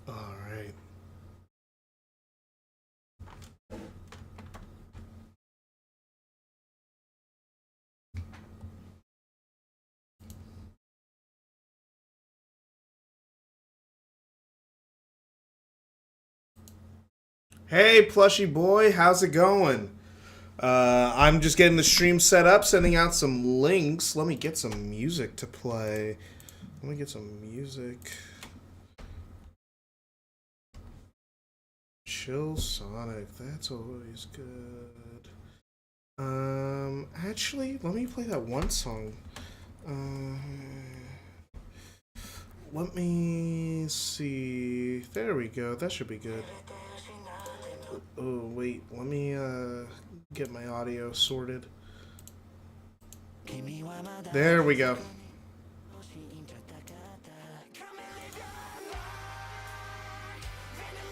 All right. Hey, plushy boy, how's it going? I'm just getting the stream set up, sending out some links. Let me get some music to play. Let me get some music. Chill Sonic, that's always good. Actually, let me play that one song. Um, let me see. There we go. That should be good. Oh, wait. Let me get my audio sorted. There we go.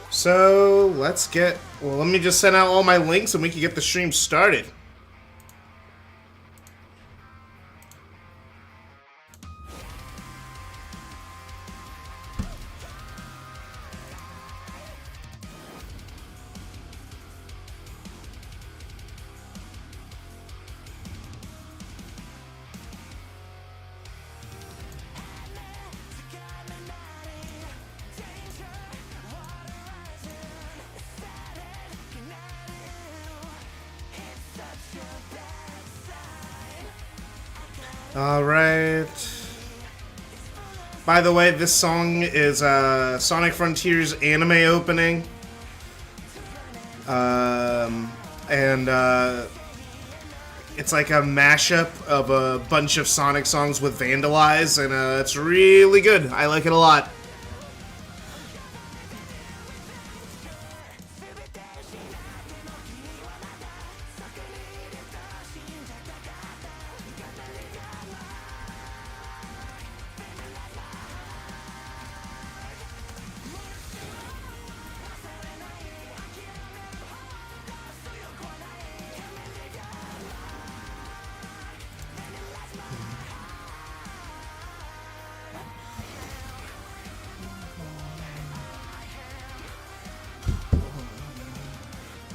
So let's get. Well, let me just send out all my links and we can get the stream started. All right. By the way, this song is Sonic Frontiers anime opening. And it's like a mashup of a bunch of Sonic songs with Vandalize, and it's really good. I like it a lot.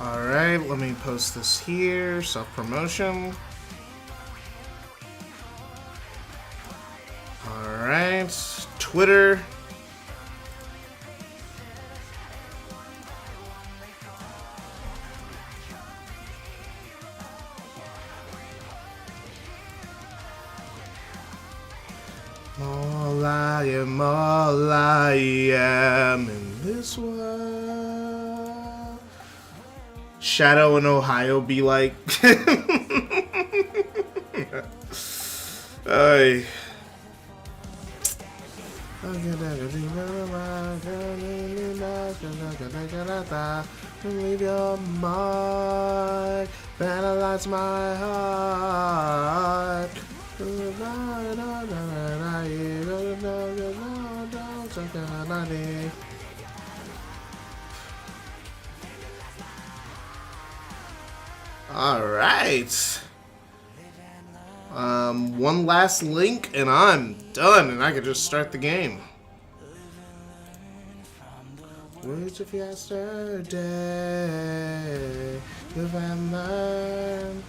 Alright, let me post this here. Self-promotion. Alright, Twitter. All I am in this world. Shadow in Ohio be like. Ay. Leave your mark, vandalize my heart. All right. One last link and I'm done, and I can just start the game. Words of yesterday, live and learn.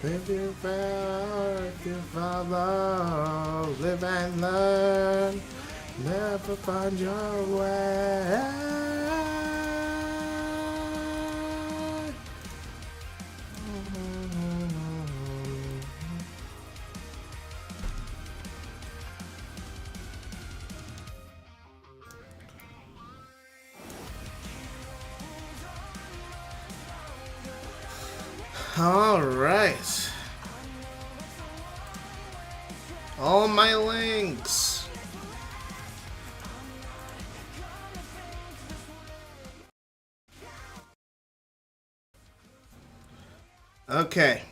If you fail, if you follow, live and learn. Never find your way. All right. All my links. Okay.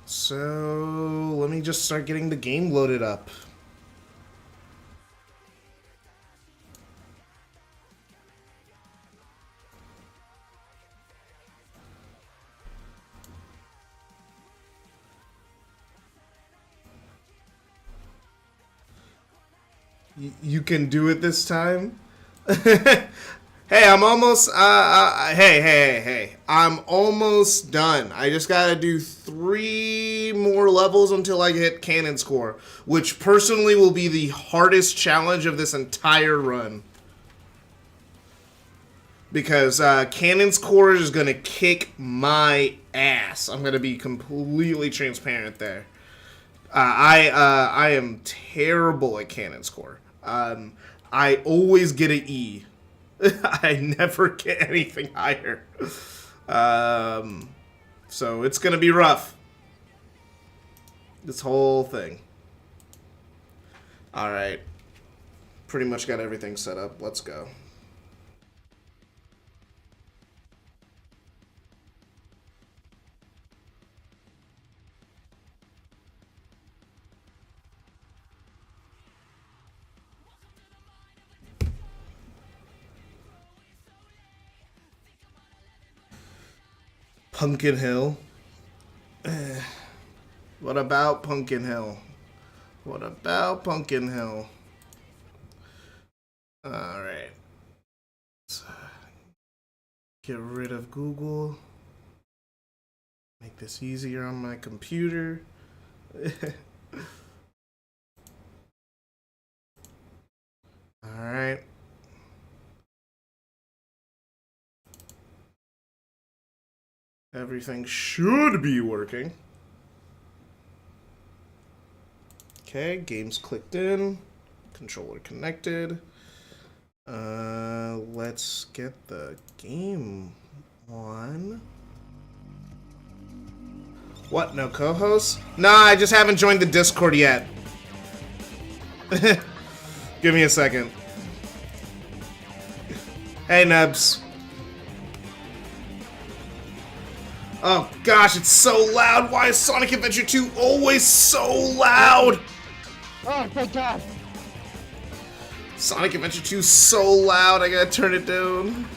So let me just start getting the game loaded up. You can do it this time. Hey, I'm almost. Hey. I'm almost done. I just gotta do 3 more levels until I hit Canon's Core, which personally will be the hardest challenge of this entire run. Because Canon's Core is gonna kick my ass. I'm gonna be completely transparent there. I am terrible at Canon's Core. I always get an E. I never get anything higher. So it's gonna be rough. This whole thing. Alright. Pretty much got everything set up. Let's go. Pumpkin Hill. What about Pumpkin Hill? What about Pumpkin Hill? Alright. Let's get rid of Google. Make this easier on my computer. Alright. Everything should be working. Okay, games clicked in. Controller connected. Let's get the game on. What, no co-host? Nah, I just haven't joined the Discord yet. Give me a second. Hey, Nebs. Oh gosh, it's so loud. Why is Sonic Adventure 2 always so loud? Oh, thank God. Sonic Adventure 2 is so loud, I gotta turn it down.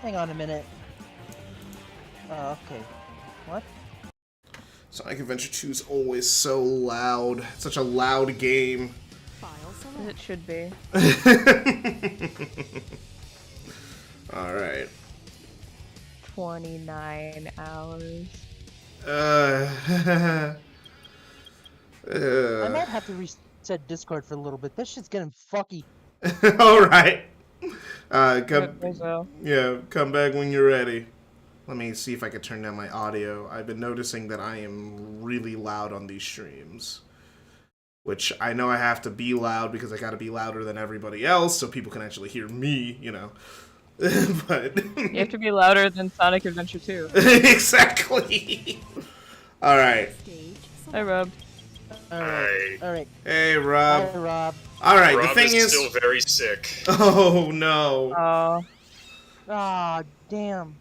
Hang on a minute. Oh, okay. What? Sonic Adventure 2 is always so loud. It's such a loud game. It should be. Alright. 29 hours. I might have to reset Discord for a little bit. This shit's getting fucky. Alright. So. Yeah, come back when you're ready. Let me see if I can turn down my audio. I've been noticing that I am really loud on these streams. Which I know I have to be loud because I gotta be louder than everybody else so people can actually hear me, you know. But You have to be louder than Sonic Adventure 2. Exactly. Alright. Hi, Rob. Alright. Hey, Rob. Hi, Rob. Alright, Rob the thing is still very sick. Oh no. Oh. Ah, damn.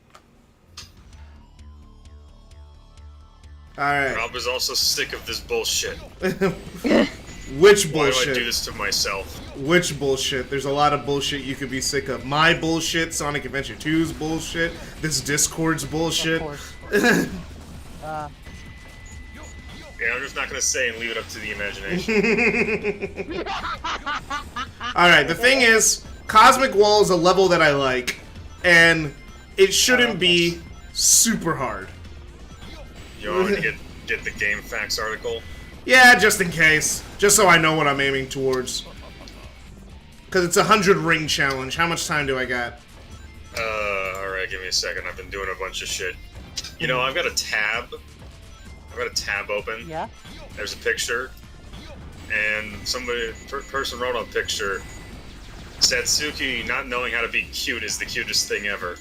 Alright. Rob is also sick of this bullshit. Which Why bullshit? do I do this to myself? Which bullshit? There's a lot of bullshit you could be sick of. My bullshit, Sonic Adventure 2's bullshit, this Discord's bullshit. Of course. Yeah, I'm just not gonna say and leave it up to the imagination. Alright, the thing is, Cosmic Wall is a level that I like, and it shouldn't be super hard. You want me to get the Game Facts article? Yeah, just in case. Just so I know what I'm aiming towards. Because it's a 100 ring challenge. How much time do I got? Alright, give me a second. I've been doing a bunch of shit. You know, I've got a tab. I've got a tab open. Yeah? There's a picture. And person wrote on picture, Satsuki not knowing how to be cute is the cutest thing ever.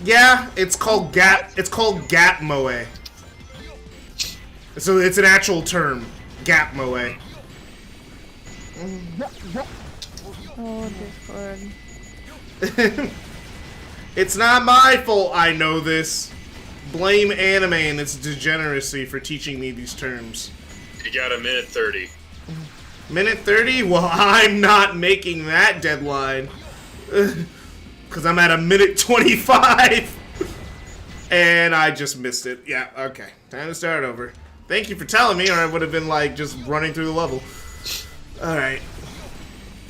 Yeah, it's called Gap Moe. So it's an actual term. Gap Moe. Oh, Discord. It's not my fault I know this. Blame anime and its degeneracy for teaching me these terms. You got a minute 30. Minute 30? Well, I'm not making that deadline. Because I'm at a minute 25. And I just missed it. Yeah, okay. Time to start over. Thank you for telling me, or I would have been like just running through the level. Alright.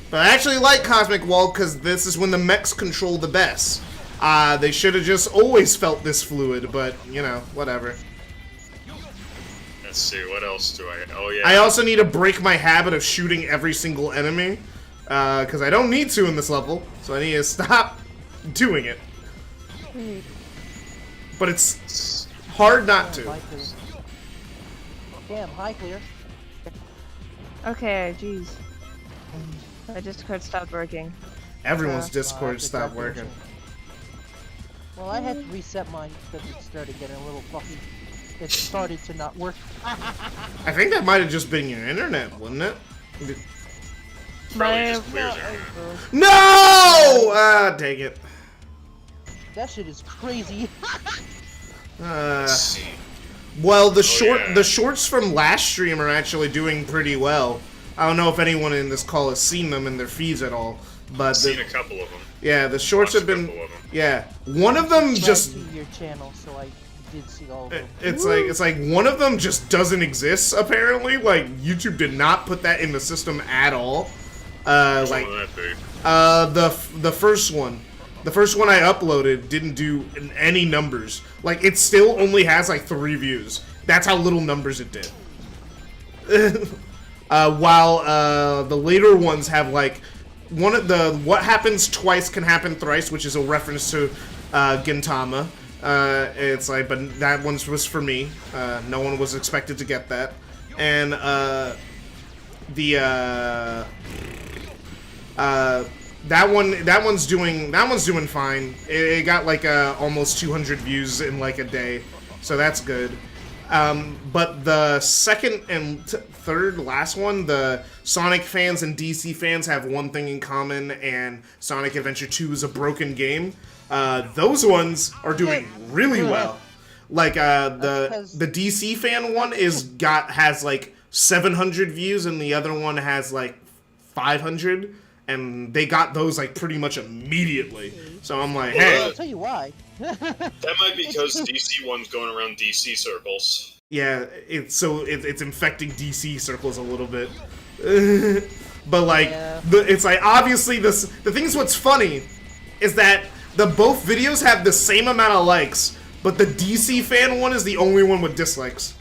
But I actually like Cosmic Wall because this is when the mechs control the best. They should have just always felt this fluid, but, you know, whatever. Let's see, what else do I... Oh, yeah. I also need to break my habit of shooting every single enemy, because I don't need to in this level, so I need to stop doing it. But it's hard not to. Damn, high clear. Okay, jeez. My Discord stopped working. Everyone's Wow, Discord that's stopped exactly working. Well, I had to reset mine because it started getting a little fluffy. It started to not work. I think that might have just been your internet, wouldn't it? Probably My- just clears your internet. No! Ah, take it. That shit is crazy. Let's see. Well, the yeah. the shorts from last stream are actually doing pretty well. I don't know if anyone in this call has seen them in their feeds at all, but I've seen a couple of them. yeah, the shorts have Watched a been couple of them. yeah. One of them I just see your channel, so I did see all of them. it's like one of them just doesn't exist apparently. Like YouTube did not put that in the system at all. Which Like one would that be? the first one. The first one I uploaded didn't do any numbers. Like, it still only has, like, 3 views. That's how little numbers it did. While the later ones have, like, one of the what happens twice can happen thrice, which is a reference to Gintama. It's like, but that one was for me. No one was expected to get that. And that one's doing fine. It got like almost 200 views in like a day, so that's good. But the second and third last one, the Sonic fans and DC fans have one thing in common, and Sonic Adventure 2 is a broken game. Those ones are doing really well. Like the DC fan one has like 700 views, and the other one has like 500. And they got those like pretty much immediately. So I'm like, hey, I'll tell you why. That might be because DC one's going around DC circles. yeah, it's infecting DC circles a little bit. But like, Yeah. it's like obviously the thing is what's funny is that the both videos have the same amount of likes, but the DC fan one is the only one with dislikes.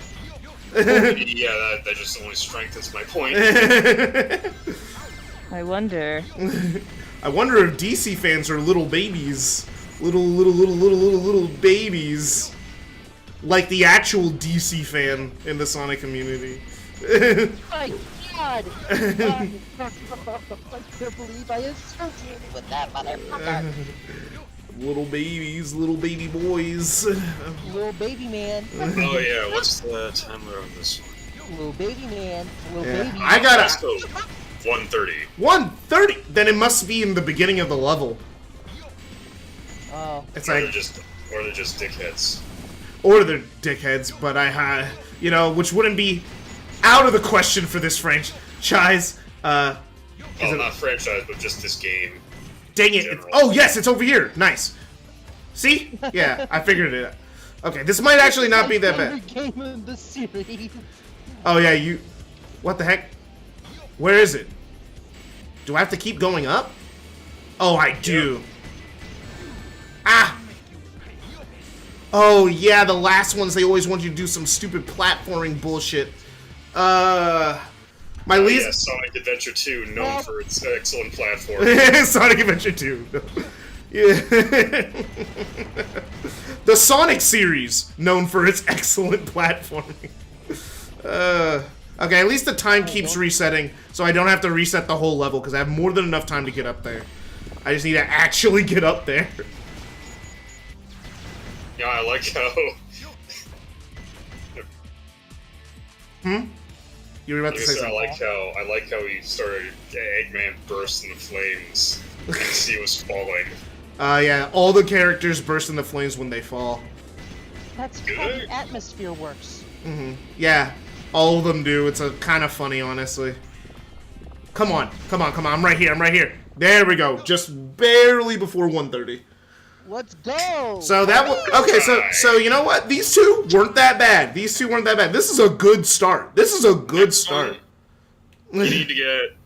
Yeah, that just only strengthens my point. I wonder. I wonder if DC fans are little babies. Little babies. Like the actual DC fan in the Sonic community. My God! I can't believe I associated with that motherfucker. Little babies, little baby boys. Little baby man. Oh yeah, what's the timer on this one? Little baby man. Little Yeah, baby. I gotta... Let's go. 130. 130! Then it must be in the beginning of the level. Oh. It's Or like... they're just dickheads. Or they're dickheads, but you know, which wouldn't be out of the question for this franchise. Well, not franchise, but just this game. Dang it. General. Oh, yes, it's over here. Nice. See? Yeah, I figured it out. Okay, this might actually not be that bad. My favorite game in the series. Oh, yeah, you... What the heck? Where is it? Do I have to keep going up? Oh, I do. Ah! Oh, yeah, the last ones, they always want you to do some stupid platforming bullshit. My Oh, least... yeah, Sonic Adventure 2, known Well- for its excellent platform. Sonic Adventure 2. Yeah. The Sonic series, known for its excellent platforming. Okay, at least the time keeps resetting, so I don't have to reset the whole level, because I have more than enough time to get up there. I just need to actually get up there. Yeah, I like how... You were about to say I something. like how he started Eggman burst into flames and he was falling. Yeah, all the characters burst into flames when they fall. That's how the atmosphere works. Yeah, all of them do. It's a kind of funny, honestly. Come on, I'm right here, There we go, just barely before 130. Let's go. So that was okay. So you know what? These two weren't that bad. These two weren't that bad. This is a good start. This is a good start. You need to get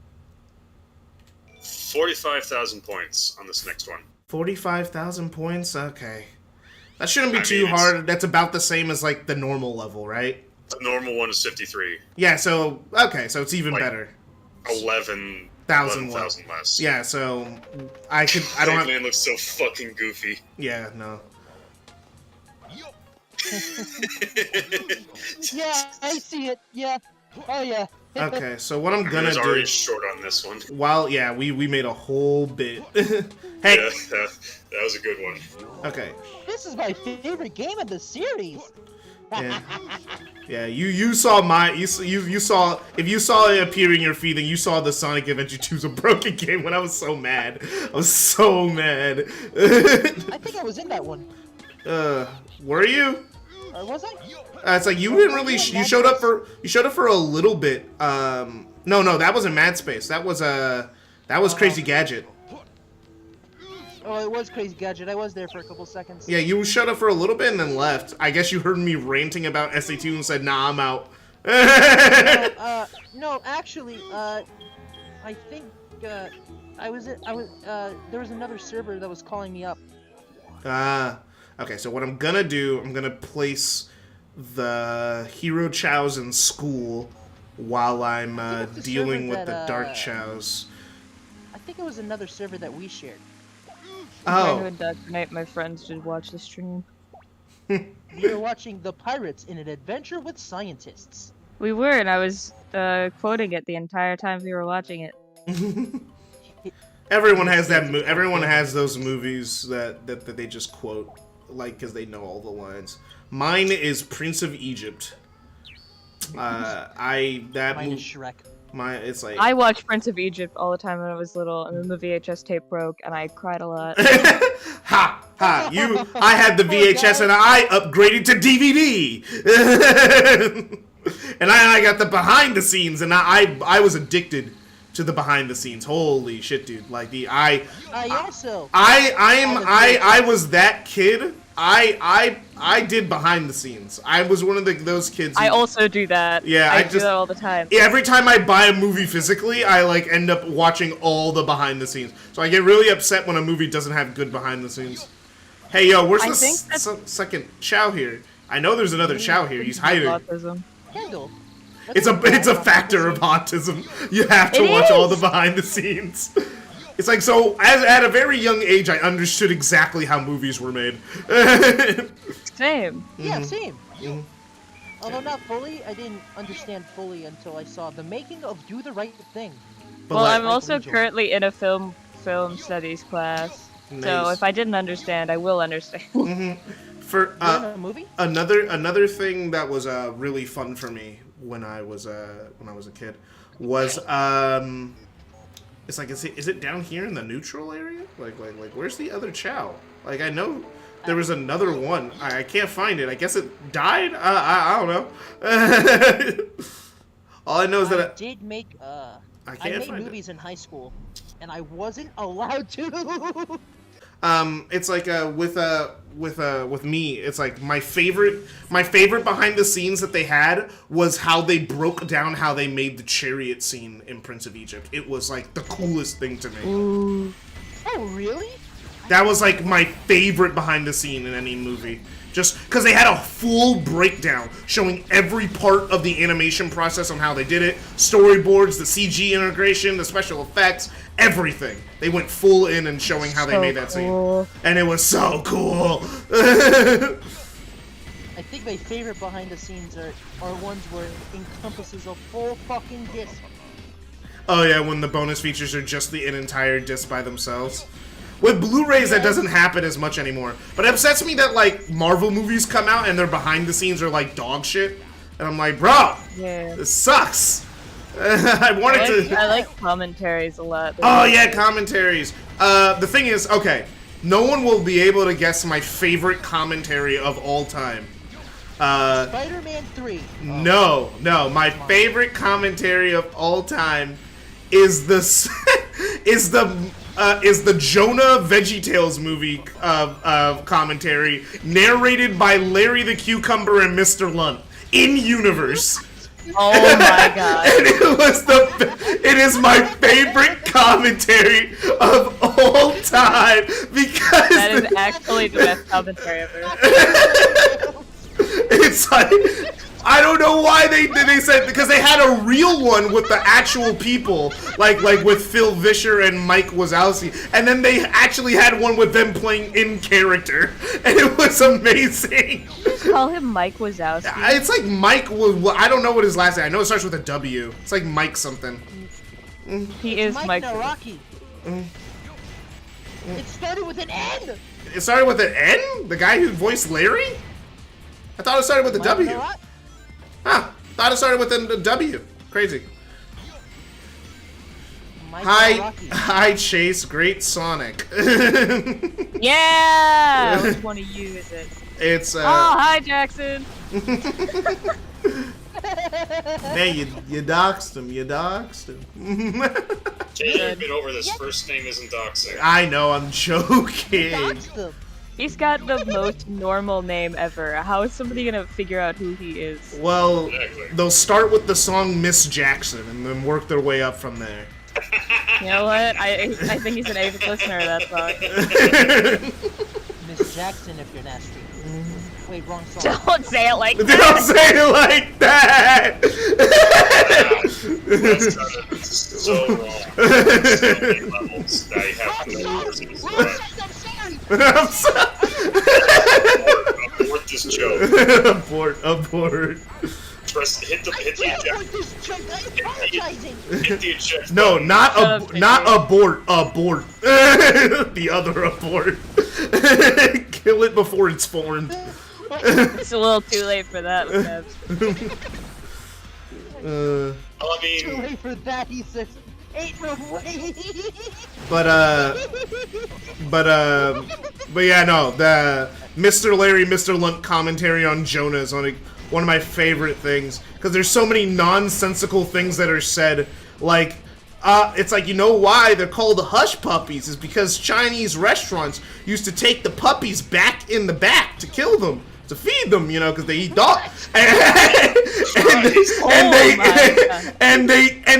45,000 points on this next one. 45,000 points. Okay, that shouldn't be I too mean, it's- hard. That's about the same as like the normal level, right? The normal one is 53. Yeah. So okay. So it's even Like, better. 11,000 less. Yeah. So I could. I don't have. Man looks so fucking goofy. Yeah. No. Yeah, I see it. Yeah. Oh yeah. Okay. So what I'm I gonna was do. already short on this one. While yeah, we made a whole bit. Yeah, Hey. that was a good one. Okay. This is my favorite game of the series. Yeah. Yeah, you saw you saw if you saw it appear in your feed, then you saw the Sonic Adventure 2's a broken game when I was so mad. I was so mad. I think I was in that one. Were you? Or was I? It's like you didn't really you showed up for a little bit. No, that wasn't Mad Space. That was Crazy Gadget. Oh, it was Crazy Gadget. I was there for a couple seconds. Yeah, you showed up for a little bit and then left. I guess you heard me ranting about SA2 and said, "Nah, I'm out." No, actually, I think there was another server that was calling me up. Okay, so what I'm gonna do, I'm gonna place the Hero Chows in school while I'm the dealing server with the that, Dark Chows. I think it was another server that we shared. Trying to Oh, indoctrinate my friends to watch the stream. We were watching The Pirates in an Adventure with Scientists. We were, and I was quoting it the entire time we were watching it. everyone has that. Everyone has those movies that they just quote, like, because they know all the lines. Mine is Prince of Egypt. Mine is Shrek. It's like I watched Prince of Egypt all the time when I was little, and then the VHS tape broke, and I cried a lot. ha! I had the VHS and I upgraded to DVD. And I got the behind the scenes, and I was addicted to the behind the scenes. Holy shit, dude! Like I was that kid. I did behind the scenes. I was one of those kids. I also do that. Yeah, I I do just- that all the time. Every time I buy a movie physically, I like end up watching all the behind the scenes. So I get really upset when a movie doesn't have good behind the scenes. Hey, yo, where's I the think that's- second Chow here? I know there's another Chow here. He's hiding. Autism. Kendall. It's a factor of autism. You have to It watch all is. the behind the scenes. It's like, so at a very young age, I understood exactly how movies were made. Same. Yeah, same. Although not fully, I didn't understand fully until I saw the making of Do the Right Thing. But Well, like, I'm also enjoy. currently in a film studies class, so Nice. if I didn't understand, I will understand. for You're in a movie? another thing that was really fun for me when I was a kid was it's like, is it down here in the neutral area? Like where's the other Chow? Like, I know there was another one. I can't find it. I guess it died. I don't know. All I know is I that did make I I can't made find movies in high school, and I wasn't allowed to. it's like with me, it's like my favorite behind the scenes that they had was how they broke down how they made the chariot scene in Prince of Egypt. It was like the coolest thing to me. Oh, really? That was like my favorite behind the scene in any movie. Just because they had a full breakdown showing every part of the animation process on how they did it, storyboards, the CG integration, the special effects, everything. They went full in and showing how they So made that cool. scene. And it was so cool. I think my favorite behind the scenes are ones where it encompasses a full fucking disc. Oh yeah, when the bonus features are just an entire disc by themselves. With Blu-rays, that doesn't happen as much anymore. But it upsets me that, like, Marvel movies come out and their behind the scenes are like dog shit. And I'm like, bro, Yeah. this sucks. I wanted to... I like commentaries a lot. Oh yeah, commentaries. The thing is, okay, no one will be able to guess my favorite commentary of all time. Spider-Man 3. No, my favorite commentary of all time is the is the Jonah VeggieTales movie commentary narrated by Larry the Cucumber and Mr. Lunt in universe. Oh my god. And it is my favorite commentary of all time because That is actually the best commentary ever. it's like I don't know why they said, because they had a real one with the actual people, like with Phil Vischer and Mike Wazowski, and then they actually had one with them playing in character, and it was amazing. Call him Mike Wazowski. It's like Mike. I don't know what his last name. I know it starts with a W. It's like Mike something. He is Mike Mike. Naraki. It started with an N. It started with an N. The guy who voiced Larry. I thought it started with a Mike W. Naraki. Huh. Thought it started with a W. Crazy. Mike Hi, Naraki. hi, Chase. Great Sonic. Yeah! Which one of you is it? It's Oh, hi, Jackson. man, you doxed him. You doxed him. Jay, you've been over this. First name isn't doxing. I know. I'm joking. Doxed him. He's got the most normal name ever. How is somebody gonna figure out who he is? Well, Exactly. they'll start with the song Miss Jackson and then work their way up from there. You know what? I think he's an avid listener of that song. Miss Jackson, if you're nasty. Wait, wrong song. Don't say it like Don't that! say it like that! That sounded so wrong. So many levels that I have to I'm sorry. abort this joke. Abort. Press, hit the Can't eject. with this joke. I'm apologizing. Hit the eject. No, button. not Shut up, abort. The other abort. Kill it before it's formed. It's a little too late for that, Kev. I Too mean, late for that, he says. Ain't no way. But yeah, no, the Mr. Larry, Mr. Lunt commentary on Jonah is one of my favorite things, because there's so many nonsensical things that are said, like, it's like, you know why they're called hush puppies, is because Chinese restaurants used to take the puppies back in the back to kill them, to feed them, you know, because they eat dogs. And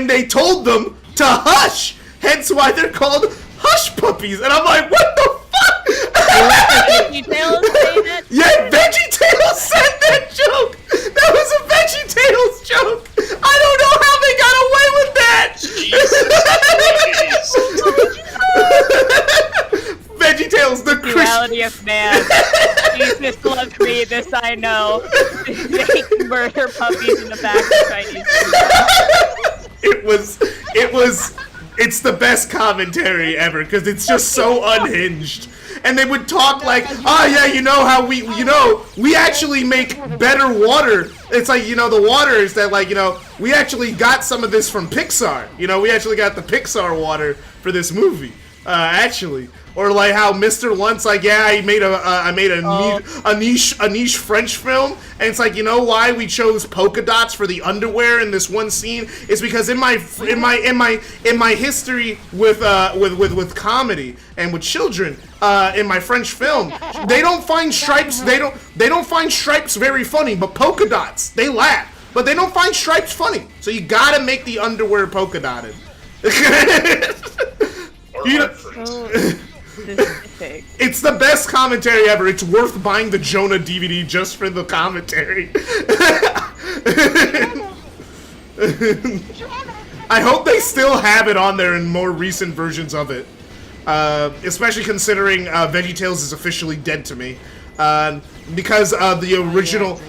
they told them to hush, hence why they're called hush puppies. And I'm like, what the fuck? VeggieTales saying it? Yeah, VeggieTales said that joke. That was a VeggieTales joke. I don't know how they got away with that. Jesus VeggieTales, the Christian. Duality of man. Jesus loves me, this I know. They murder puppies in the back of Chinese It's the best commentary ever, because it's just so unhinged. And they would talk like, yeah, you know how we actually make better water. It's like, the water is that, like, we actually got some of this from Pixar. We actually got the Pixar water for this movie, actually. Or like how Mr. Lunt's like, yeah, I made a niche French film, and it's like, you know why we chose polka dots for the underwear in this one scene? It's because in my history with comedy and with children, in my French film, they don't find stripes. They don't find stripes very funny, but polka dots, they laugh, but they don't find stripes funny. So you gotta make the underwear polka dotted. specific. It's the best commentary ever. It's worth buying the Jonah DVD just for the commentary. I hope they still have it on there in more recent versions of it. Especially considering VeggieTales is officially dead to me. Because the original...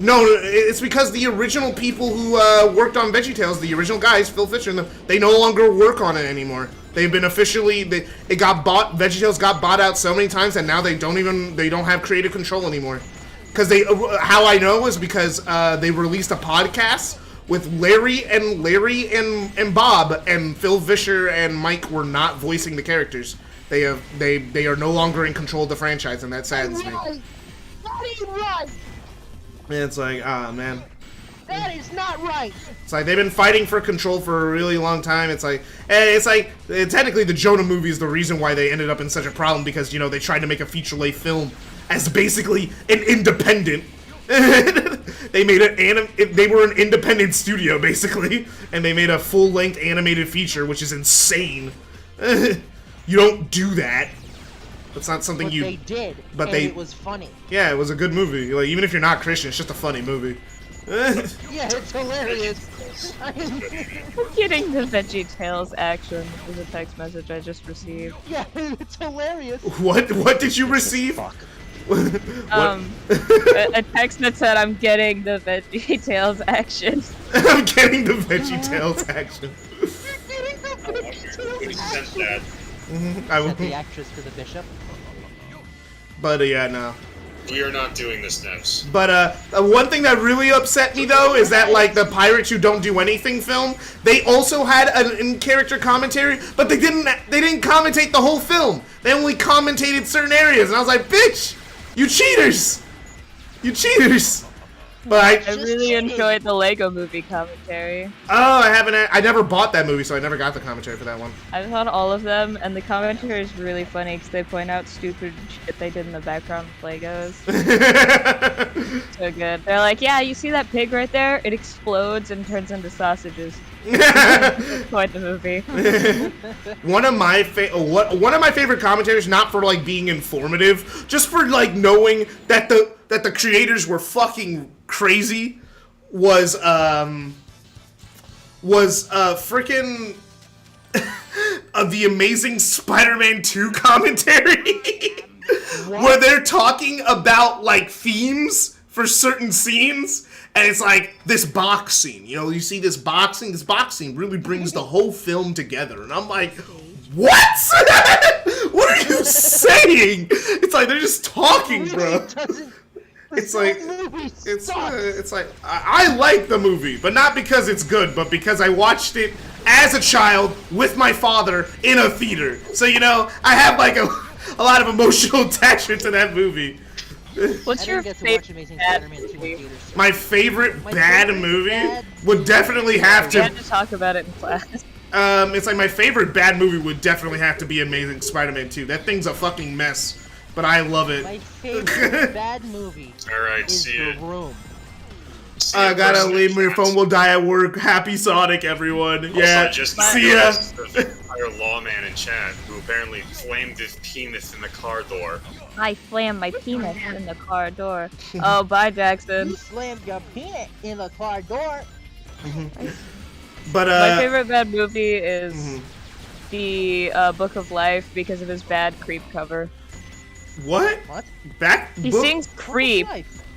No, it's because the original people who worked on VeggieTales, the original guys, Phil Fisher and them, they no longer work on it anymore. They've been officially, it got bought, VeggieTales got bought out so many times that now they don't have creative control anymore. Because how I know is because they released a podcast with Larry and Bob, and Phil Vischer and Mike were not voicing the characters. They are no longer in control of the franchise, and that saddens me. And it's like, ah, man. That is not right. It's like they've been fighting for control for a really long time. It's like technically the Jonah movie is the reason why they ended up in such a problem because they tried to make a feature-length film as basically an independent. They made they were an independent studio basically, and they made a full-length animated feature, which is insane. You don't do that. That's not something But they did. But and it was funny. Yeah, it was a good movie. Like even if you're not Christian, it's just a funny movie. Yeah, it's hilarious. I'm getting the VeggieTales action is a text message I just received. Yeah, it's hilarious. What did you receive? Fuck. A text that said I'm getting the VeggieTales action. I'm getting the VeggieTales action. We sent that. Is that the actress for the bishop? But yeah, no. We are not doing this, Nevs. But one thing that really upset me though is that like the Pirates Who Don't Do Anything film, they also had an in-character commentary, but they didn't commentate the whole film. They only commentated certain areas, and I was like, bitch, you cheaters, you cheaters. But I really enjoyed the Lego Movie commentary. Oh, I never bought that movie, so I never got the commentary for that one. I've thought all of them, and the commentary is really funny because they point out stupid shit they did in the background with Legos. So good. They're like, yeah, you see that pig right there? It explodes and turns into sausages. Quite the movie. One of my favorite commentaries, not for like being informative, just for like knowing that the creators were fucking crazy, was freaking the Amazing Spider-Man 2 commentary, where they're talking about like themes for certain scenes. And it's like this box scene, you see this box scene really brings the whole film together. And I'm like, what? What are you saying? It's like they're just talking, bro. It's like I like the movie, but not because it's good, but because I watched it as a child with my father in a theater. So I have like a lot of emotional attachment to that movie. What's your favorite bad movie? My favorite bad movie would definitely have to. We had to talk about it in class. It's like my favorite bad movie would definitely have to be Amazing Spider-Man 2. That thing's a fucking mess, but I love it. My favorite bad movie Alright, is see The it. Room. I gotta leave. Your phone will die at work. Happy Sonic, everyone. Yeah. Also, just See ya. Our lawman in chat who apparently flamed his penis in the car door. I slammed my penis in the car door. Oh, bye, Jackson. You slammed your penis in the car door. But My favorite bad movie is the Book of Life because of his bad Creep cover. What? What? He sings Creep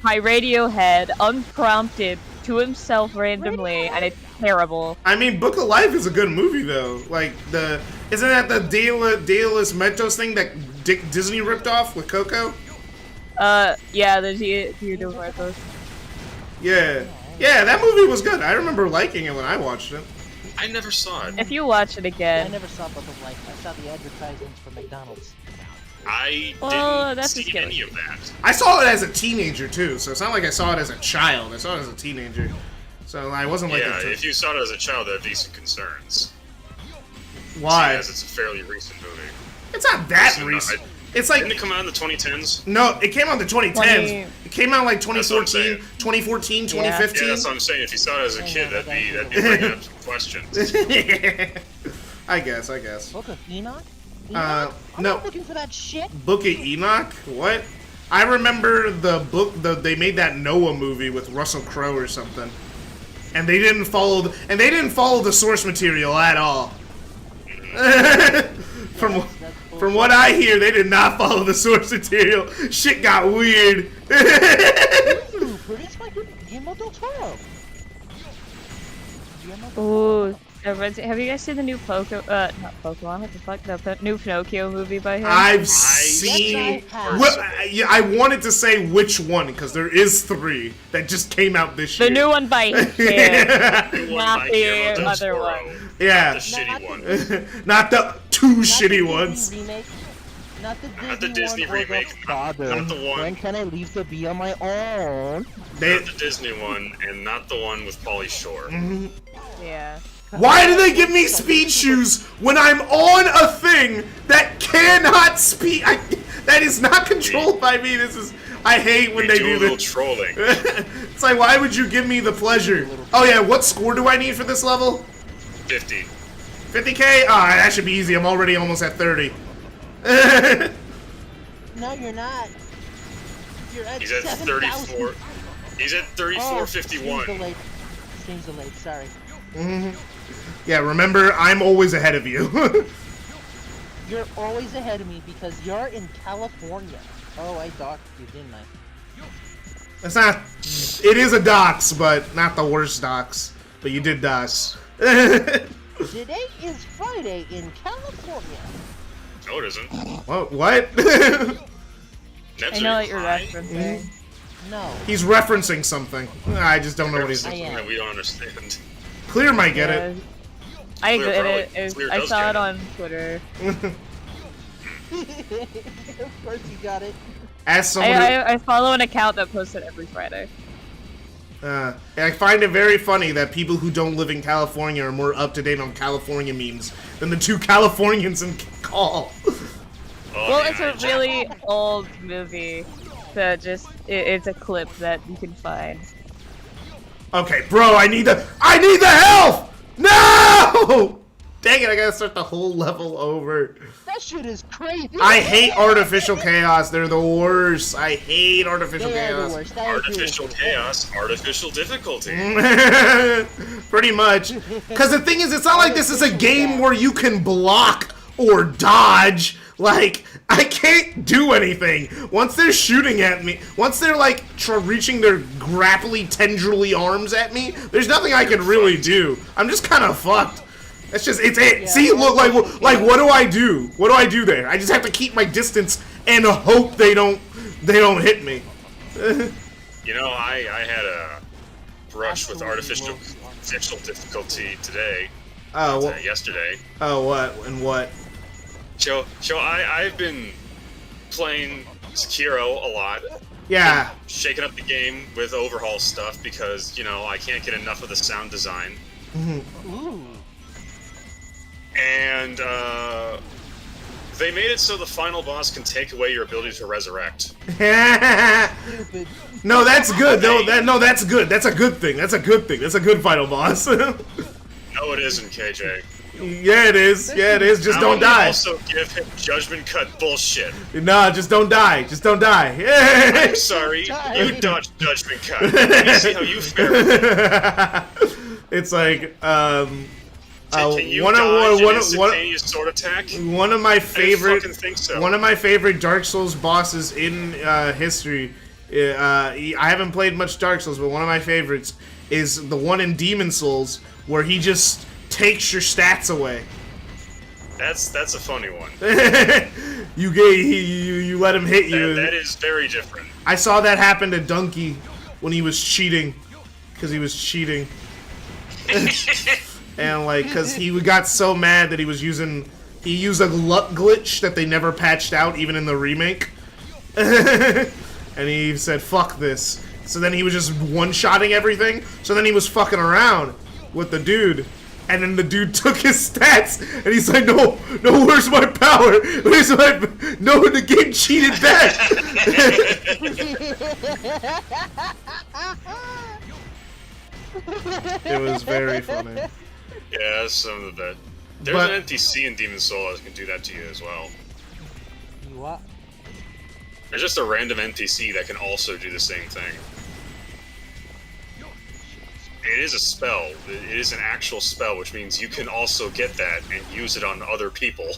by Radiohead unprompted to himself randomly, and it's terrible. I mean, Book of Life is a good movie though. Like isn't that the De Los Mentos thing that Disney ripped off with Coco? Yeah, the Dia de Muertos. Yeah. Yeah, that movie was good. I remember liking it when I watched it. I never saw it. If you watch it I again, never saw Book of Life. I saw the advertisements for McDonald's. I Oh, didn't that's see scary. any of that. I saw it as a teenager too, so it's not like I saw it as a child. I saw it as a teenager. So I wasn't like Yeah, if you saw it as a child, I have decent concerns. why? As it's a fairly recent movie. It's not that So, no, recent. It's like Didn't it come out in the 2010s? no, it came out in the 2010s. It came out like That's what I'm 2014, saying. 2014, Yeah. 2015. Yeah, that's what I'm saying. If you saw it as a kid, that'd be bringing up some questions. I guess. Book of Enoch? Uh, I'm no. not looking for that shit. Book of Enoch? What? I remember the book. They made that Noah movie with Russell Crowe or something, and they didn't follow. The source material at all. From what I hear, they did not follow the source material. Shit got weird. Produced by Guillermo del Toro. ooh, have you guys seen the new not Pokemon? What the fuck? The new Pinocchio movie by him? I've seen. Yes, I have. Well, I wanted to say which one because there is 3 that just came out this year. The new one by him. The one Not by the Guillermo del other Toro, one. Yeah. The shitty one. Not the 2 shitty Not the ones. remake. Not the Disney, Not the Disney one or remake, the father. not the one. When can I leave to be on my own? They, Not the Disney one, and not the one with Pauly Shore. Yeah. why do they give me speed shoes when I'm on a thing that cannot speed? That is not controlled by me. This is. I hate when We they do a do little this. trolling. It's like, why would you give me the pleasure? Oh yeah, what score do I need for this level? 50. 50k? Ah, that should be easy. I'm already almost at 30. No, you're not. You're at He's at 7,000. 34. He's at 34.51. Stream's delayed, sorry. Yeah, remember, I'm always ahead of you. You're always ahead of me because you're in California. Oh, I docked you, didn't I? It's not. It is a dox, but not the worst dox. But you did dox. Today is Friday in California. No, it isn't. What? Neb's I know are what you're high. referencing. No. He's referencing something. I just don't know what he's. I Something am. that we don't understand. Clear might get Yeah. it. I Clear get probably- it. Clear I does saw get it it. on Twitter. Of course you got it. As someone, who- I follow an account that posts it every Friday. I find it very funny that people who don't live in California are more up to date on California memes than the two Californians in Call. Oh, Well, yeah, it's a really old movie that just it's a clip that you can find. Okay, bro, I need the health! No! Dang it, I gotta start the whole level over. That shit is crazy. I hate artificial chaos. They're the worst. I hate artificial They are the chaos. worst. I agree with Artificial you. chaos, artificial difficulty. Pretty much. Because the thing is, it's not like this is a game where you can block or dodge. Like, I can't do anything. Once they're shooting at me, once they're like reaching their grapply, tendrily arms at me, there's nothing I can really do. I'm just kind of fucked. That's just, it's it. Yeah, See, look, like what do I do? What do I do there? I just have to keep my distance and hope they don't hit me. You know, I had a brush with artificial difficulty today, Oh, yesterday. what and what? So I've been playing Sekiro a lot, Yeah. shaking up the game with overhaul stuff because, you know, I can't get enough of the sound design. Ooh. And they made it so the final boss can take away your ability to resurrect. Stupid. No, that's good. No, that's good. That's a good thing. That's a good thing. That's a good final boss. No, it isn't, KJ. Yeah, it is. Yeah, it is. Just Now, don't we die. Also, give him judgment cut bullshit. Nah, just don't die. Just don't die. I'm sorry, you dodged judgment cut. Let me see how you fare. It's like Can you one dodge an of instantaneous sword attack? one of my favorite fucking think so. one of my favorite Dark Souls bosses in history. I haven't played much Dark Souls, but one of my favorites is the one in Demon Souls where he just takes your stats away. That's a funny one. You let him hit you. That is very different. I saw that happen to Donkey when he was cheating, because he was cheating, and like because he got so mad that he used a luck glitch that they never patched out even in the remake, and he said fuck this. So then he was just one-shotting everything. So then he was fucking around with the dude. And then the dude took his stats, and he's like, no, where's my power? Where's my... No, the game cheated back. It was very funny. Yeah, that's some of the. There's But- an NPC in Demon Souls that can do that to you as well. You what? There's just a random NPC that can also do the same thing. It is a spell. It is an actual spell, which means you can also get that and use it on other people.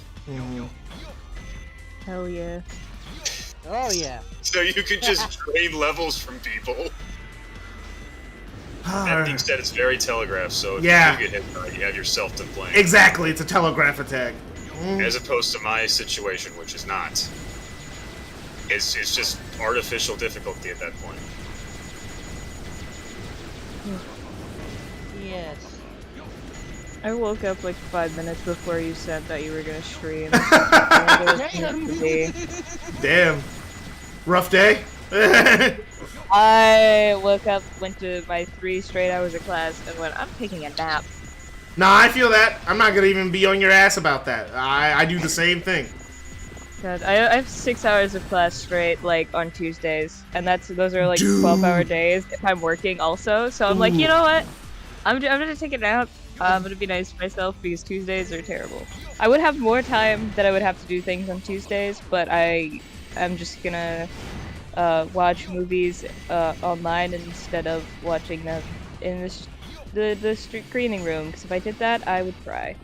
Hell yeah. Oh yeah. So you can just drain levels from people. That being said, it's very telegraphed, so if Yeah. you do get hit, you have yourself to blame. Exactly, it's a telegraph attack. As opposed to my situation, which is not. It's just artificial difficulty at that point. Yes. I woke up like 5 minutes before you said that you were gonna stream. And it was meant to be. Damn. Rough day? I woke up, went to my 3 straight hours of class, and went, I'm taking a nap. Nah, I feel that. I'm not gonna even be on your ass about that. I do the same thing. God, I have 6 hours of class straight, like, on Tuesdays, and those are, like, Dude. 12-hour days if I'm working also, so I'm like, you know what? I'm gonna take a nap. I'm gonna be nice to myself because Tuesdays are terrible. I would have more time that I would have to do things on Tuesdays, but I'm just gonna watch movies online instead of watching them in the screening room, because if I did that, I would cry.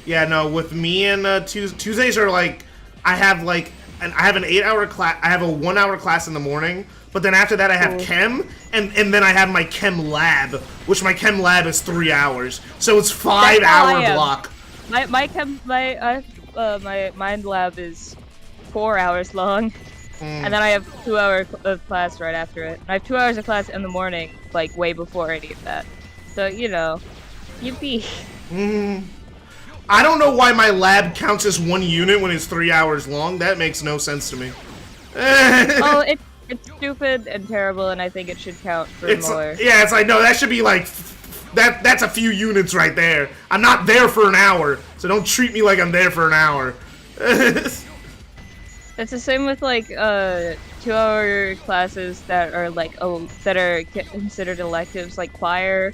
Yeah, no, with me and Tuesdays are like, I have an 8-hour class, I have a 1-hour class in the morning, but then after that I have Cool. chem, and then I have my chem lab, which my chem lab is 3 hours, so it's 5-hour block. My mind lab is 4 hours long, and then I have 2 hours of class right after it. I have 2 hours of class in the morning, like way before any of that. So you know, yippee. I don't know why my lab counts as 1 unit when it's 3 hours long. That makes no sense to me. Oh, it's stupid and terrible, and I think it should count for more. Yeah, it's like, no, that should be like, that's a few units right there. I'm not there for an hour, so don't treat me like I'm there for an hour. It's the same with like 2-hour classes that are like considered electives. Like choir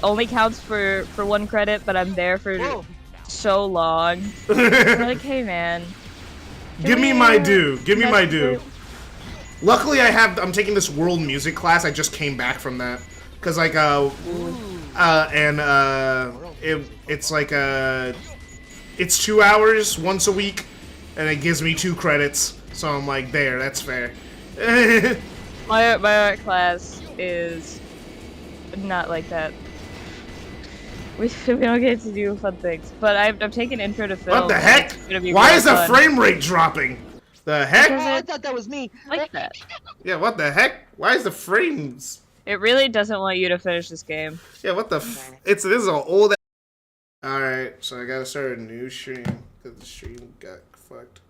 only counts for 1 credit, but I'm there for so long. I'm like, hey man, Give me my due. Give me my due. Luckily, I'm taking this world music class. I just came back from that, cause like it's like it's 2 hours once a week, and it gives me 2 credits. So I'm like, there, that's fair. my art class is not like that. We don't get to do fun things, but I've taken intro to film. What the heck? It's gonna be Why real is the fun. frame rate dropping? The heck? Oh, I thought that was me. I like that? Yeah, what the heck? Why is the frames? It really doesn't want you to finish this game. Yeah, what the this is an old. Alright, so I gotta start a new stream, because the stream got fucked.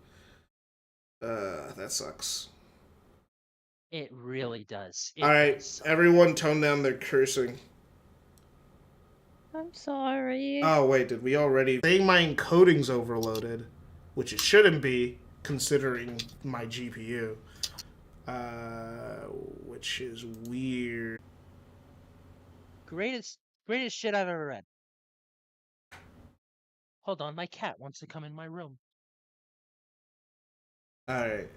That sucks. It really does. Alright, everyone tone down their cursing. I'm sorry. Oh, wait, did we already? Saying my encoding's overloaded, which it shouldn't be, considering my GPU. Which is weird. Greatest shit I've ever read. Hold on, my cat wants to come in my room. Alright.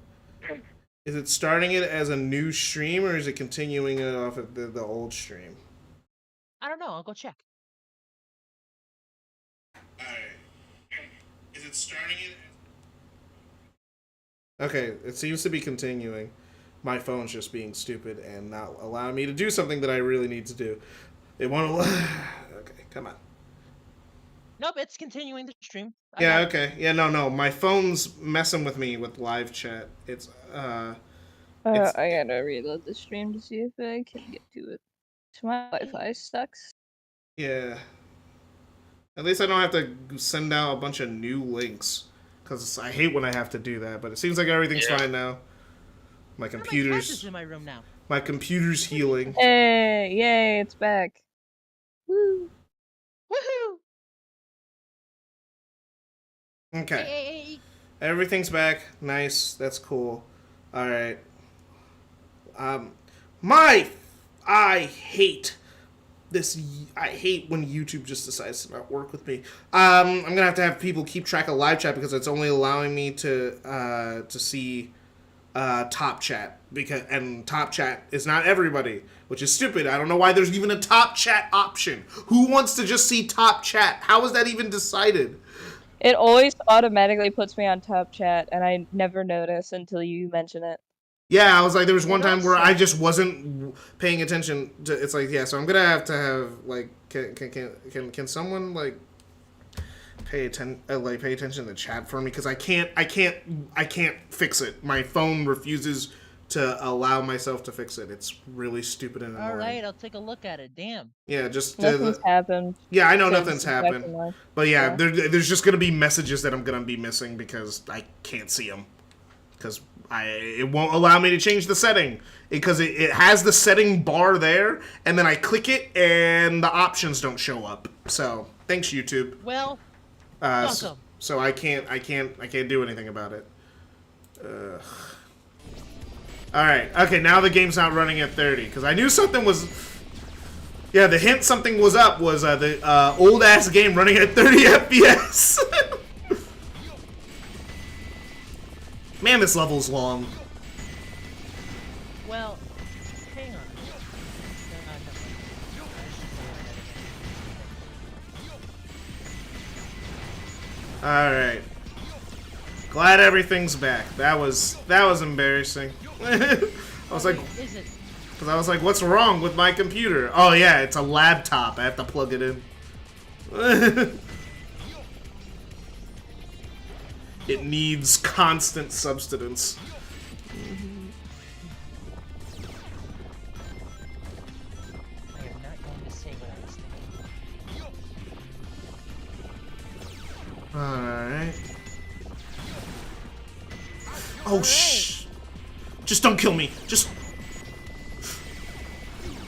Is it starting it as a new stream, or is it continuing it off of the old stream? I don't know. I'll go check. Alright. Is it starting it? Okay, it seems to be continuing. My phone's just being stupid and not allowing me to do something that I really need to do. It won't allow... Okay, come on. Nope, it's continuing the stream. Yeah, okay. Yeah, no. My phone's messing with me with live chat. It's, I gotta reload the stream to see if I can get to it. So my Wi-Fi sucks. Yeah. At least I don't have to send out a bunch of new links. Because I hate when I have to do that, but it seems like everything's fine now. My My cat is computer's... in my room now. My computer's healing. Hey, yay, it's back. Woo. Woohoo! Okay. Hey. Everything's back. Nice. That's cool. Alright. I hate this. I hate when YouTube just decides to not work with me. I'm gonna have people keep track of live chat because it's only allowing me to see top chat, and top chat is not everybody, which is stupid. I don't know why there's even a top chat option. Who wants to just see top chat? How is that even decided? It always automatically puts me on top chat, and I never notice until you mention it. Yeah, I was like, there was one time where I just wasn't paying attention to. It's like, yeah, so I'm gonna have to have like, can someone like pay attention to the chat for me, because I can't fix it. My phone refuses to allow myself to fix it. It's really stupid and annoying. All right, I'll take a look at it. Damn. Yeah, just Nothing's happened. yeah, I know since nothing's the happened, second one. but yeah, Yeah. there's just gonna be messages that I'm gonna be missing because I can't see them because it won't allow me to change the setting because it has the setting bar there, and then I click it and the options don't show up. So thanks YouTube. Well, So, awesome. so I can't do anything about it. All right. Okay, now the game's not running at 30 because I knew something was. Yeah, the hint something was up was the old ass game running at 30 FPS. Man, this level's long. Well, hang on. All right. Glad everything's back. That was embarrassing. I was like, Is it? because I was like, what's wrong with my computer? Oh yeah, it's a laptop. I have to plug it in. It needs constant substance. I am not going to say what I was thinking. Alright. Oh, shh. Just don't kill me. Just.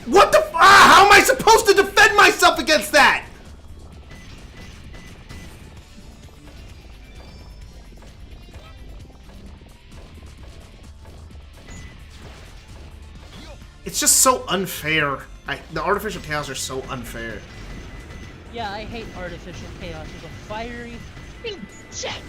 What the how am I supposed to defend myself against that? It's just so unfair. The artificial chaos are so unfair. Yeah, I hate artificial chaos. There's a fiery check.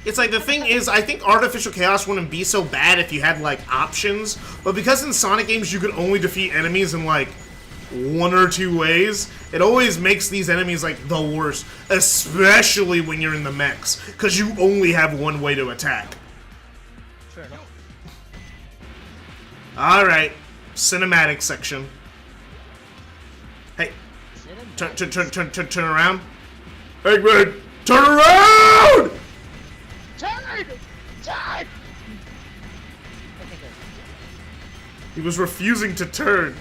It's like the thing is, I think artificial chaos wouldn't be so bad if you had like options, but because in Sonic games you can only defeat enemies in like one or two ways, it always makes these enemies like the worst, especially when you're in the mechs, because you only have one way to attack. Fair enough. Alright, cinematic section. Hey, turn around. Eggman, turn around! Turn! Turn! Okay, good. He was refusing to turn.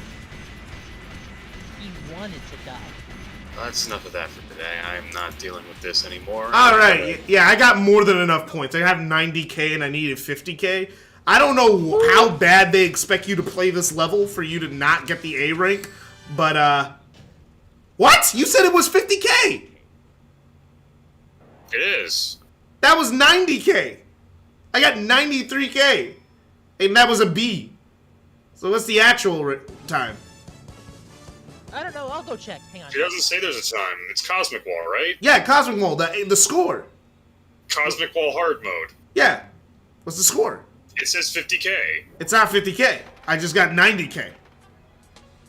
He wanted to die. That's enough of that for today. I am not dealing with this anymore. Alright, yeah, I got more than enough points. I have 90k and I needed 50k. I don't know how bad they expect you to play this level for you to not get the A rank, but, what? You said it was 50k! It is. That was 90k! I got 93k! And that was a B. So what's the actual time? I don't know. I'll go check. Hang on. She doesn't say there's a time. It's Cosmic Wall, right? Yeah, Cosmic Wall, the score. Cosmic Wall hard mode. Yeah. What's the score? It says 50k. It's not 50k. I just got 90k.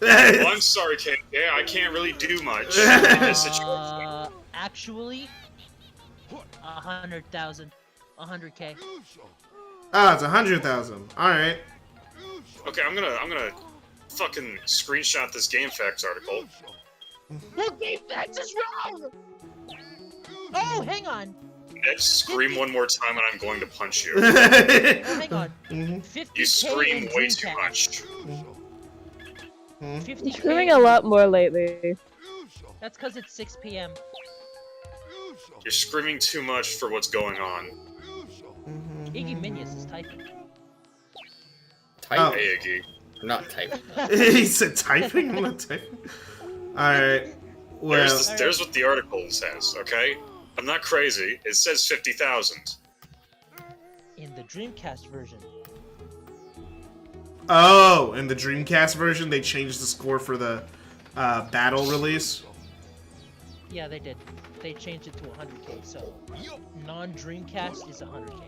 Well, I'm sorry, Ken. Yeah, I can't really do much in this situation. Actually, 100,000, 100k. Oh, it's 100,000. Alright. Okay, I'm gonna fucking screenshot this GameFAQs article. What game facts is wrong? Oh, hang on. Ned, scream one more time and I'm going to punch you. Oh, hang on. Mhm. 50K You scream in way too Dreamcast. Mhm. 50K. Screaming a lot more lately. That's because it's 6 p.m. You're screaming too much for what's going on. Iggy Minius is typing. Type? Oh. Hey, Iggy. I'm not typing. He said typing? I'm not typing. Alright. Well, There's what the article says, okay? I'm not crazy. It says 50,000. In the Dreamcast version. oh, in the Dreamcast version, they changed the score for the battle release. Yeah, they did. They changed it to 100k, so non-Dreamcast is 100k.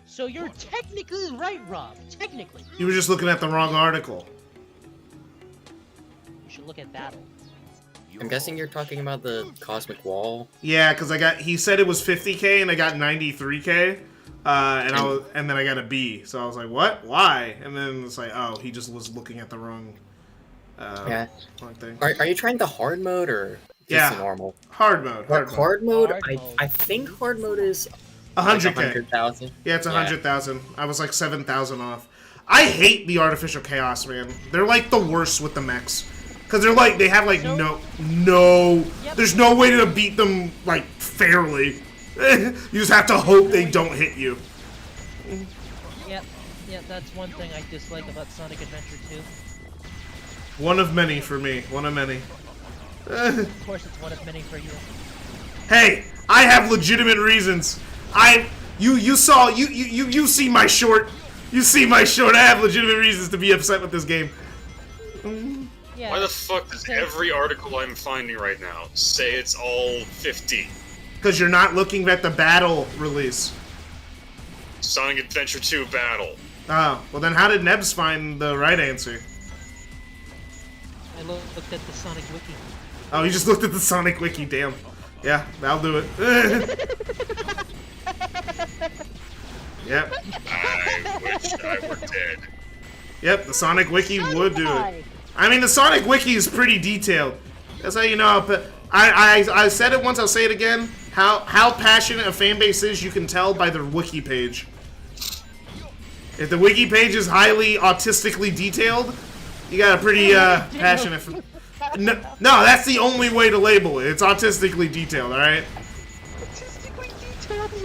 So you're technically right, Rob. Technically. You were just looking at the wrong article. You should look at Battle. I'm guessing you're talking about the Cosmic Wall. Yeah, because he said it was 50k and I got 93k. And then I got a B. So I was like, what? Why? And then it's like, oh, he just was looking at the wrong Yeah. Wrong thing. Are you trying the hard mode or just Yeah. the normal? Hard mode. Hard mode. Hard mode. Hard mode. I think hard mode is 100K. 100,000. Yeah, it's 100,000. I was like 7,000 off. I hate the artificial chaos, man. They're like the worst with the mechs. Cause they're like, they have like no, Yep. there's no way to beat them like fairly. You just have to hope they don't hit you. Yep. Yep, that's one thing I dislike about Sonic Adventure 2. One of many for me. One of many. Of course, it's one of many for you. Hey, I have legitimate reasons. You see my short. You see my short. I have legitimate reasons to be upset with this game. Yeah. Why the fuck does every article I'm finding right now say it's all 50? Because you're not looking at the battle release. Sonic Adventure 2 Battle. Oh, well then how did Nebs find the right answer? I looked at the Sonic Wiki. Oh, you just looked at the Sonic Wiki, damn. Yeah, that'll do it. Yep. I wish I were dead. Yep, the Sonic Wiki would do it. I mean, the Sonic Wiki is pretty detailed. That's how you know. But I said it once. I'll say it again. How passionate a fan base is, you can tell by the wiki page. If the wiki page is highly autistically detailed, you got a pretty passionate. No, that's the only way to label it. It's autistically detailed. All right.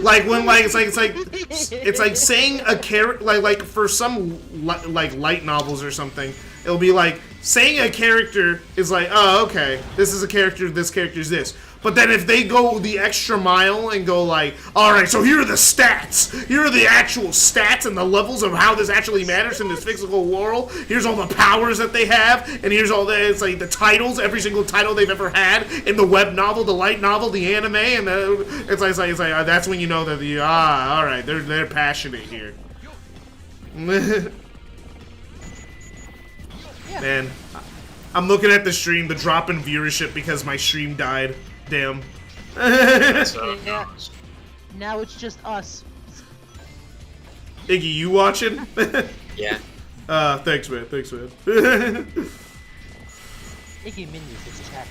Like when it's like saying a character like for some like light novels or something, it'll be like saying a character is like, oh, okay, this is a character, this character is this. But then if they go the extra mile and go like, all right, so here are the stats. Here are the actual stats and the levels of how this actually matters in this physical world. Here's all the powers that they have, and here's all the, it's like the titles, every single title they've ever had in the web novel, the light novel, the anime, and it's like that's when you know that all right, they're passionate here. Man, I'm looking at the stream, the drop in viewership because my stream died. Damn. That's how it Yeah. goes. Now it's just us. Iggy, you watching? Yeah. Thanks, man. Thanks, man. Iggy Minions is chat.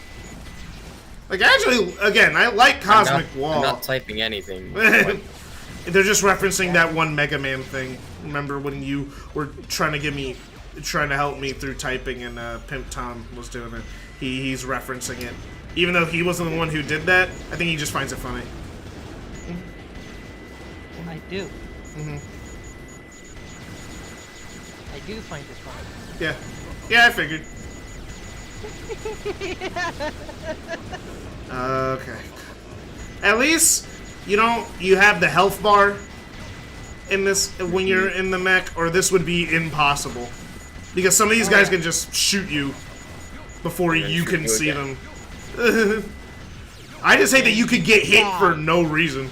Like, actually, again, I like Cosmic Wall. I'm not typing anything. They're just referencing that one Mega Man thing. Remember when you were trying to help me through typing, and Pimp Tom was doing it. He's referencing it. Even though he wasn't the one who did that, I think he just finds it funny. I do. Mm-hmm. I do find it funny. Yeah. Yeah, I figured. Okay. At least, you have the health bar in this when you're in the mech, or this would be impossible. Because some of these guys can just shoot you before you can see them. I just hate that you could get hit for no reason.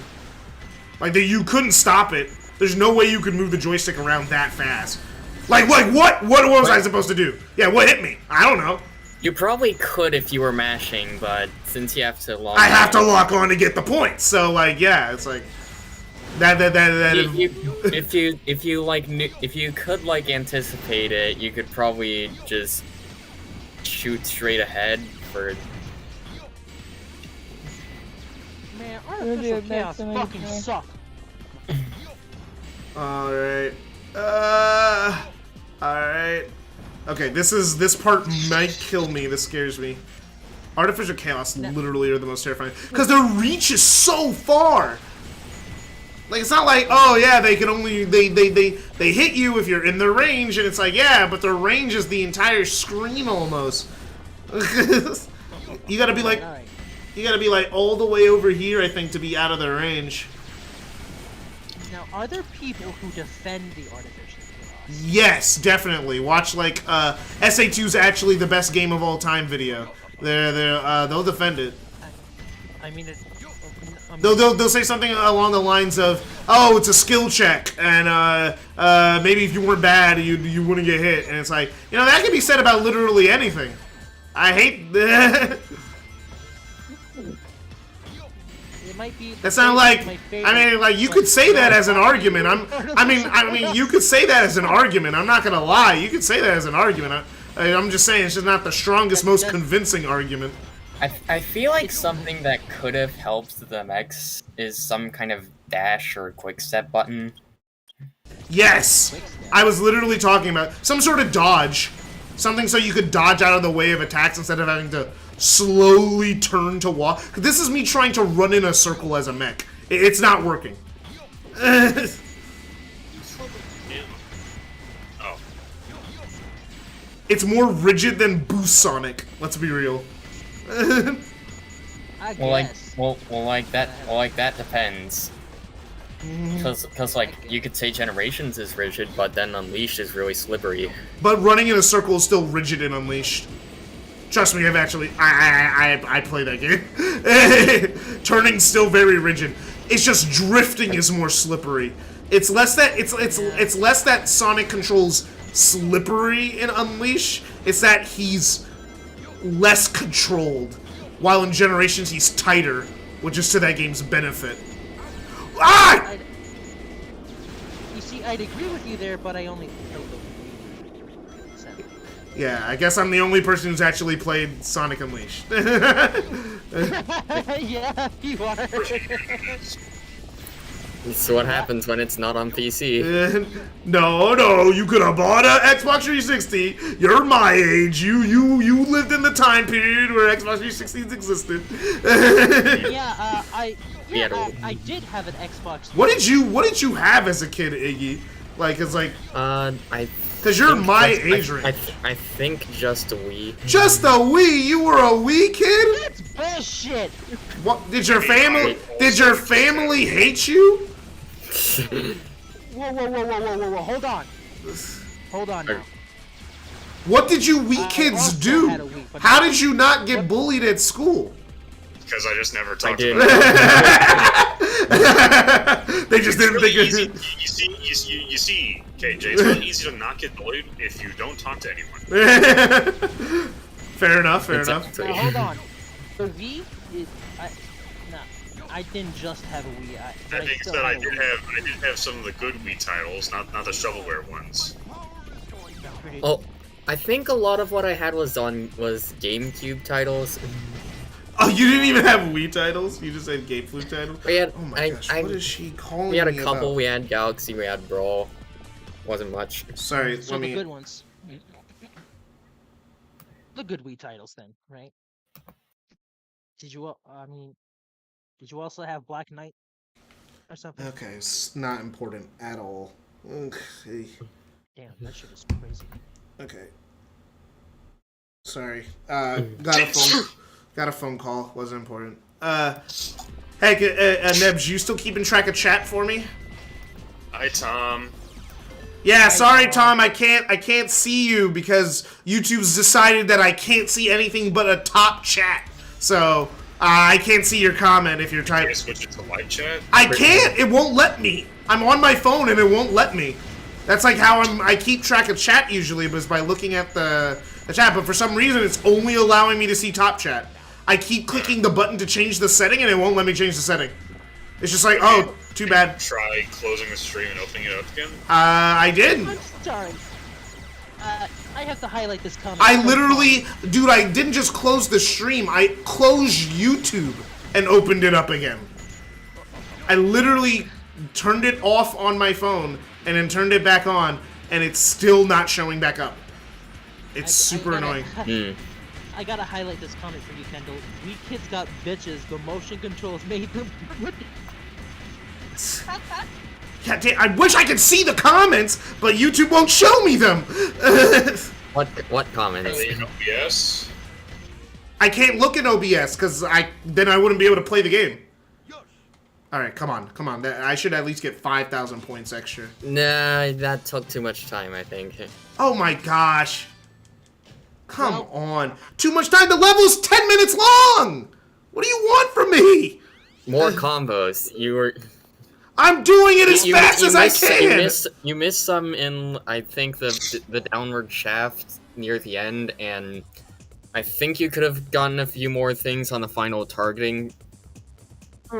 Like, that you couldn't stop it. There's no way you could move the joystick around that fast. Like what? What was I supposed to do? Yeah, what hit me? I don't know. You probably could if you were mashing, but since you have to lock I have to lock on to get the points. So, like, yeah, it's like that. If you could like anticipate it, you could probably just shoot straight ahead for. Man, artificial chaos fucking suck. Alright. Alright. Okay, this part might kill me. This scares me. Artificial chaos literally are the most terrifying. Because their reach is so far! Like, it's not like, oh yeah, they can only, they hit you if you're in their range, and it's like, yeah, but their range is the entire screen almost. You gotta be like, Alright. you gotta be like all the way over here, I think, to be out of their range. Now, are there people who defend the artificial chaos? Yes, definitely. Watch like SA2's actually the best game of all time video. They'll defend it. I mean, They'll say something along the lines of, "Oh, it's a skill check, and maybe if you weren't bad, you wouldn't get hit." And it's like, that can be said about literally anything. I hate that. it might be. That's not like, you could say that as an argument. I mean, you could say that as an argument. I'm not gonna lie. You could say that as an argument. I'm just saying, it's just not the strongest, most convincing argument. I feel like something that could have helped the mechs is some kind of dash or quick step button. Yes! I was literally talking about some sort of dodge. Something so you could dodge out of the way of attacks instead of having to slowly turn to walk. This is me trying to run in a circle as a mech. It's not working. Oh. It's more rigid than Boost Sonic. Let's be real. I Well, guess. like that depends. Cause like you could say Generations is rigid, but then Unleashed is really slippery. But running in a circle is still rigid in Unleashed. Trust me, I've actually I play that game. Turning's still very rigid. It's just drifting is more slippery. It's less that it's less that Sonic controls slippery in Unleash. It's that he's less controlled, while in Generations he's tighter, which is to that game's benefit. Ah! You see, I'd agree with you there, but I only played the Wii. So. Yeah, I guess I'm the only person who's actually played Sonic Unleashed. Yeah, you are. It's what happens when it's not on PC. No, you could have bought a Xbox 360. You're my age. You lived in the time period where Xbox 360s existed. Yeah, Yeah, I did have an Xbox. What did you have as a kid, Iggy? Like, it's like, because you're think my just- age range. I think just a Wii. Just a Wii? You were a Wii kid? That's bullshit. What did your family hate you? Whoa! Hold on now. What did you Wii I kids also do? had a Wii, but How did you not get bullied at school? Because I just never I talked did. about it. They just didn't Really think easy. it. You see, KJ, it's really easy to not get bullied if you don't talk to anyone. Fair enough. Exactly. Now hold on. The Wii is I didn't just have a Wii. But That being still said, I had a did Wii. have some of the good Wii titles, not the shovelware ones. Oh, I think a lot of what I had was GameCube titles. Oh, you didn't even have Wii titles? You just had GameCube titles? We had, Oh my gosh, what is she calling we had a me couple. about? We had Galaxy. We had Brawl. Wasn't much. Sorry, So let the me... good ones. The good Wii titles, then, right? Did you? Did you also have Black Knight or something? Okay, it's not important at all. Okay. Damn, that shit is crazy. Okay. Sorry. Got a phone call. Wasn't important. Hey, Nebs, you still keeping track of chat for me? Hi, Tom. Yeah, sorry, Tom. I can't see you because YouTube's decided that I can't see anything but a top chat. So I can't see your comment if you're trying. Can I switch it to live chat? I can't. It won't let me. I'm on my phone and it won't let me. That's like how I keep track of chat usually, but it's by looking at the chat. But for some reason, it's only allowing me to see top chat. I keep clicking the button to change the setting and it won't let me change the setting. It's just like, oh, too bad. Try closing the stream and opening it up again. I did. I'm sorry. I have to highlight this comment. I literally, dude, I didn't just close the stream. I closed YouTube and opened it up again. I literally turned it off on my phone and then turned it back on, and it's still not showing back up. It's super annoying. I gotta highlight this comment for you, Kendall. We kids got bitches. The motion controls made them. God damn, I wish I could see the comments, but YouTube won't show me them. What comments? OBS? I can't look at OBS because then I wouldn't be able to play the game. All right, come on. I should at least get 5,000 points extra. Nah, that took too much time, I think. Oh my gosh. Come on. Too much time. The level's 10 minutes long. What do you want from me? More combos. You were. I'm doing it as fast as I missed- can. You missed some in, I think, the downward shaft near the end, and I think you could have gotten a few more things on the final targeting.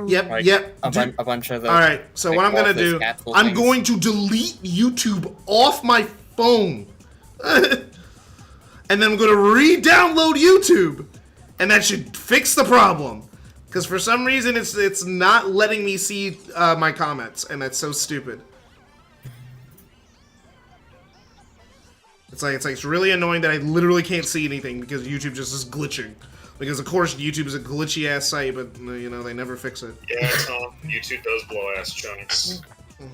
Yep. A bunch of the. All right. So like, what I'm gonna worthless do? capsule I'm things. going to delete YouTube off my phone, and and then I'm gonna re-download YouTube, and that should fix the problem. Because for some reason it's not letting me see my comments, and that's so stupid. It's really annoying that I literally can't see anything because YouTube just is glitching. Because of course YouTube is a glitchy ass site, but you know they never fix it. Yeah, Tom, YouTube does blow ass chunks. And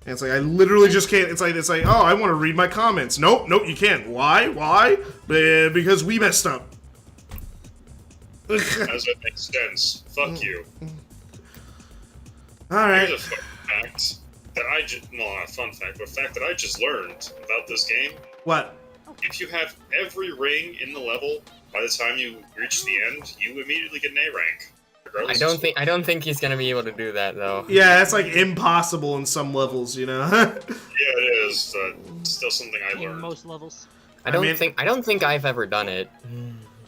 it's like I literally just can't. It's like oh, I want to read my comments. Nope, you can't. Why? Because we messed up. As it makes sense. Fuck you. All right. Here's a fun fact that I just not a fun fact, but a fact that I just learned about this game. What? If you have every ring in the level, by the time you reach the end, you immediately get an A rank. I don't think he's gonna be able to do that though. Yeah, that's like impossible in some levels, you know. Yeah, it is. It's still something I In learned. most levels. I don't think I've ever done it.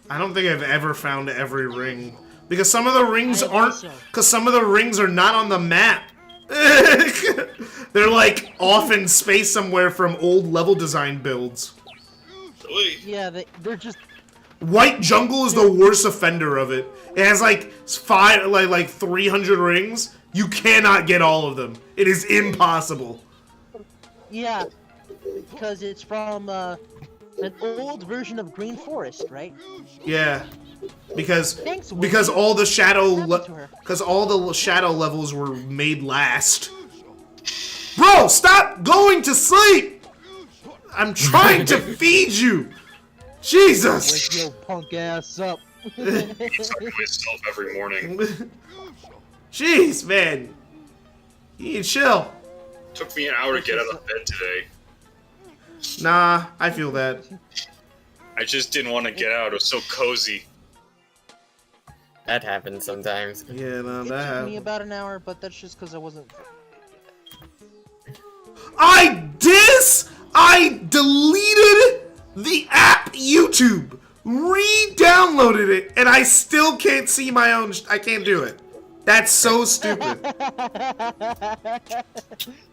I don't think I've ever found every ring because some of the rings I think aren't. so. Because some of the rings are not on the map. They're like off in space somewhere from old level design builds. Really? Yeah, they're just. White Jungle is the worst offender of it. It has like 300 rings. You cannot get all of them. It is impossible. Yeah, because it's from an old version of Green Forest, right? Yeah, because Thanks, Woody. because all the shadow What happened to her? because all the shadow levels were made last. Bro, stop going to sleep. I'm trying to feed you. Jesus. Wake your punk ass up. I talk to myself every morning. Jeez, man. You need to chill. Took me an hour to get out of bed today. Nah, I feel that. I just didn't want to get out. It was so cozy. That happens sometimes. Yeah, no, It that took me happened. about an hour, but that's just because I wasn't. I deleted the app YouTube, re-downloaded it, and I still can't see my own. I can't do it. That's so stupid.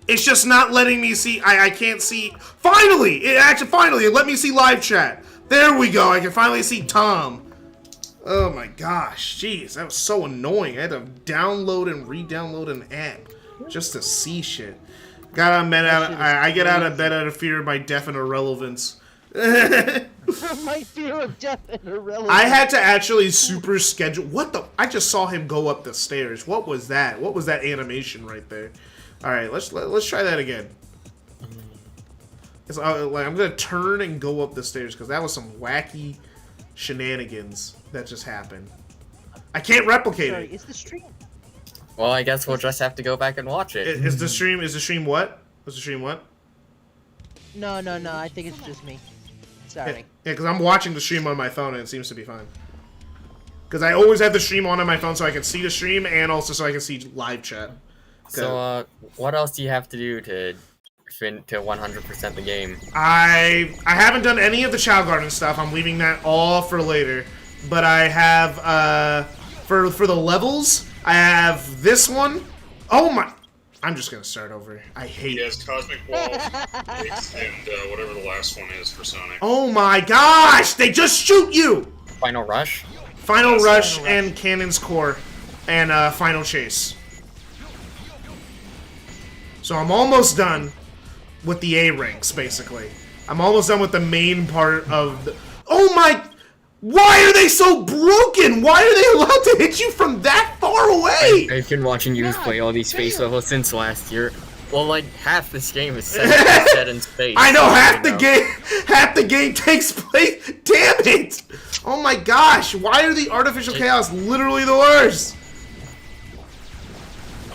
It's just not letting me see. I can't see. Finally, it let me see live chat. There we go. I can finally see Tom. Oh my gosh, jeez, that was so annoying. I had to download and re-download an app just to see shit. I get out of bed out of fear of my death and irrelevance. My fear of death and irrelevance. I had to actually super schedule. What the? I just saw him go up the stairs. What was that? What was that animation right there? All right, let's try that again. I'm gonna turn and go up the stairs because that was some wacky shenanigans that just happened. I can't replicate Sorry, it. is the stream? Well, I guess we'll just have to go back and watch it. Is the stream? Is the stream what? Was the stream what? No. I think it's just me. Sorry. Yeah, because I'm watching the stream on my phone and it seems to be fine. Because I always have the stream on my phone so I can see the stream and also so I can see live chat. So, what else do you have to do to 100% the game? I haven't done any of the Chow Garden stuff. I'm leaving that all for later. But I have for the levels, I have this one. Oh my! I'm just gonna start over. I hate. He has Cosmic Wall and whatever the last one is for Sonic. Oh my gosh! They just shoot you. Final Rush? Final Yes, Rush Final and Cannon's Core and Final Chase. So I'm almost done with the A ranks, basically. I'm almost done with the main part of the... Oh my... Why are they so broken? Why are they allowed to hit you from that far away? I've been watching you God play all these space damn. levels since last year. Well, like, half this game is set in space. I know half the game. half the game takes place. Damn it! Oh my gosh! Why are the artificial chaos literally the worst?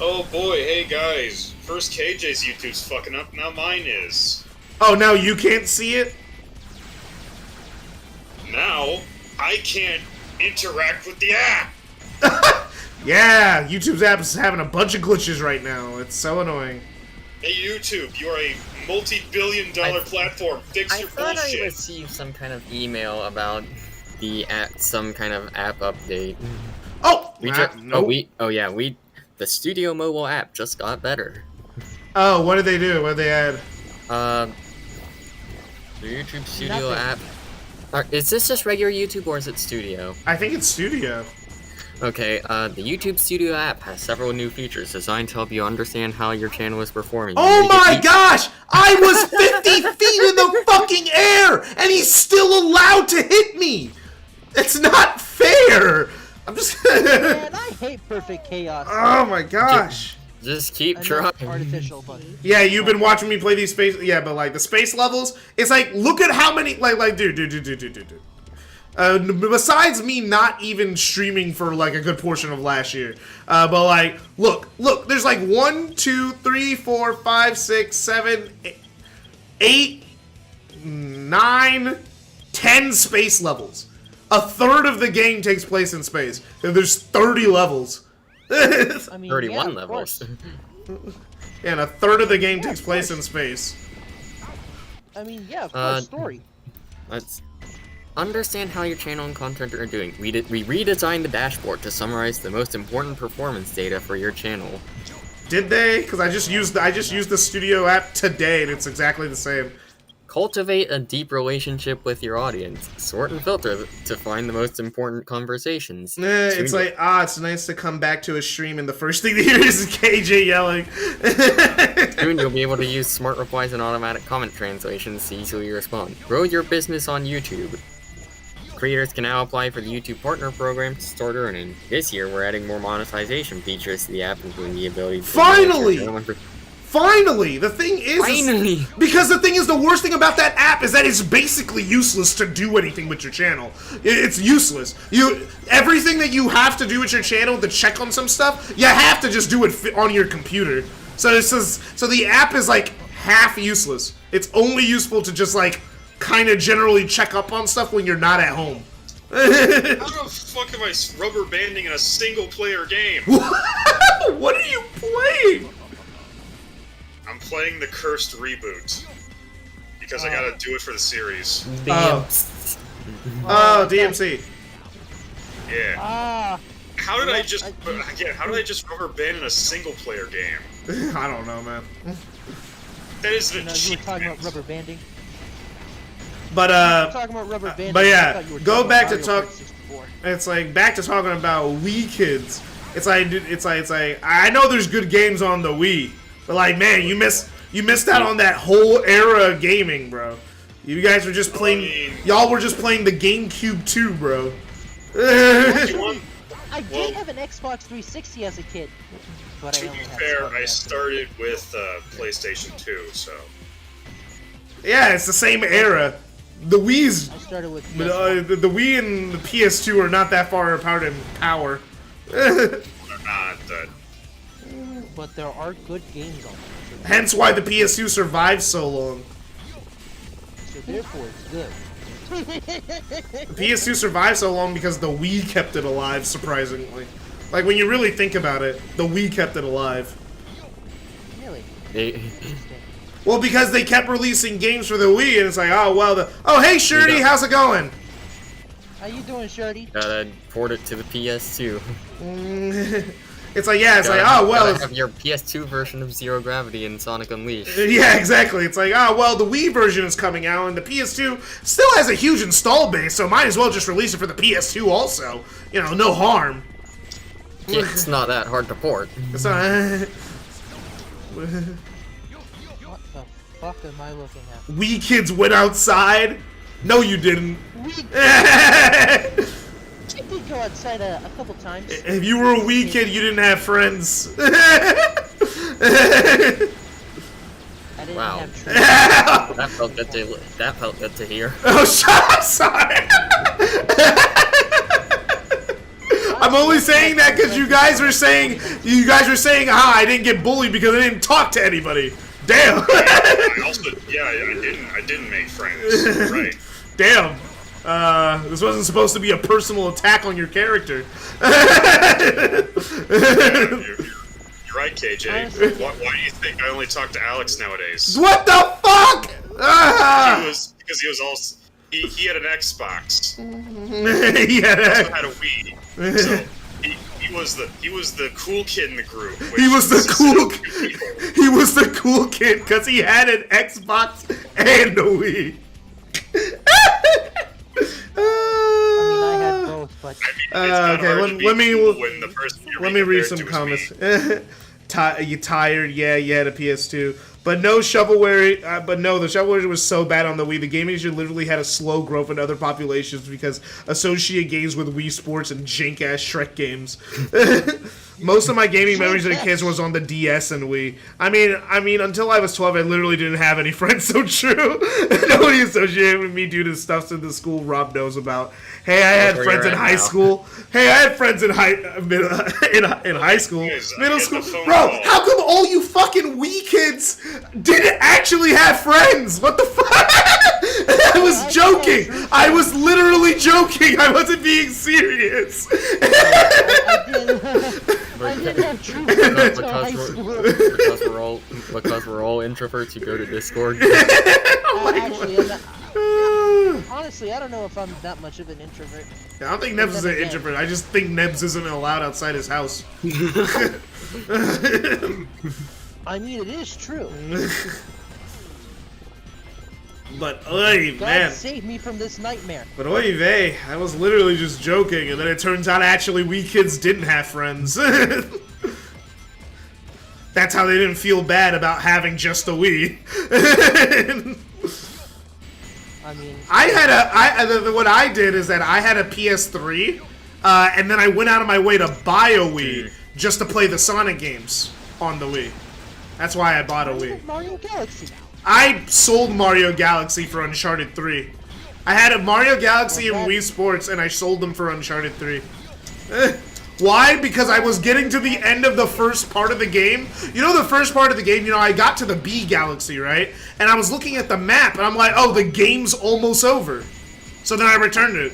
Oh boy, hey guys. First KJ's YouTube's fucking up, now mine is. Oh, now you can't see it? Now, I can't interact with the app! Yeah, YouTube's app is having a bunch of glitches right now. It's so annoying. Hey YouTube, you're a multi-billion-dollar platform. Fix I your thought I bullshit. received some kind of email about the some kind of app update. Oh! Nope. The Studio Mobile app just got better. Oh, what did they do? What did they add? The YouTube Studio Nothing. app Is this just regular YouTube or is it Studio? I think it's Studio. Okay, the YouTube Studio app has several new features designed to help you understand how your channel is performing. Oh Make it my gosh! I was 50 feet in the fucking air, and he's still allowed to hit me. It's not fair. I'm just. Man, I hate perfect chaos. Oh my gosh. Just keep I know trying. it's artificial, but Yeah, you've been watching me play these space. Yeah, but like the space levels, it's like look at how many dude. Besides me not even streaming for like a good portion of last year, but like look, there's like 1, 2, 3, 4, 5, 6, 7, 8, 9, 10 space levels. A third of the game takes place in space, and there's 30 levels. I mean, 31 yeah, of levels. course. And a third of the game takes place in space. I mean, yeah, of course, story. Let's understand how your channel and content are doing. We redesigned the dashboard to summarize the most important performance data for your channel. Did they? Because I just used the Studio app today, and it's exactly the same. Cultivate a deep relationship with your audience. Sort and filter to find the most important conversations. It's like, it's nice to come back to a stream and the first thing to hear is KJ yelling. Soon you'll be able to use smart replies and automatic comment translations to easily respond. Grow your business on YouTube. Creators can now apply for the YouTube Partner Program to start earning. This year, we're adding more monetization features to the app, including the ability to... Finally! The thing is... Because the thing is, the worst thing about that app is that it's basically useless to do anything with your channel. It's useless. Everything that you have to do with your channel to check on some stuff, you have to just do it on your computer. So the app is like half useless. It's only useful to just like kind of generally check up on stuff when you're not at home. How the fuck am I rubber banding in a single player game? What are you playing? I'm playing the Cursed Reboot. Because I gotta do it for the series. Oh, DMC. Yeah. How did I just rubber band in a single player game? I don't know, man. That is an You were achievement. talking about rubber banding. But Talking about rubber banding. but yeah, I thought you were go talking back about to Mario talk- Kart 64. it's like back to talking about Wii kids. It's like I know there's good games on the Wii, but like man, you missed out on that whole era of gaming, bro. You guys were just playing. Y'all were just playing the GameCube 2, bro. I did have an Xbox 360 as a kid, but I To only be had fair, Spartan I after. started with PlayStation 2, so... Yeah, it's the same era. The Wii's, I started with but, PS1. the Wii and the PS2 are not that far apart in power. They're not, But there are good games on it. Hence why the PS2 survived so long. So therefore, it's good. The PS2 survived so long because the Wii kept it alive, surprisingly. Like, when you really think about it, the Wii kept it alive. Really? They, Interesting. Well, because they kept releasing games for the Wii, and it's like, oh, well, oh, hey, Shirty, how's it going? How you doing, Shirty? gotta port it to the PS2. It's like, yeah, it's like, Gotta- oh, well, gotta have your PS2 version of Zero Gravity and Sonic Unleashed. yeah, exactly. It's like, oh, well, the Wii version is coming out, and the PS2 still has a huge install base, so might as well just release it for the PS2 also. You know, no harm. It's not that hard to port. It's not... What the fuck am I looking at? Wii kids went outside? No, you didn't. I did go outside a couple times. If you were a Wii kid, you didn't have friends. I didn't Wow. have trees. That felt good to hear. Oh, shut up, sorry. I'm only saying that because you guys were saying, I didn't get bullied because I didn't talk to anybody. Damn. I also, I didn't make friends. Right. Damn. This wasn't supposed to be a personal attack on your character. You're right, KJ. Why do you think I only talk to Alex nowadays? What the fuck? Because he was also he had an Xbox. Yeah. Also had a Wii. So he was the cool kid in the group. He was the cool. People. He was the cool kid because he had an Xbox and a Wii. I had both, but It's kinda okay, hard let- to be let me- cool when the person you're Let me being read compared some to is comments. me. You tired? Yeah, you had a PS2. But no shovelware. But no, the shovelware was so bad on the Wii. The gaming industry literally had a slow growth in other populations because associate games with Wii Sports and jank ass Shrek games. Most of my gaming memories as a kid was on the DS and Wii. I mean, until I was 12, I literally didn't have any friends. So true. Nobody associated with me due to stuff in the school Rob knows about. Hey, I had where friends you're in at high now. school. Hey, I had friends in in high school, Guys, I middle get school. the phone Bro, call. how come all you fucking Wii kids didn't actually have friends? What the fuck? I was joking. I was literally joking. I wasn't being serious. I didn't have true friends until high school. because we're all introverts, you go to Discord. Actually, honestly, I don't know if I'm that much of an introvert. I don't think Nebs is an Again. introvert. I just think Nebs isn't allowed outside his house. I mean, it is true. But oy, God man. save me from this nightmare. But oy vey, I was literally just joking, and then it turns out actually Wii kids didn't have friends. That's how they didn't feel bad about having just a Wii. I mean, What I did is that I had a PS3, and then I went out of my way to buy a Wii just to play the Sonic games on the Wii. That's why I bought a Wii. Mario Galaxy. I sold Mario Galaxy for Uncharted 3. I had a Mario Galaxy and Wii Sports, and I sold them for Uncharted 3. Why? Because I was getting to the end of the first part of the game. You know, the first part of the game, I got to the B Galaxy, right? And I was looking at the map, and I'm like, oh, the game's almost over. So then I returned it.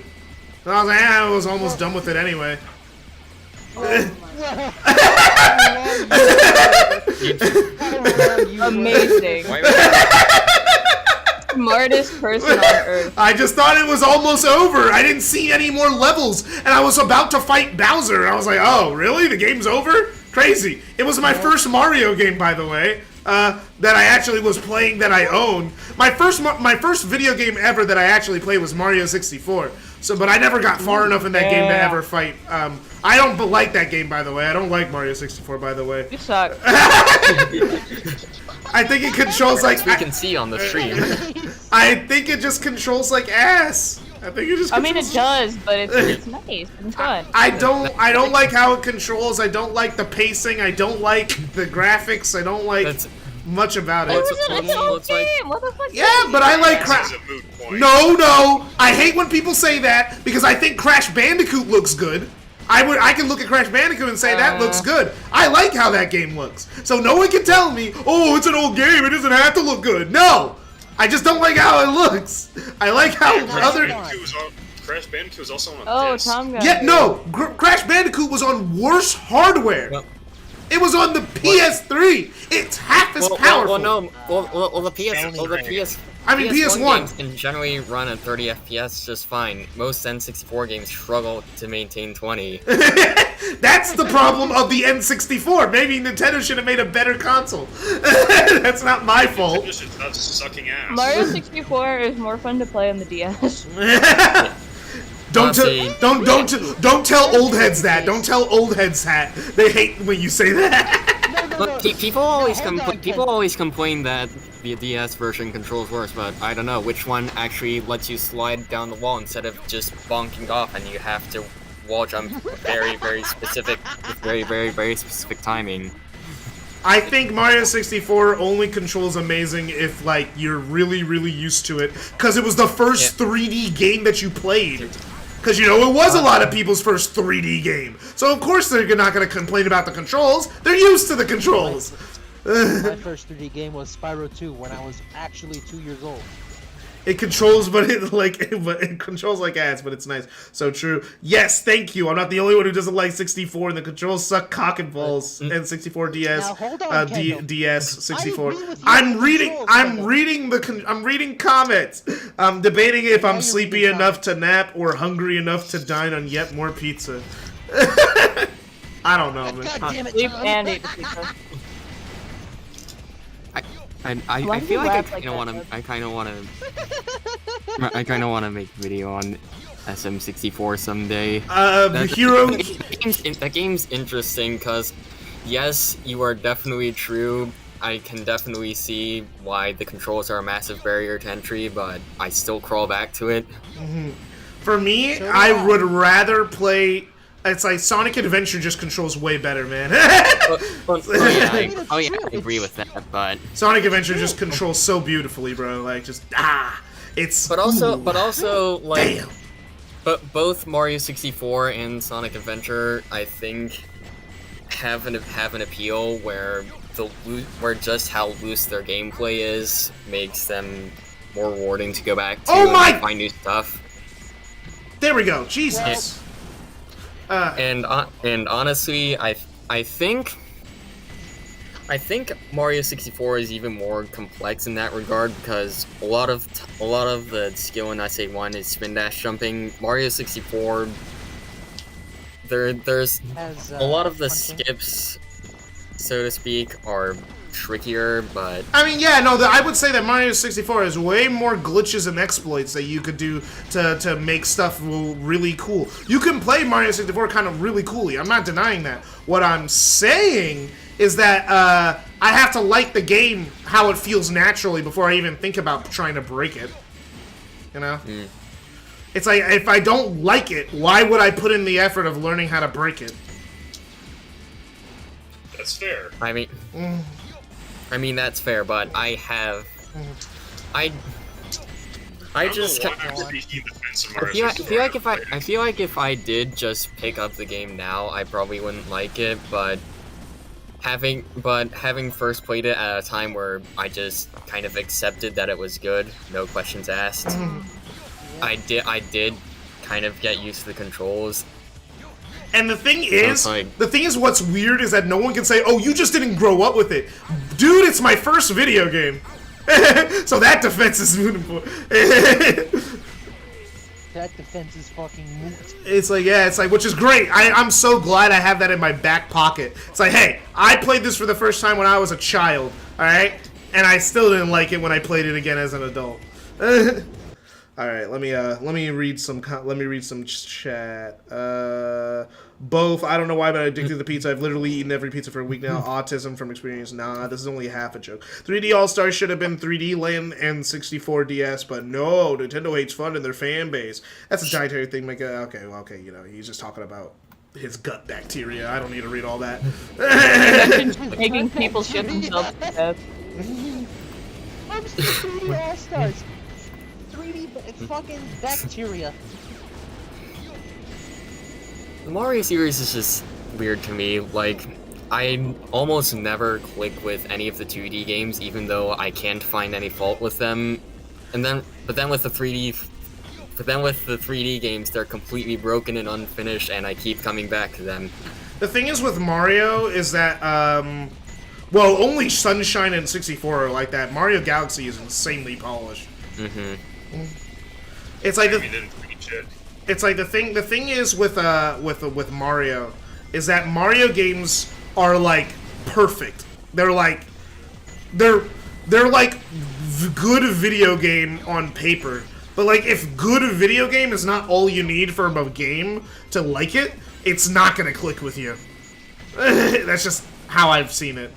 And I was like, I was almost done with it anyway. Amazing. Smartest person on earth. I just thought it was almost over. I didn't see any more levels, and I was about to fight Bowser. I was like, oh, really? The game's over? Crazy. It was my first Mario game, by the way, that I actually was playing that I owned. My first video game ever that I actually played was Mario 64. So, but I never got far enough in that game to ever fight. I don't like that game, by the way. I don't like Mario 64, by the way. You suck. I think it controls like... We can see on the stream. I think it just controls like ass. I think it just. I mean, it controls- does, but it's nice. It's fun. I don't like how it controls. I don't like the pacing. I don't like the graphics. I don't like That's- much about it. It's- It's an old it's like- game. What the fuck? Yeah, but I like This is Crash. a moot point. No. I hate when people say that because I think Crash Bandicoot looks good. I can look at Crash Bandicoot and say that looks good. I like how that game looks. So no one can tell me, oh, it's an old game. It doesn't have to look good. No. I just don't like how it looks. I like how other. Crash Bandicoot was also on Oh, disc. Tom got Yeah, no. Crash Bandicoot was on worse hardware. Well- It was on the PS3. It's half as powerful. The PS. I mean, PS1. games can generally run at 30 FPS just fine. Most N64 games struggle to maintain 20. That's the problem of the N64. Maybe Nintendo should have made a better console. That's not my fault. Just stop sucking ass. Mario 64 is more fun to play on the DS. Don't Honestly- don't tell old heads that. Don't tell old heads that. They hate when you say that. But people always complain that the DS version controls worse, but I don't know which one actually lets you slide down the wall instead of just bonking off, and you have to wall jump very specific with very specific timing. I think Mario 64 only controls amazing if like you're really used to it, because it was the first 3D game that you played. Because, it was a lot of people's first 3D game. So, of course, they're not going to complain about the controls. They're used to the controls. My first 3D game was Spyro 2 when I was actually 2 years old. It controls, but it controls like ass, but it's nice. So true. Yes, thank you. I'm not the only one who doesn't like 64, and the controls suck cock and balls. And 64 DS, Now, hold on, Kendall. DS 64. I agree with you I'm on reading. controls, I'm Kendall. reading I'm reading comments. I'm debating if I'm you're sleepy reading enough to nap or hungry enough to dine on yet more pizza. I don't know, man. God damn it, Sleep Tom. and eat pizza. I Why I do feel you like laugh like that, I kind of want to make a video on SM64 someday. Hero. That game's interesting because, yes, you are definitely true. I can definitely see why the controls are a massive barrier to entry, but I still crawl back to it. For me, I would rather play. It's like Sonic Adventure just controls way better, man. I agree with that, but Sonic Adventure just controls so beautifully, bro. Like just it's. but also like, damn. but both Mario 64 and Sonic Adventure, I think, have an appeal where just how loose their gameplay is makes them more rewarding to go back to and find new stuff. There we go. Jesus. And honestly, I think Mario 64 is even more complex in that regard because a lot of the skill in SA1 is spin dash jumping. Mario 64, there's a lot of the skips, so to speak, are trickier, but I mean, yeah, no, I would say that Mario 64 has way more glitches and exploits that you could do to make stuff really cool. You can play Mario 64 kind of really coolly. I'm not denying that. What I'm saying is that I have to like the game how it feels naturally before I even think about trying to break it. You know? It's like, if I don't like it, why would I put in the effort of learning how to break it? That's fair. I mean that's fair, but I just I feel like if I did just pick up the game now, I probably wouldn't like it, but having first played it at a time where I just kind of accepted that it was good, no questions asked. I did kind of get used to the controls. And the thing is, what's weird is that no one can say, "Oh, you just didn't grow up with it." Dude, it's my first video game. So that defense is moot. That defense is fucking moot. It's like, yeah, it's like, which is great. I'm so glad I have that in my back pocket. It's like, hey, I played this for the first time when I was a child, alright? And I still didn't like it when I played it again as an adult. Alright, let me read some chat. Both, I don't know why, but I'm addicted to pizza. I've literally eaten every pizza for a week now. Autism from experience. Nah, this is only half a joke. 3D All-Stars should have been 3D Land and 64 DS, but no, Nintendo hates fun in their fan base. That's a dietary thing. Okay, you know, he's just talking about his gut bacteria. I don't need to read all that. Making people shit themselves to death. I'm still 3D All-Stars. 3D fucking bacteria. The Mario series is just weird to me. Like, I almost never click with any of the 2D games, even though I can't find any fault with them. But then with the 3D games, they're completely broken and unfinished, and I keep coming back to them. The thing is with Mario is that, well, only Sunshine and 64 are like that. Mario Galaxy is insanely polished. It's like it's like the thing is with Mario is that Mario games are like perfect. They're like good video game on paper. But like if good video game is not all you need for a game to like it, it's not gonna click with you. That's just how I've seen it.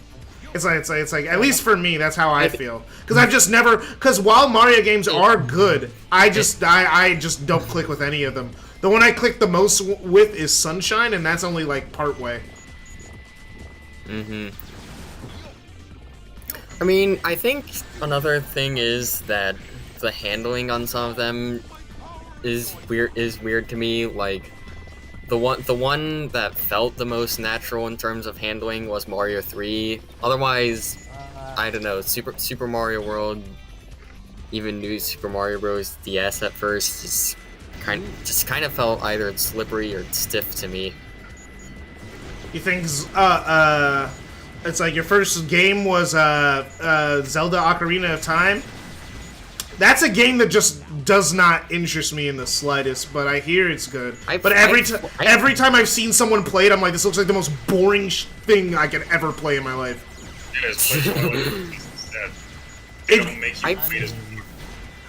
It's like at least for me, that's how I feel. Because I've just never. Because while Mario games are good, I just don't click with any of them. The one I click the most with is Sunshine, and that's only like part way. I mean, I think another thing is that the handling on some of them is weird to me. Like the one that felt the most natural in terms of handling was Mario 3. Otherwise, I don't know, Super Mario World, even New Super Mario Bros. DS at first just kind of felt either slippery or stiff to me. You think it's like your first game was Zelda Ocarina of Time? That's a game that just does not interest me in the slightest, but I hear it's good. But every time I've seen someone play it, I'm like, this looks like the most boring thing I could ever play in my life. It'll make you play as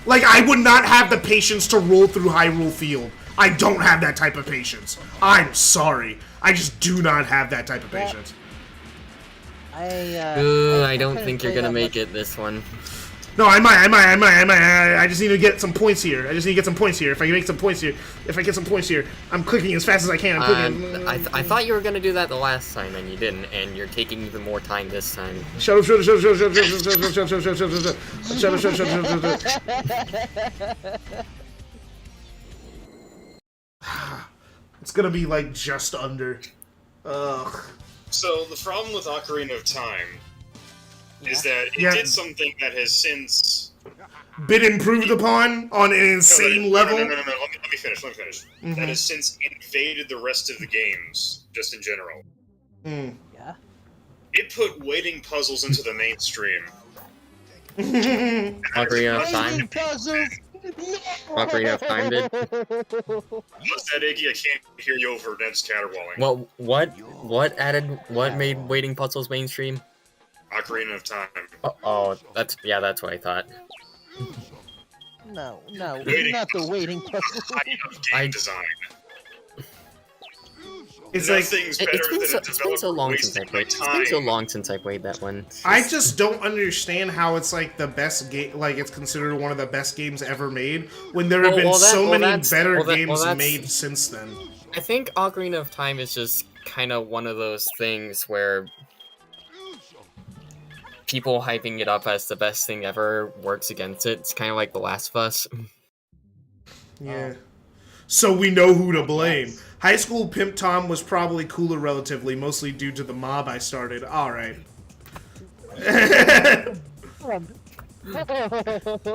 like, I would not have the patience to roll through Hyrule Field. I don't have that type of patience. I'm sorry. I just do not have that type of patience. I don't think you're gonna make it this one. No, I might. I just need to get some points here. If I can make some points here. If I get some points here. I'm clicking as fast as I can. I'm clicking. I thought you were gonna do that the last time and you didn't, and you're taking even more time this time. Shut up. It's gonna be like just under. Ugh. So the problem with Ocarina of Time is that it did something that has since been improved upon on an insane level. No. Let me finish. Mm-hmm. That has since invaded the rest of the games, just in general. Yeah. It put waiting puzzles into the mainstream. Ocarina of Time. Ocarina of Time did. What's that, Iggy? I can't hear you over Ned's caterwauling. Well, what made waiting puzzles mainstream? Ocarina of Time. Oh, that's what I thought. No, not the waiting puzzle. Game design. It's like it's been so long since I played. It's been so long since I played that one. I just don't understand how it's like the best game. Like it's considered one of the best games ever made when there have been so many better games made since then. I think Ocarina of Time is just kind of one of those things where people hyping it up as the best thing ever works against it. It's kind of like The Last of Us. Yeah. So we know who to blame. High School Pimp Tom was probably cooler relatively, mostly due to the mob I started. Alright.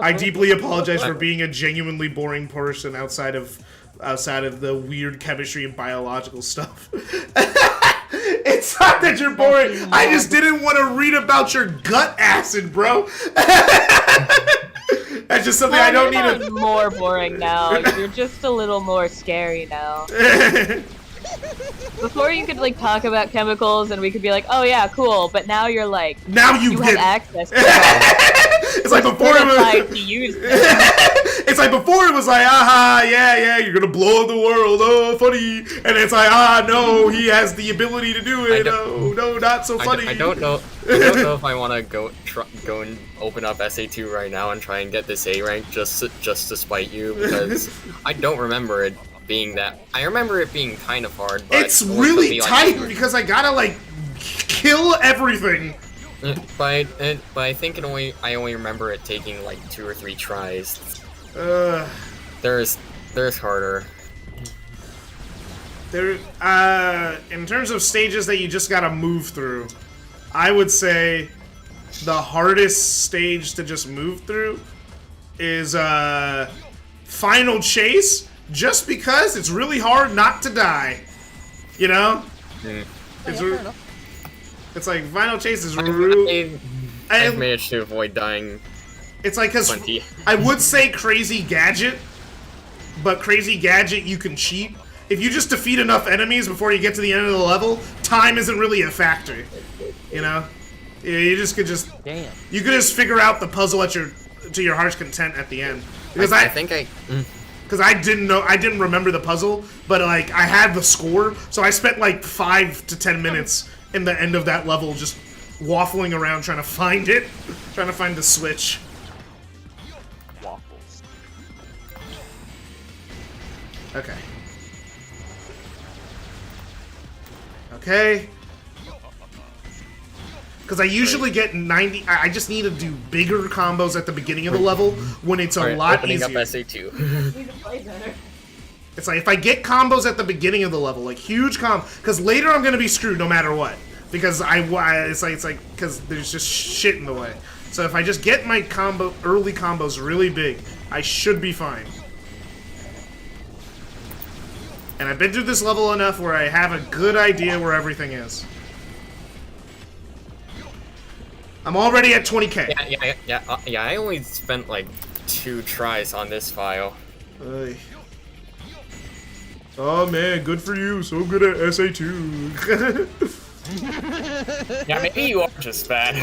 I deeply apologize for being a genuinely boring person outside of the weird chemistry and biological stuff. It's not that you're boring. I just didn't want to read about your gut acid, bro. That's just something I don't need to... more boring now. You're just a little more scary now. Before you could like talk about chemicals and we could be like, oh yeah, cool. But now you're like, now you have access to them. It's like before it was... to use them. It's like before it was like, aha, yeah, you're gonna blow up the world, oh, funny. And it's like, no, he has the ability to do it. Oh, no, not so funny. I don't know if I want to go and open up SA2 right now and try and get this A rank just to spite you, because I don't remember it being that. I remember it being kind of hard, but it's really tight because I gotta like kill everything. But I think I only remember it taking like 2 or 3 tries. There's harder. In terms of stages that you just gotta move through, I would say the hardest stage to just move through is Final Chase, just because it's really hard not to die. You know? It's like Final Chase is really... I've managed to avoid dying. It's like, cause I would say Crazy Gadget, but Crazy Gadget you can cheat. If you just defeat enough enemies before you get to the end of the level, time isn't really a factor. You know? You just could just... Damn. You could just figure out the puzzle to your heart's content at the end. Because Because I didn't remember the puzzle, but like I had the score, so I spent like 5 to 10 minutes in the end of that level just waffling around trying to find it, trying to find the switch. Waffles. Okay. Okay. Because I usually get 90. I just need to do bigger combos at the beginning of the level when it's a lot easier. Opening up SA2. Need to play better. It's like if I get combos at the beginning of the level, like huge because later I'm gonna be screwed no matter what. Because it's like because there's just shit in the way. So if I just get my early combos really big, I should be fine. And I've been through this level enough where I have a good idea where everything is. I'm already at 20k. Yeah. I only spent like 2 tries on this file. Oh man, good for you. So good at SA2. Yeah, maybe you are just bad.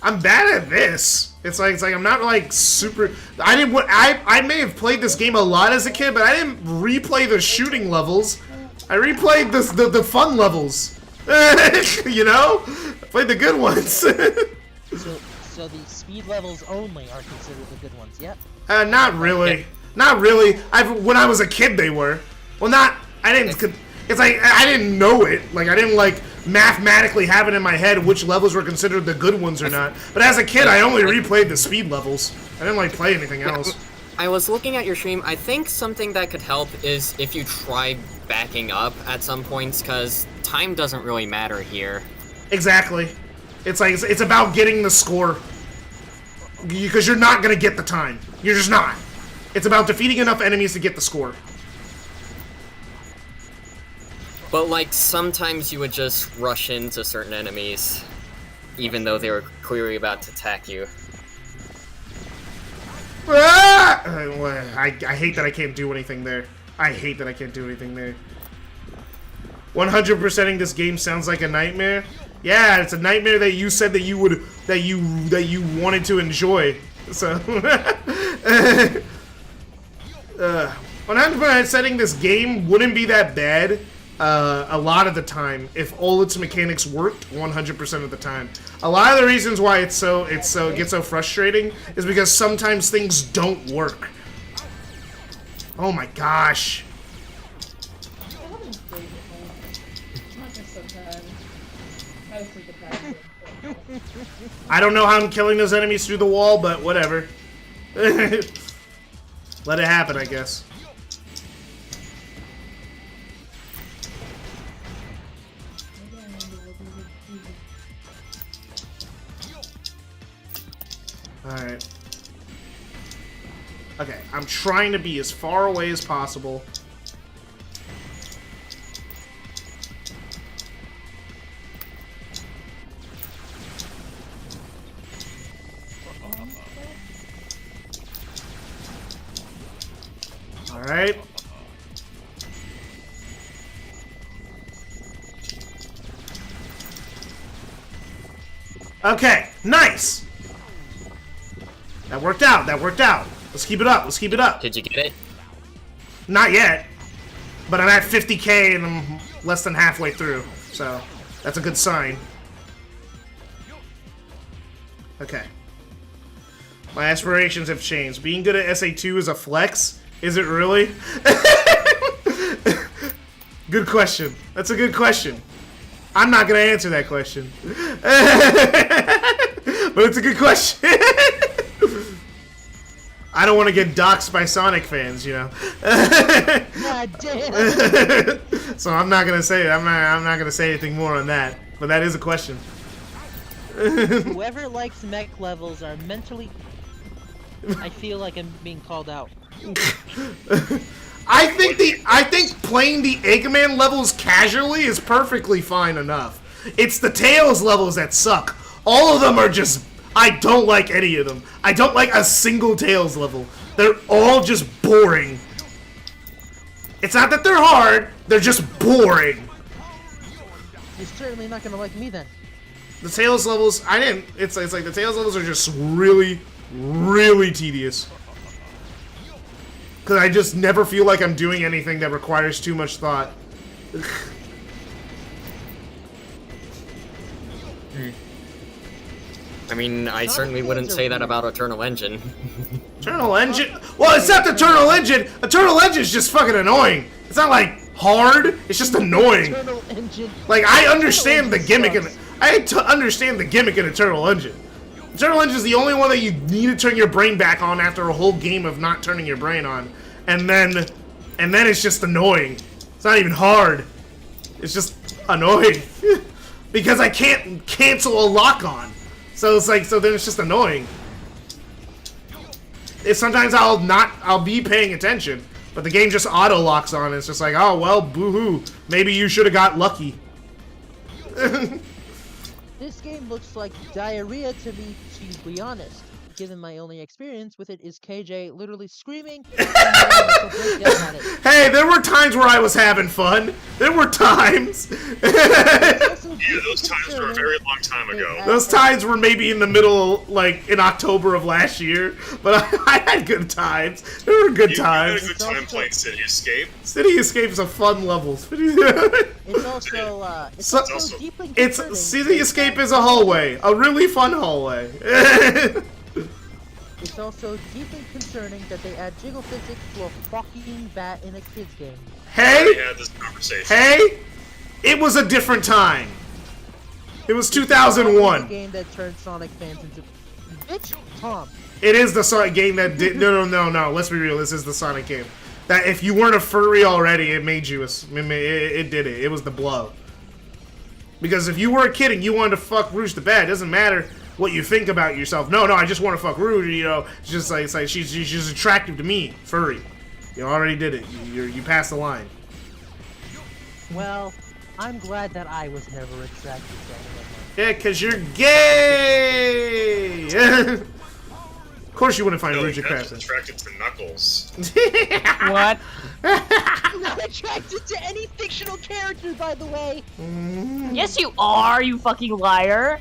I'm bad at this. It's like I'm not like super. I may have played this game a lot as a kid, but I didn't replay the shooting levels. I replayed the fun levels. You know, I played the good ones. So the speed levels only are considered the good ones. Yep. Not really. Not really. When I was a kid, they were. Well, not. I didn't. It's like I didn't know it. Like I didn't like mathematically have it in my head which levels were considered the good ones or not. But as a kid, I only replayed the speed levels. I didn't like play anything else. I was looking at your stream. I think something that could help is if you try backing up at some points, because time doesn't really matter here. Exactly. It's like it's about getting the score. Because you're not gonna get the time. You're just not. It's about defeating enough enemies to get the score. But like sometimes you would just rush into certain enemies, even though they were clearly about to attack you. Ah! I hate that I can't do anything there. I hate that I can't do anything there. 100%ing this game sounds like a nightmare. Yeah, it's a nightmare that you said that you would that you wanted to enjoy. So 100% setting this game wouldn't be that bad a lot of the time if all its mechanics worked 100% of the time. A lot of the reasons why it gets so frustrating is because sometimes things don't work. Oh my gosh. I don't know how I'm killing those enemies through the wall, but whatever. Let it happen, I guess. Alright. Okay, I'm trying to be as far away as possible. Alright. Okay, nice! That worked out, that worked out. Let's keep it up, let's keep it up. Did you get it? Not yet, but I'm at 50k and I'm less than halfway through, so that's a good sign. Okay. My aspirations have changed. Being good at SA2 is a flex? Is it really? Good question. That's a good question. I'm not gonna answer that question. But it's a good question. I don't want to get doxxed by Sonic fans, you know. God damn. So I'm not gonna say it. I'm not gonna say anything more on that. But that is a question. Whoever likes mech levels are mentally. I feel like I'm being called out. I think playing the Eggman levels casually is perfectly fine enough. It's the Tails levels that suck. All of them are just. I don't like any of them. I don't like a single Tails level. They're all just boring. It's not that they're hard, they're just boring. You're certainly not gonna like me then. The Tails levels, it's like the Tails levels are just really, really tedious. Because I just never feel like I'm doing anything that requires too much thought. I mean, I certainly wouldn't say that about Eternal Engine. Eternal Engine? Well, it's not Eternal Engine! Eternal Engine's just fucking annoying! It's not like hard, it's just annoying. Eternal Engine. Like, I understand the gimmick in understand the gimmick in Eternal Engine. Eternal Engine is the only one that you need to turn your brain back on after a whole game of not turning your brain on. And then it's just annoying. It's not even hard. It's just annoying. Because I can't cancel a lock on. So it's like, so then it's just annoying. Sometimes I'll be paying attention, but the game just auto locks on. And it's just like, oh well, boo-hoo. Maybe you should have got lucky. This game looks like diarrhea to me, to be honest. given my only experience with it is KJ literally screaming and having a breakdown at it. Hey, there were times where I was having fun. There were times. Also Yeah, those times were a very long time ago. Those times were maybe in the middle, like in October of last year, but I had good times. There were good You had a times. good time playing City Escape. City Escape is a fun level. It's also So- also deeply It's concerning City Escape is a hallway, a really fun hallway. It's also deeply concerning that they add jiggle physics to a fucking bat in a kid's game. We Hey, had this conversation. hey, it was a different time. It was A 2001. game that turned Sonic fans into bitch Tom. It is the Sonic game that did. No. Let's be real. This is the Sonic game. That if you weren't a furry already, it made you. It did it. It was the blow. Because if you were a kid and you wanted to fuck Rouge the Bat, it doesn't matter what you think about yourself. No, I just want to fuck Rouge. You know, it's just like she's attractive to me, furry. You already did it. You passed the line. Well, I'm glad that I was never attracted to anyone. Yeah, cause you're gay. Of course, you wouldn't find No, Rouge you're not attractive. attracted to Knuckles. What? I'm not attracted to any fictional character, by the way. Yes, you are, you fucking liar.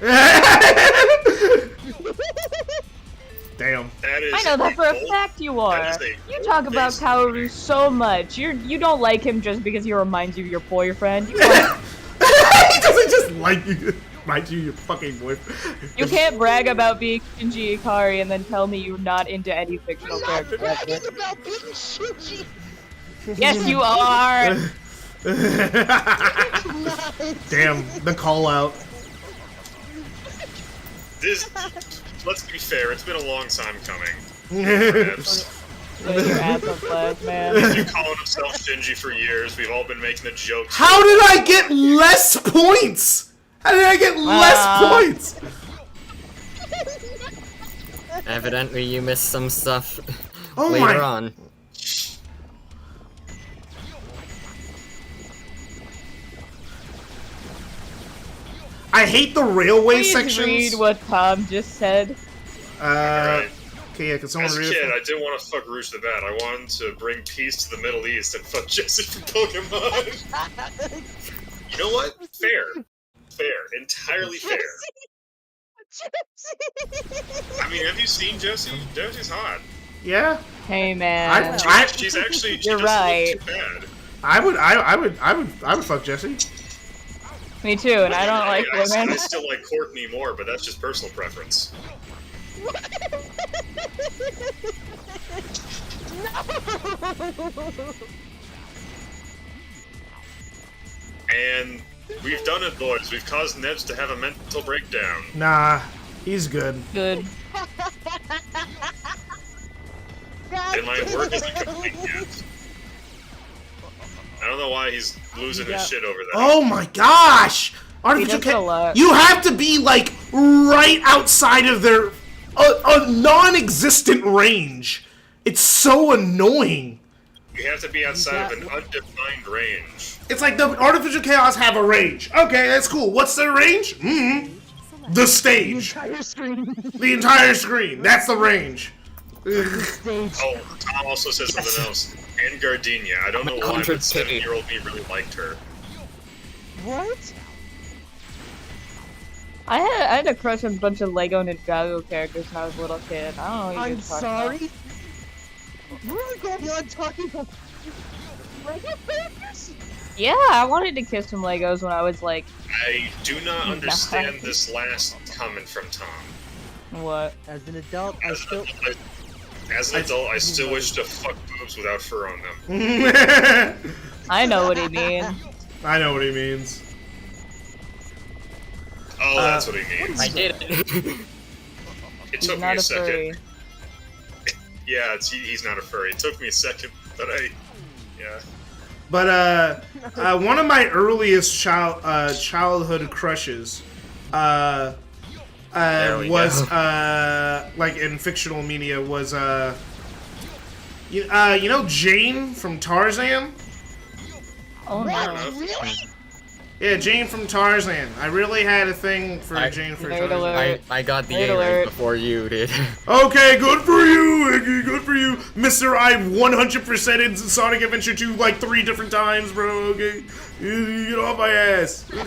Damn. That is I know that for a bold- fact you are. that is a You talk about bold Kaoru so much. You don't like him just because he reminds you of your boyfriend. You can't, He doesn't just like you. Mind you, your fucking boyfriend. you can't brag about being Shinji Ikari and then tell me you're not into any fictional I'm not character. bragging about being Shinji. Yes, you are. Damn, the call out. This, let's be fair, it's been a long time coming. How Get your ass up, Flash, man. He's been calling himself Shinji for years. We've all been making the jokes. did I get less points? How did I get less points? Evidently, you missed some stuff Oh later my- on. I hate the railway Please sections. read what Tom just said. Alright. Okay, yeah, can someone As a read kid, it? I didn't want to fuck Rouge the Bat. I wanted to bring peace to the Middle East and fuck Jesse from Pokemon. You know what? Fair. Fair. Entirely fair. I mean, have you seen Jessie? Jessie's hot. Yeah, Hey, I- man. She's actually. She You're doesn't right. look too bad. I would fuck Jesse. Me too, and I don't like I women. still like Courtney more, but that's just personal preference. And we've done it, boys. We've caused Nebs to have a mental breakdown. Nah, he's good. Good. And my work isn't complete yet. I don't know why he's losing his shit over that. Oh my gosh! He Artificial does it a lot. You have to be like right outside of their a non-existent range. It's so annoying. You have to be outside of an undefined range. It's like the artificial chaos have a range. Okay, that's cool. What's their range? The stage. Entire screen. The entire screen. That's the range. Stage. Oh, Tom also said something else. And Gardenia. I don't know why, but 100K. 7-year-old me really liked her. What? I had a crush on a bunch of Lego Ninjago characters when I was a little kid. I don't know what I'm you're talking about. sorry. We're going on talking about Lego characters? Yeah, I wanted to kiss some Legos when I was like, I do not understand this last comment from Tom. what? As an adult, I still. As an adult, I still wish to fuck boobs without fur on them. I know what he means. I know what he means. Oh, that's what he means. I did it. It He's took me not a a second. furry. Yeah, he's not a furry. It took me a second, but yeah. But one of my earliest childhood crushes There we was go. like in fictional media was you know Jane from Tarzan? Oh What? no. Really? Yeah, Jane from Tarzan. I really had a thing for Jane from Nerd Tarzan. alert. I got the Nerd A rank alert. before you did. Okay, good for you, Iggy, good for you. Mister, I 100%ed Sonic Adventure 2 like 3 different times, bro, okay? You get off my ass. And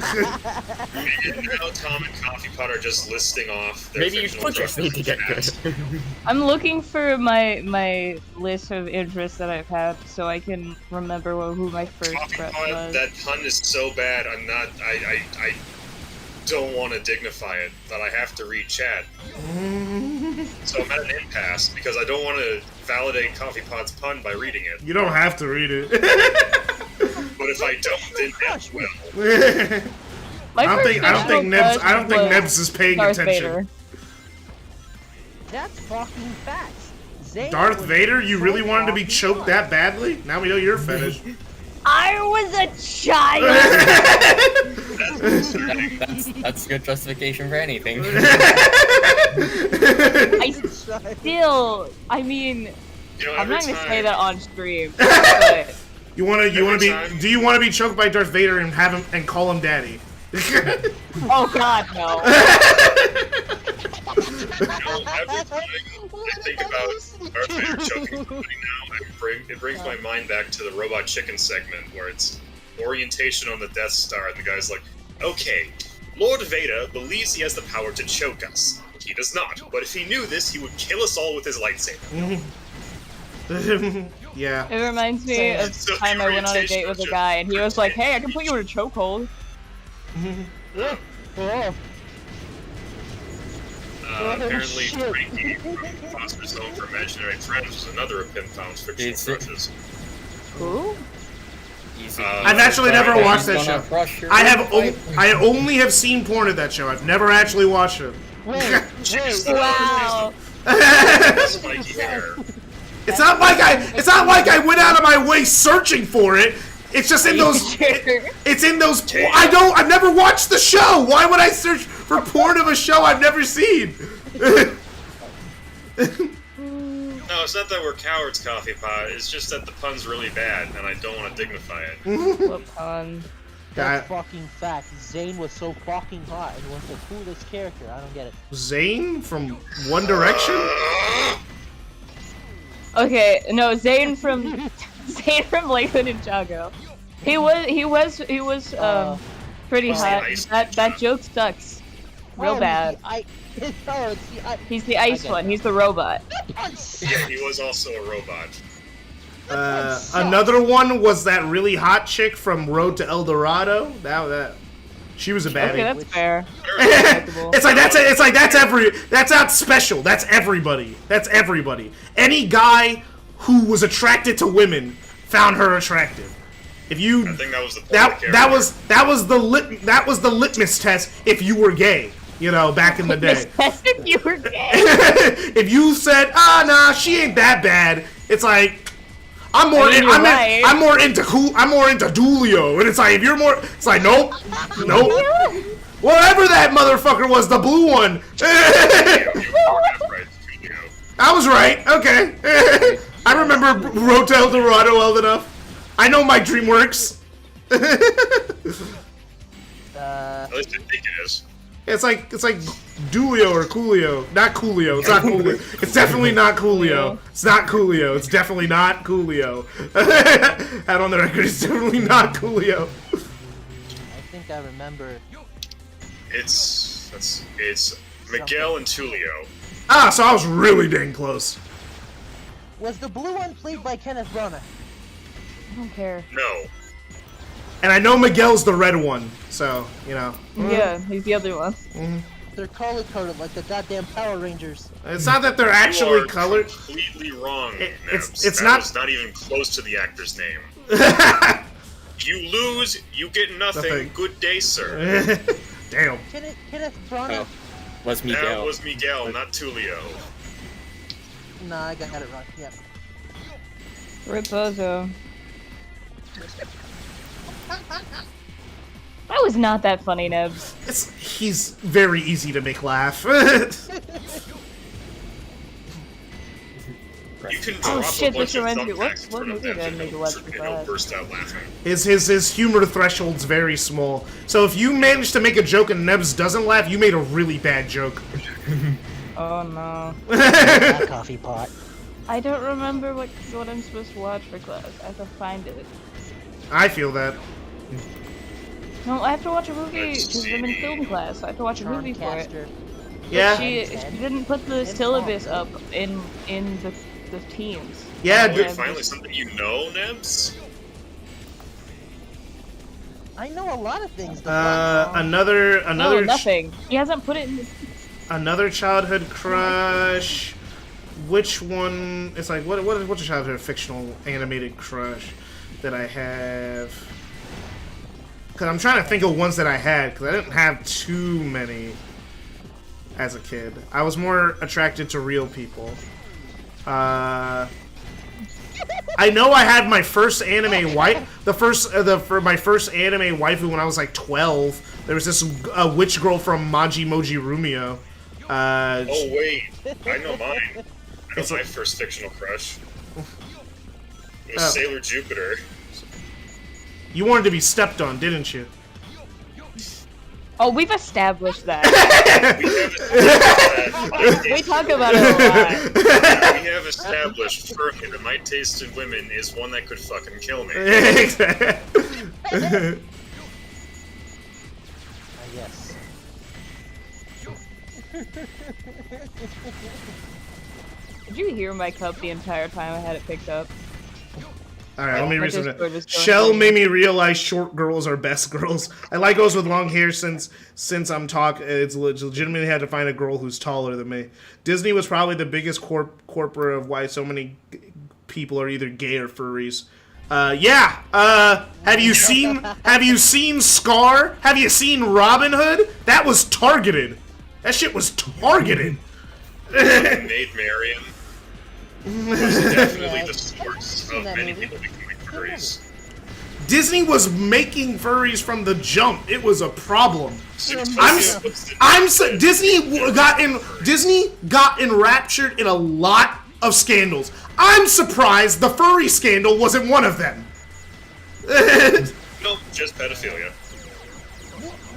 now Tom and Coffee Pot are just listing off their Maybe you fictional just need to get drugs. good. I'm looking for my list of interests that I've had so I can remember who my first Coffee rep Pot, was. that pun is so bad, I don't want to dignify it, but I have to read chat. So I'm at an impasse, because I don't want to validate Coffee Pot's pun by reading it. You don't have to read it. But if I don't, then Nebs will. My I don't first think fictional Nebs. crush I don't think was Nebs is paying Darth attention. Vader. That's fucking facts. Zane Darth was Vader? You really so wanted to be fucking choked hot. that badly? Now we know your fetish. I was a child. That's good justification for anything. I still, I mean, You know, I'm every not gonna time, say that on stream, but You wanna Every be? time- Do you want to be choked by Darth Vader and have him and call him daddy? oh god, no. you know, every time I think about Darth Vader choking somebody now, it brings my mind back to the Robot Chicken segment, where it's orientation on the Death Star, and the guy's like, okay, Lord Vader believes he has the power to choke us. He does not, but if he knew this, he would kill us all with his lightsaber. Yeah. It reminds me of So the time I went on a date with a guy and he was like, hey, I can put you in a chokehold. Apparently, shit. Frankie from Foster's Home for Imaginary Friends was another of Pinfound's fictional It's- crushes. Who? Easy. I've actually never Sorry, watched that he's gonna show. crush your I only have seen porn of that show. I've never actually watched it. Wait, Wow. Spiky hair. It's not like I went out of my way searching for it. It's just in those. It's in those. I've never watched the show. Why would I search for porn of a show I've never seen? No, it's not that we're cowards, Coffee Pot. It's just that the pun's really bad, and I don't want to dignify it. What pun? That's fucking fact. Zane was so fucking hot and was the coolest character. I don't get it. Zayn from One Direction. Okay, no, Zane from Lakewood Ninjago. He was pretty What's the hot. ice That joke sucks. Real bad. It's the ice. He's the ice get one. it. He's the robot. Yeah, he was also a robot. Another one was that really hot chick from Road to El Dorado. That she was a baddie. Okay, that's fair. That's not special. That's everybody. That's everybody. Any guy who was attracted to women found her attractive. If you I think that was the point of the that was the litmus test if you were gay. You know, back in the day. If you were gay. If you said, nah, she ain't that bad, it's like I'm more you're right. I'm more into Dulio, and it's like if you're more, it's like nope. Whatever that motherfucker was, the blue one. I was right. Okay. I remember Road to El Dorado well enough. I know my DreamWorks. At least I think it is. It's like Dulio or Coolio. Not Coolio. It's not Coolio. It's definitely not Coolio. It's not Coolio. It's definitely not Coolio. Out on the record, it's definitely not Coolio. I think I remember. It's Miguel and Tulio. Ah, so I was really dang close. Was the blue one played by Kenneth Branagh? I don't care. No. And I know Miguel's the red one, so, you know. Yeah, he's the other one. They're color coded like the goddamn Power Rangers. It's not that they're You actually are colored. completely wrong, It's Nebs. it's That not. was not even close to the actor's name. You lose, you get nothing. Nothing. Good day, sir. Damn. Kenneth Branagh? Oh, was That Miguel. was Miguel, not Tulio. Nah, I got it wrong. Yeah. Reposo. That was not that funny, Nebs. He's very easy to make laugh. You You can Oh, drop shit, a bunch this of reminds me- thumbtacks what in front of movie them did I and make a they'll- Let's and Be they'll Fast? burst out laughing. His humor threshold's very small. So if you manage to make a joke and Nebs doesn't laugh, you made a really bad joke. Oh no. That coffee pot. I don't remember what I'm supposed to watch for class. I have to find it. I feel that. No, I have to watch a movie Let's because I'm in see. film class. So I have to watch a movie for it. Charmcaster. Yeah. She didn't put the syllabus up in the teams. Yeah, Oh, d- wait, finally something you know, Nebs? I know a lot of things. another No, nothing. He hasn't put it in. another childhood crush. Which one? It's like what's a childhood fictional animated crush that I have? Because I'm trying to think of ones that I had because I didn't have too many as a kid. I was more attracted to real people. I know I had my first anime wife. For my first anime waifu when I was like 12. There was this witch girl from Maji Moji Rumio. Oh wait, I know mine. I know It's my like- first fictional crush. It was Oh. Sailor Jupiter. You wanted to be stepped on, didn't you? Oh, we've established that. We We talk about it a lot. have established firmly that my taste in women is one that could fucking kill me. Yes. Did you hear my cup the entire time I had it picked up? Alright, let me My read something. Discord was going Shell crazy. made me realize short girls are best girls. I like girls with long hair since I'm it's legitimately had to find a girl who's taller than me. Disney was probably the biggest corporate of why so many people are either gay or furries. Have you seen Scar? Have you seen Robin Hood? That was targeted. That shit was targeted. Maid Marian was definitely the source of many people becoming furries. Disney was making furries from the jump. It was a problem. Disney got enraptured in a lot of scandals. I'm surprised the furry scandal wasn't one of them. Nope, just pedophilia.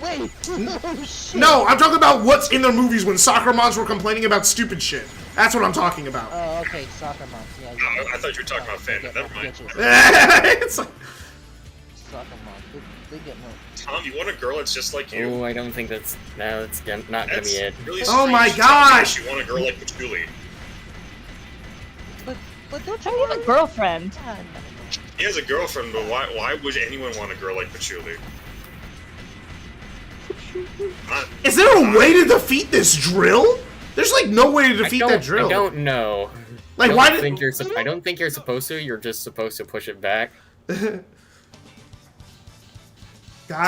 Wait. Oh, shit. No, I'm talking about what's in their movies when soccer moms were complaining about stupid shit. That's what I'm talking about. Oh, okay. Soccer moms. Yeah. I thought you were talking about fandom. Never mind. It's like, Soccer moms. They get more. Tom, you want a girl that's just like you? Oh, I don't think that's not gonna be That's it. really Oh my strange to tell me gosh! You want a girl like Patchouli. But don't you I have a girlfriend. God, He has a girlfriend, but why would anyone want a girl like Patchouli? is there a way to defeat this drill? There's like no way to defeat that drill. I don't know. Like I why don't did? think I don't think you're supposed to. You're just supposed to push it back. God,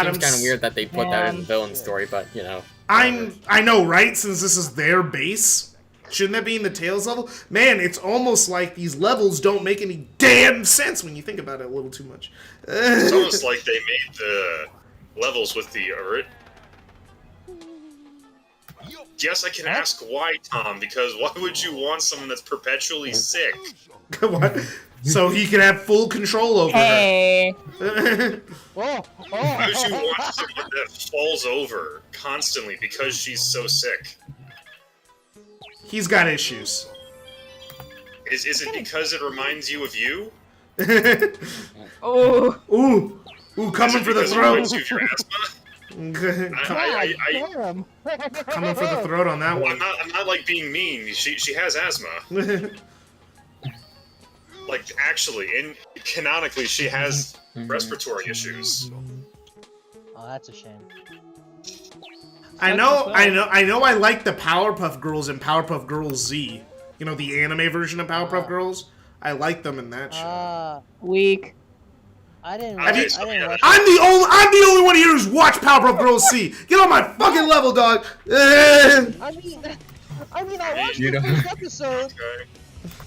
Seems kind of weird that they put that in the Man. villain story, but you know. I know, right? Since this is their base, shouldn't that be in the Tails level? Man, it's almost like these levels don't make any damn sense when you think about it a little too much. It's almost like they made the levels with the Yes, I can ask why, Tom, because why would you want someone that's perpetually sick? What? So he can have full control over Hey. her. Oh, Why would you want someone that falls over constantly because she's so sick? He's got issues. Is it because it reminds you of you? Oh. Ooh, coming for the Because it throat. reminds you of your asthma? damn. Coming for the throat on that Well, one. I'm not like being mean. She has asthma. Like actually, and canonically, she has respiratory issues. Oh, that's a shame. I know. I like the Powerpuff Girls and Powerpuff Girls Z. You know, the anime version of Powerpuff Girls. I like them in that show. Weak. I didn't. Have you- I didn't watch. I'm the only one here who's watched Powerpuff Girls Z. Get on my fucking level, dog. I watched You the don't- first episode. Okay.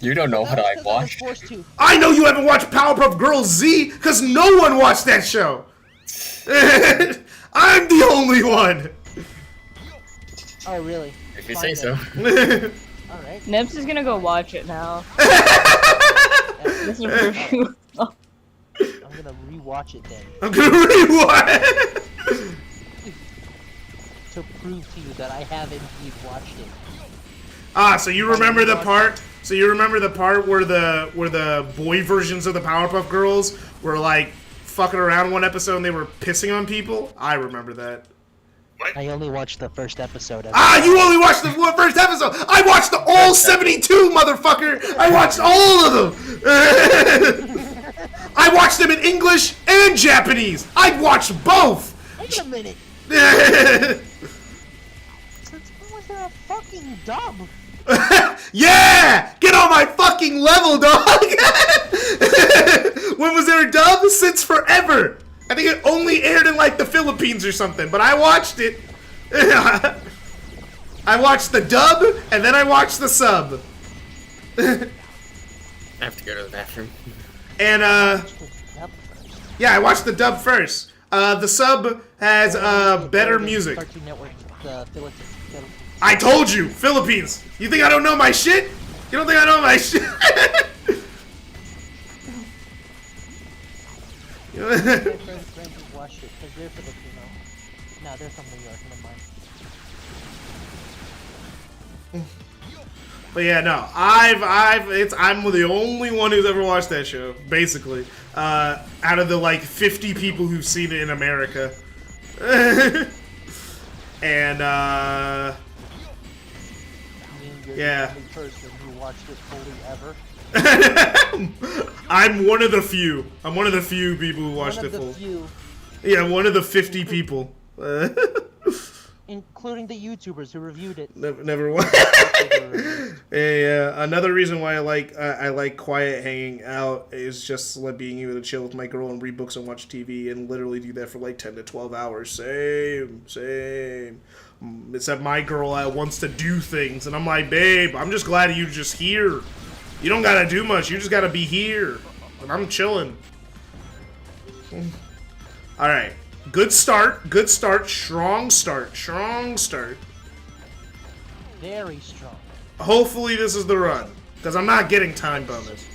You don't know what That was I 'cause watched. was forced to. I know you haven't watched Powerpuff Girls Z because no one watched that show. I'm the only one. Oh, really? If you Fine say then. so. All right. Nips is gonna go watch it now. This is a review. I'm gonna rewatch it then I'm gonna rewatch. to prove to you that I have indeed watched it. Ah, so you remember the part? So you remember the part where the boy versions of the Powerpuff Girls were like fucking around one episode and they were pissing on people? I remember that. I only watched the first episode of it. Ah, you only watched the first episode. I watched the all 72, motherfucker. I watched all of them. I watched them in English and Japanese. I watched both. Wait a minute! Since when was there a fucking dub? Yeah! Get on my fucking level, dog! When was there a dub? Since forever! I think it only aired in like the Philippines or something, but I watched it. I watched the dub, and then I watched the sub. I have to go to the bathroom. And Dub first. yeah, I watched the dub first. The sub has better music. Cartoon Network, the Philippines. I told you, Philippines. You think I don't know my shit? You don't think I know my shit? My friends who watched it because they're Filipino. No, they're from New York. Never mind. But yeah, no, I'm the only one who's ever watched that show, basically. Out of the like 50 people who've seen it in America. And You're yeah. the only person who watched it fully ever. I'm one of the few. I'm one of the few people who watched One it of full. the few, Yeah, one of the 50 people. including the YouTubers who reviewed it. Never watched. Yeah, another reason why I like quiet hanging out is just like being able to chill with my girl and read books and watch TV and literally do that for like 10 to 12 hours. Same. Except my girl wants to do things, and I'm like, babe, I'm just glad you're just here. You don't gotta do much. You just gotta be here, and I'm chilling. All right, good start. Strong start. Very strong. Hopefully this is the run, because I'm not getting time bonus.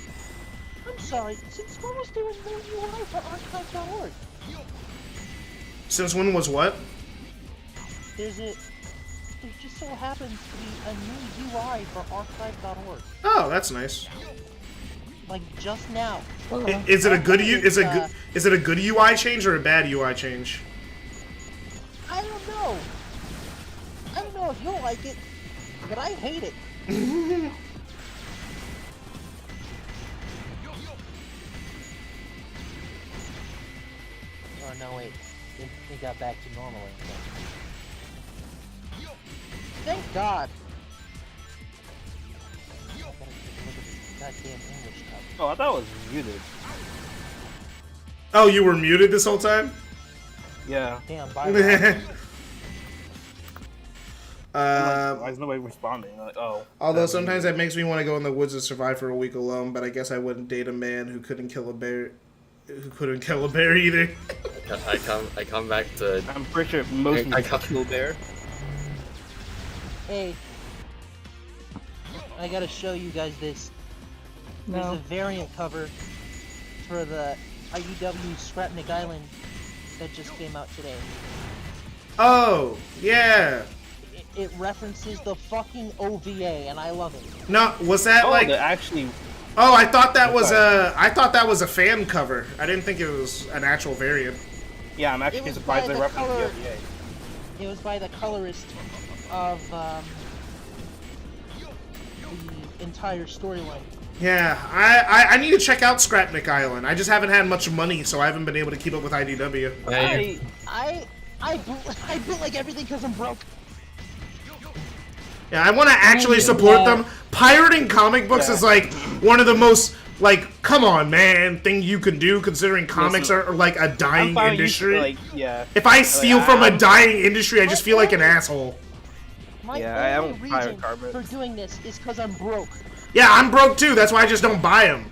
I'm sorry, since when was there a new UI for archive.org? Since when was what? There just so happens to be a new UI for archive.org. Oh, that's nice. Like just now. Is it a good is it a good UI change or a bad UI change? I don't know. I don't know if you'll like it, but I hate it. Oh no, wait. It got back to normal. Thank God. I gotta take a look at this goddamn English stuff. Oh, I thought it was muted. Oh, you were muted this whole time? Yeah. Damn, bye. Rob. Why is nobody responding? Like, oh. Although sometimes that makes me want to go in the woods and survive for a week alone, but I guess I wouldn't date a man who couldn't kill a bear. Who couldn't kill a bear either. I come back to. I'm pretty sure most I people got- kill bear. Hey, I gotta show you guys this. There's a No. variant cover for the IDW Scrapnik Island that just came out today. Oh, yeah. It references the fucking OVA, and I love it. No, was that Oh, like? they actually. Oh, I thought that was a fan cover. I didn't think it was an actual variant. Yeah, I'm It actually was surprised by they the referenced color- the OVA. It was by the colorist of the entire storyline. Yeah, I need to check out Scrapnik Island. I just haven't had much money, so I haven't been able to keep up with IDW. I bootleg everything because I'm broke. Yeah, I want to actually support them. Pirating comic books is like one of the most come on, man, thing you can do considering comics are like a dying I'm fine industry. Like, yeah. If I steal from a I'm- dying industry, I just feel like an asshole. My Yeah, I only don't pirate reason carpets. for doing this is because I'm broke. Yeah, I'm broke too. That's why I just don't buy them.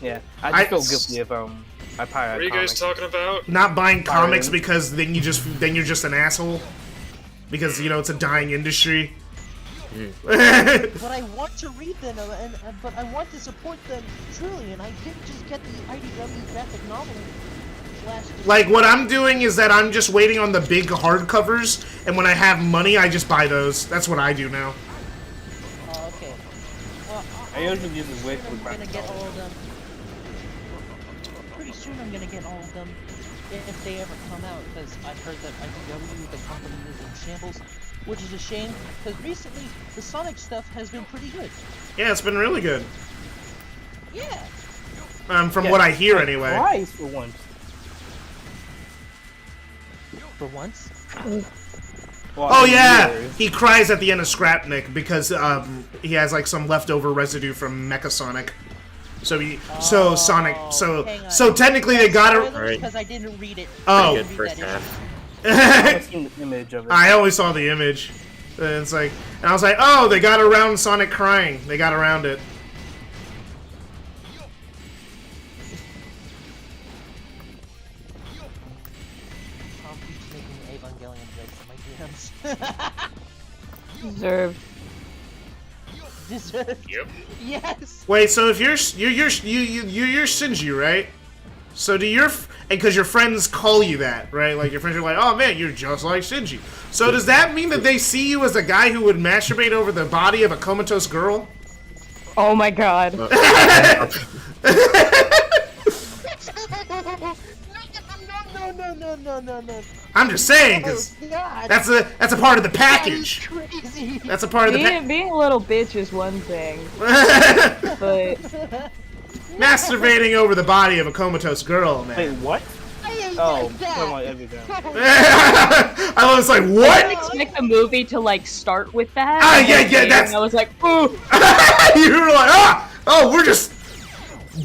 Yeah. I just feel guilty if I pirate What are you guys talking about? Not buying comics Pirating. because then you're just an asshole. Because it's a dying industry. But I want to read them, but I want to support them truly, and I didn't just get the IDW graphic novel last year. Like, what I'm doing is that I'm just waiting on the big hardcovers, and when I have money, I just buy those. That's what I do now. Oh, okay. Well, I usually use the wait for I'm gonna graphic get novel. all of them. Pretty soon I'm gonna get all of them, if they ever come out, because I've heard that IDW, the company, is in shambles, which is a shame, because recently the Sonic stuff has been pretty good. Yeah, it's been really good. Yeah. From Yeah, what I hear, anyway. Price for once. For once. Well, Oh in yeah, years. he cries at the end of Scrapnik because he has like some leftover residue from Mechasonic. So Sonic, hang on. so technically they got it. Right. Because I didn't read it. Oh. Good first half. I've seen the image of it. I only saw the image. And it's like, and I was like, oh, they got around Sonic crying. They got around it. Tom keeps making Evangelion jokes in my DMs. Deserved. Deserved. Yep. Yes. Wait, so if you're Shinji, right? So do your because your friends call you that, right? Like your friends are like, "Oh man, you're just like Shinji." So does that mean that they see you as a guy who would masturbate over the body of a comatose girl? Oh my god. No. I'm just saying, because Oh, God. that's a part of the package. That is crazy. That's a part of the Being a little bitch is one thing, package. but Masturbating over the body of a comatose girl, Wait, man. what? I ain't Oh, like that. come on, everything. I was like, I didn't what? expect the movie to like start with that. Ah, and yeah, then yeah, end, that's- and I was like, ooh. You were like, oh, we're just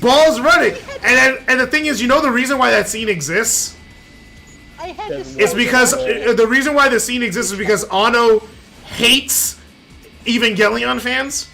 balls running. And the thing is, you know the reason why that scene exists? I had to It's It's slow because down. the reason why the scene exists is because Ano hates Evangelion fans.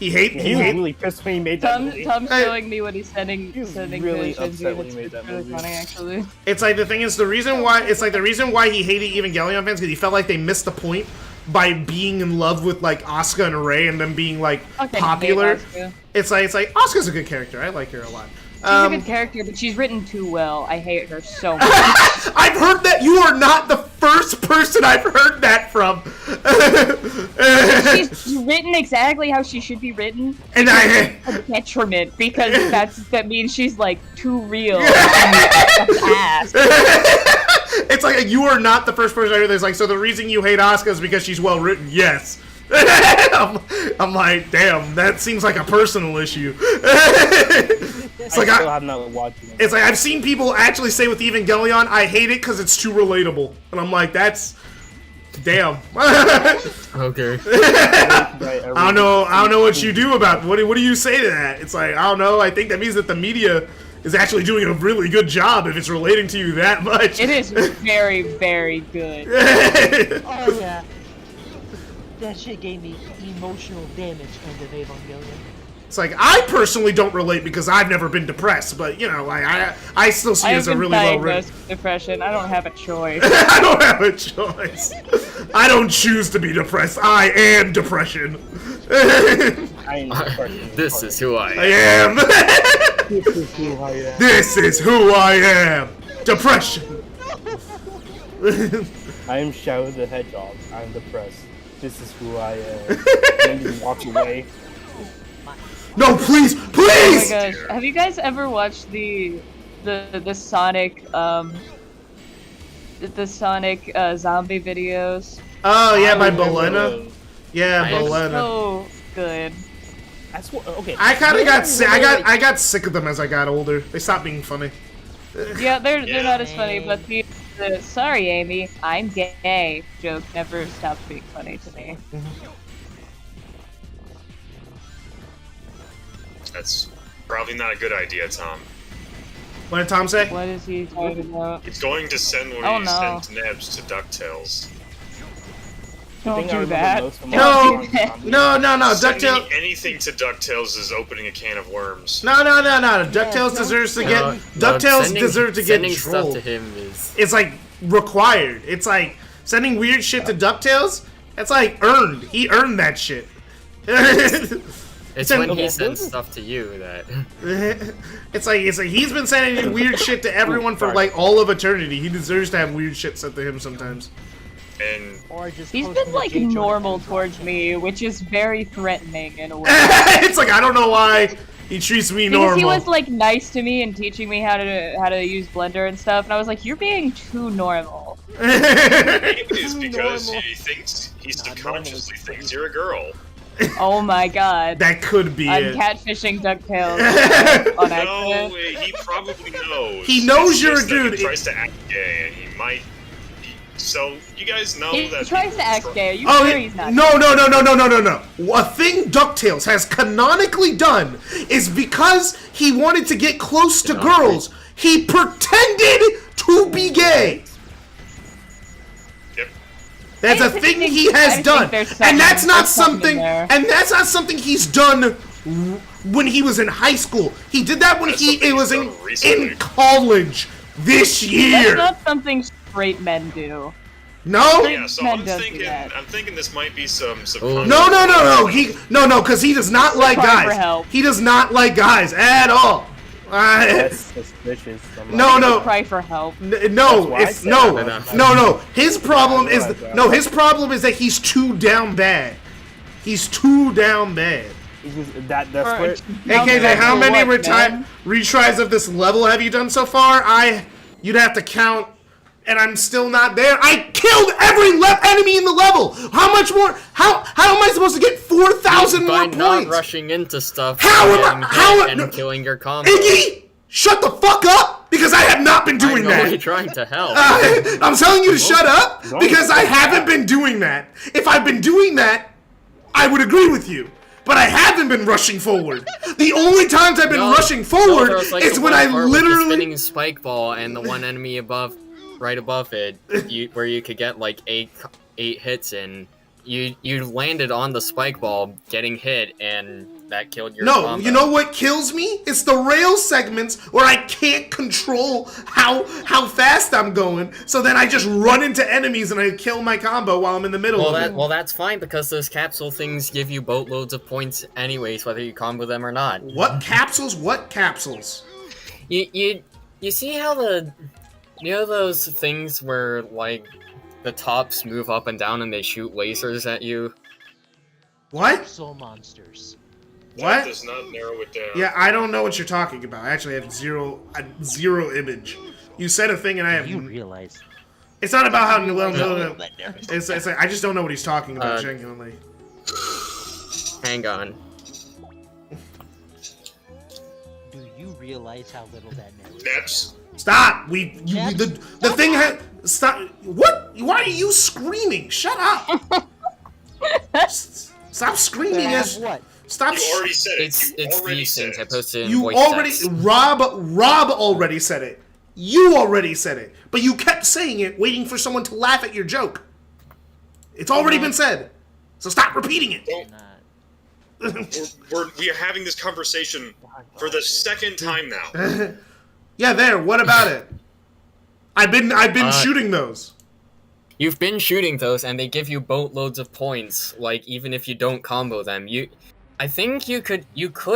He He hate. was really pissed when he made that movie. Tom's Hey. showing me what he's sending He was sending really to Shinji. upset when he It's made that really movie. funny, actually. It's like the thing is the reason why he hated Evangelion fans because he felt like they missed the point by being in love with like Asuka and Rei and them being like Okay, popular. Asuka. It's like Asuka's a good character. I like her a lot. She's a good character, but she's written too well. I hate her so much. I've heard that. You are not the first person I've heard that from. She's written exactly how she should be written. And I A detriment, because that means she's like too real. Ass. it's like you are not the first person I heard this. Like, so the reason you hate Asuka is because she's well written. Yes. I'm like, damn, that seems like a personal issue. It's I like still have not watched it. it's like I've seen people actually say with Evangelion, I hate it because it's too relatable, and I'm like, that's damn. Okay. I don't know what you do about what do you say to that? It's like I don't know. I think that means that the media is actually doing a really good job if it's relating to you that much. It is very, very good. Oh yeah. That shit gave me emotional damage end of Evangelion. It's like I personally don't relate because I've never been depressed, but you know, I still see I it have as a been really well diagnosed written. with depression. I don't have a choice. I don't have a choice. I don't choose to be depressed. I am depression. I ain't the person. This is who I I am. am. This is who I am. This is who I am. Depression. I am Shadow the Hedgehog. I'm depressed. This is who I am. And then he walks away. No, please, Oh my please. gosh! Have you guys ever watched the Sonic zombie videos? Oh yeah, by remember Bolena. those. Yeah, They're Bolena. So good. That's what. Okay. I kind of got sick. Really- I got sick of them as I got older. They stopped being funny. Yeah, they're Yeah. not as funny, but the "Sorry, Amy, I'm gay" joke never stopped being funny to me. That's probably not a good idea, Tom. What did Tom say? What is he talking about? It's going to send where Oh, you no. sent Nebs to DuckTales. The Don't thing I do remember that. most from No. watching zombies- No, Sending DuckTales. anything to DuckTales is opening a can of worms. No. DuckTales deserves to get. No, DuckTales sending- deserves to get sending stuff trolled. to him is It's like required. It's like sending weird shit to DuckTales That's like earned. He earned that shit. It's when he sends stuff to you that. It's like he's been sending weird shit to everyone for like all of eternity. He deserves to have weird shit sent to him sometimes. And Or just He's posting been the like J. Jonah normal Jameson towards stuff. me, which is very threatening in a way. It's like I don't know why he treats me Because normal. he was like nice to me and teaching me how to use Blender and stuff, and I was like, "You're being too normal." maybe it's because Normal. he thinks he Not subconsciously normal. thinks you're a girl. Oh my god, That could be I'm it. catfishing DuckTales on No, accident. he probably knows. He knows It's you're just a that dude. He tries to act gay, and he might. So you guys know He that tries to act people- gay. Are you Oh sure he's not? no! A thing DuckTales has canonically done is because he wanted to get close to girls. He pretended to be gay. Yep. That's I a thing think- he I has think done, there's and that's something- not there's something something. there. And that's not something he's done when he was in high school. He did that when That's he something it was he's in done recently. college this That's year. not something straight men do. No. Yeah, so Man I'm does do thinking. that. I'm thinking this might be some Oh. subconscious. No, because he does not like cry for guys. help. He does not like guys at all. That's suspicious. I'm No, like, no. Cry for help. No, That's why I it's said no, that. no. His problem Yeah, I is know that. no. His problem is that he's too down bad. He's too down bad. it's just, that's what. Hey KJ, how for many what, man? retries of this level have you done so far? You'd have to count, and I'm still not there. I killed every enemy in the level. How much more? How am I supposed to get 4,000 By more not points? rushing into stuff How am I- and how- and no. killing your combo. Iggy, shut the fuck up, because I have not been doing I'm only that. trying to help. I'm telling you to shut up Don't because I say haven't that. been doing that. If I've been doing that, I would agree with you. But I haven't been rushing forward. The only times I've been No, rushing no, forward there was, like, is the when one I part with the literally. spinning spike ball and the one enemy above, right above it, where you could get like eight hits in. You landed on the spike ball, getting hit, and that killed your No, combo. you know what kills me? It's the rail segments where I can't control how fast I'm going. So then I just run into enemies and I kill my combo while I'm in the middle of it. Well, that's fine because those capsule things give you boatloads of points anyways, whether you combo them or not. What capsules? What capsules? You see how those things where like the tops move up and down and they shoot lasers at you? What? Soul monsters. That What? does not narrow it down. Yeah, I don't know what you're talking about. I actually have zero image. You said a thing and I have. You realize. It's not about how well No, known. that there. It's like, I just don't know what he's talking about. Genuinely. Hang on. Do you realize how little that narrows? That's Stop. The thing had stop. What? Why are you screaming? Shut up. Stop screaming. As What? stop. you already said it. It's you already these said things I it. posted in You voice already. text. Rob already said it. You already said it. But you kept saying it, waiting for someone to laugh at your joke. It's already been said. So stop repeating it. Not. We are having this conversation for the second time now. Yeah, there. What about it? I've been shooting those. You've been shooting those, and they give you boatloads of points. Like even if you don't combo them, I think you could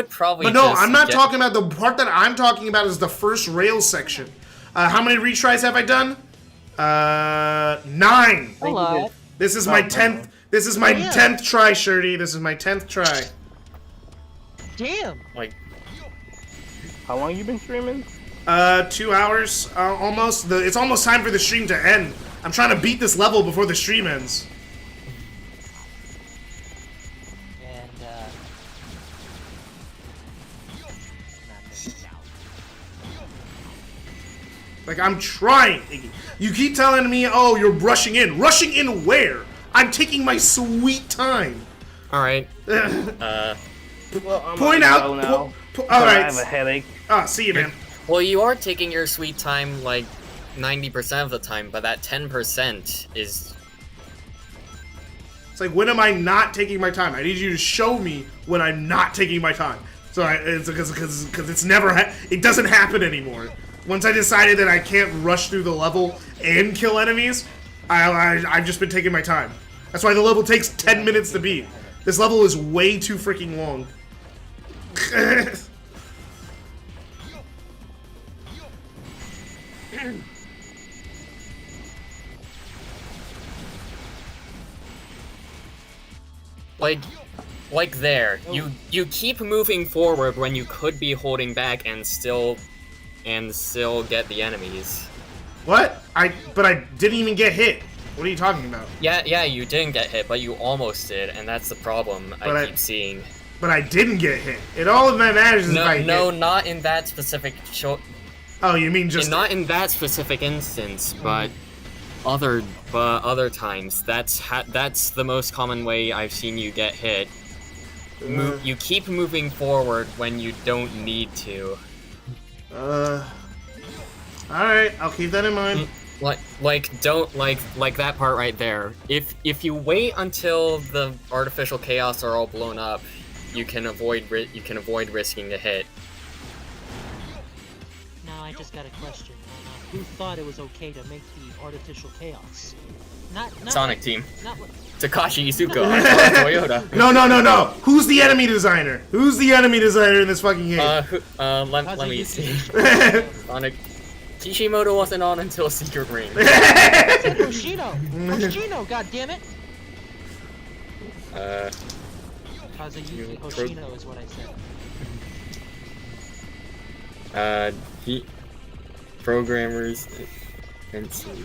probably. But no, just I'm not get- talking about the part that I'm talking about is the first rail section. How many retries have I done? 9. Hello. This is my Oh, 10th. This is my Yeah. 10th try, Shirty. This is my 10th try. Damn. Like How long you been streaming? 2 hours, almost. It's almost time for the stream to end. I'm trying to beat this level before the stream ends. And Like, I'm trying, Iggy. You keep telling me, oh, you're rushing in. Rushing in where? I'm taking my sweet time. all right. Well, I'm Point on out. go now. All I have a right. headache. See you, man. Well, you are taking your sweet time like 90% of the time, but that 10% is. It's like, when am I not taking my time? I need you to show me when I'm not taking my time. So it's because it's never it doesn't happen anymore. Once I decided that I can't rush through the level and kill enemies, I've just been taking my time. That's why the level takes 10 minutes to beat. This level is way too freaking long. Like there, you keep moving forward when you could be holding back and still get the enemies. What? But I didn't even get hit. What are you talking about? Yeah, you didn't get hit, but you almost did, and that's the problem I keep seeing. But I didn't get hit. It all of that matters is if I No, hit. not in that specific Oh, you mean just not in that specific instance, but other times. That's the most common way I've seen you get hit. You keep moving forward when you don't need to. Alright, I'll keep that in mind. Don't like that part right there. If you wait until the artificial chaos are all blown up, you can avoid risking a hit. Now I just got a question. Who thought it was okay to make the artificial chaos? Not Sonic Team. Not what. Takashi Iizuka. I thought Toyota. No. Who's the enemy designer? Who's the enemy designer in this fucking game? Let me see. Sonic. Kishimoto wasn't on until Secret Ring. I said Hoshino! Hoshino, goddammit! Kazuyuki Hoshino is what I said. Programmers. Let's see.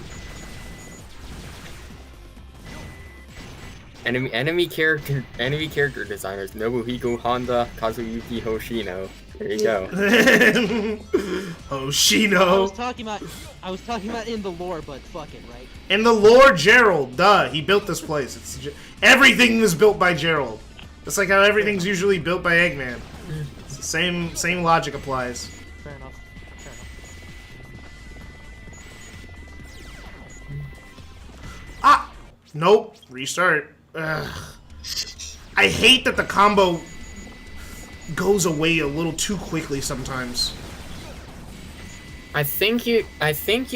Enemy character designers: Nobuhiko Honda, Kazuyuki Hoshino. There you go. Hoshino. I was talking about in the lore, but fuck it, right? In the lore, Gerald. Duh, he built this place. Everything was built by Gerald. It's like how everything's usually built by Eggman. It's the same logic applies. Fair enough. Ah! Nope. Restart. Ugh. I hate that the combo goes away a little too quickly sometimes. I think you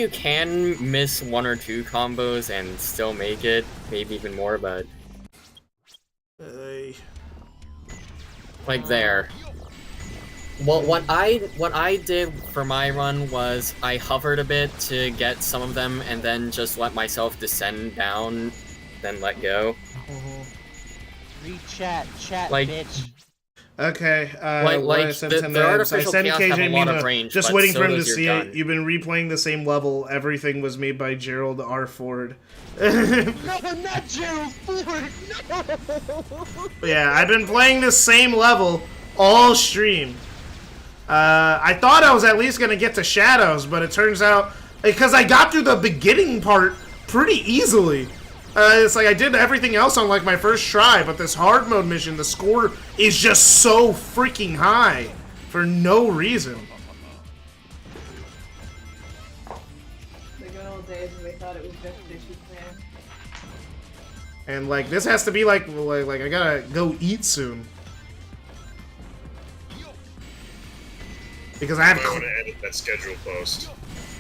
can miss one or two combos and still make it, maybe even more, but like there. Well, what I did for my run was I hovered a bit to get some of them and then just let myself descend down, then let go. Read chat, like, bitch. Okay, the artificial chaos have a lot of range, just but waiting so for him to does your see gun. it. You've been replaying the same level. Everything was made by Gerald R. Ford. No, not Gerald Ford! No! Yeah, I've been playing this same level all stream. I thought I was at least gonna get to Shadows, but it turns out because I got through the beginning part pretty easily. It's like I did everything else on like my first try, but this hard mode mission, the score is just so freaking high for no reason. The good old days when we thought it was just Dishy Clan. And like this has to be like I gotta go eat soon because I have. I want to edit that schedule post.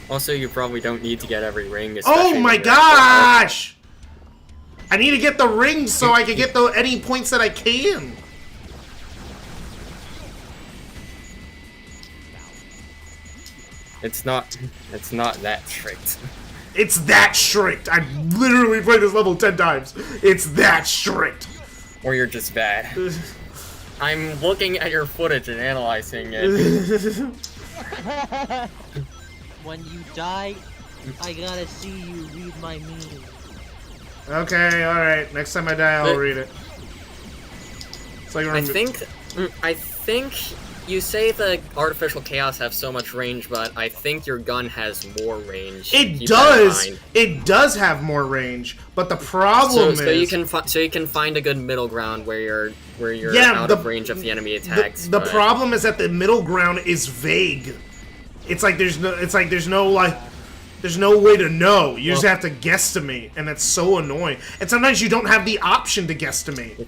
Also, you probably don't need to get every ring. Oh especially my when you're gosh! I need to get the rings so I can get any points that I can. It's not that strict. It's that strict. I've literally played this level 10 times. It's that strict. Or you're just bad. I'm looking at your footage and analyzing it. When you die, I gotta see you read my meme. Okay, alright. Next time I die, I'll read it. It's like I think you say the artificial chaos have so much range, but I think your gun has more range. It Keep that in mind. It does have more range, but the problem so is you can find a good middle ground where you're Yeah, out of range of the enemy attacks. the but- problem is that the middle ground is vague. It's like there's no way to know. You just have to guesstimate, and that's so annoying. And sometimes you don't have the option to guesstimate.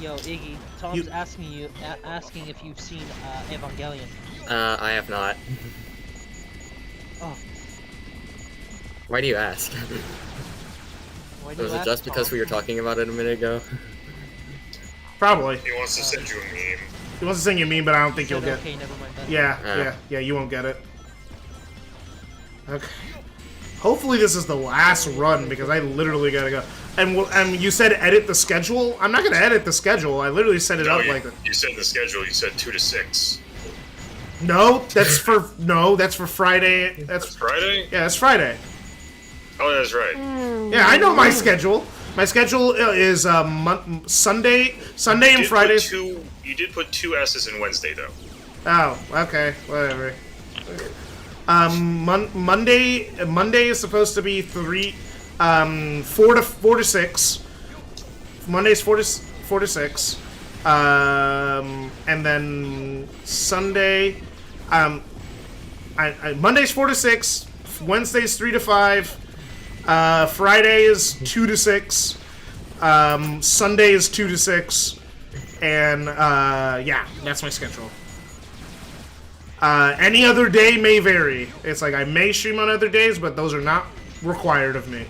Yo, Iggy, Tom's asking if you've seen Evangelion. I have not. Oh. Why do you ask? Why do you Was it laugh, just because Tom? we were talking about it a minute ago? Probably. He wants to send you a meme. He wants to sing you a meme, but I don't think Said, you'll get. okay, never mind that. Yeah, you won't get it. Okay. Hopefully this is the last run because I literally gotta go. And you said edit the schedule. I'm not gonna edit the schedule. I literally set it No, up you, like that. you said in the schedule, you said 2 to 6. No, that's for Friday. That's Friday? Yeah, that's Friday. Oh, that's right. Yeah, I know my schedule. My schedule is Sunday and Friday. You did put 2 S's in Wednesday, though. Oh, okay, whatever. Monday is supposed to be 4 to 6. Monday's 4 to 6. And then Sunday, Monday's 4 to 6. Wednesday's 3 to 5. Friday is 2 to 6. Sunday is 2 to 6. And yeah, that's my schedule. Any other day may vary. It's like I may stream on other days, but those are not required of me.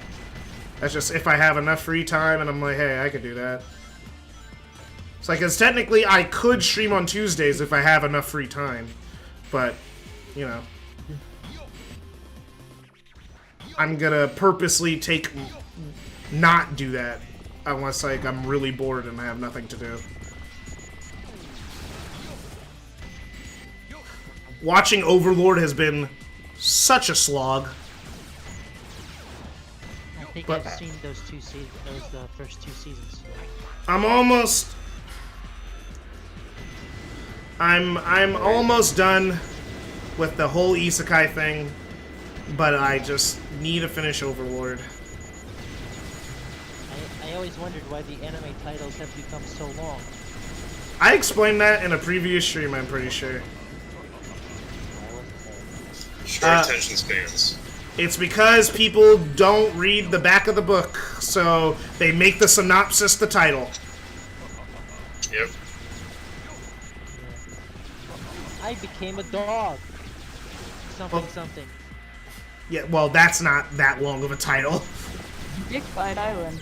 That's just if I have enough free time and I'm like, hey, I could do that. It's like, because technically I could stream on Tuesdays if I have enough free time. But, you know. I'm gonna purposely not do that. Unless, like, I'm really bored and I have nothing to do. Watching Overlord has been such a slog. I think But- I've seen those first 2 seasons. I'm almost done with the whole isekai thing, but I just need to finish Overlord. I always wondered why the anime titles have become so long. I explained that in a previous stream, I'm pretty sure. Short attention spans. It's because people don't read the back of the book, so they make the synopsis the title. Yep. I became a dog. Something, Well- something. Yeah, well, that's not that long of a title. Big Fight Island.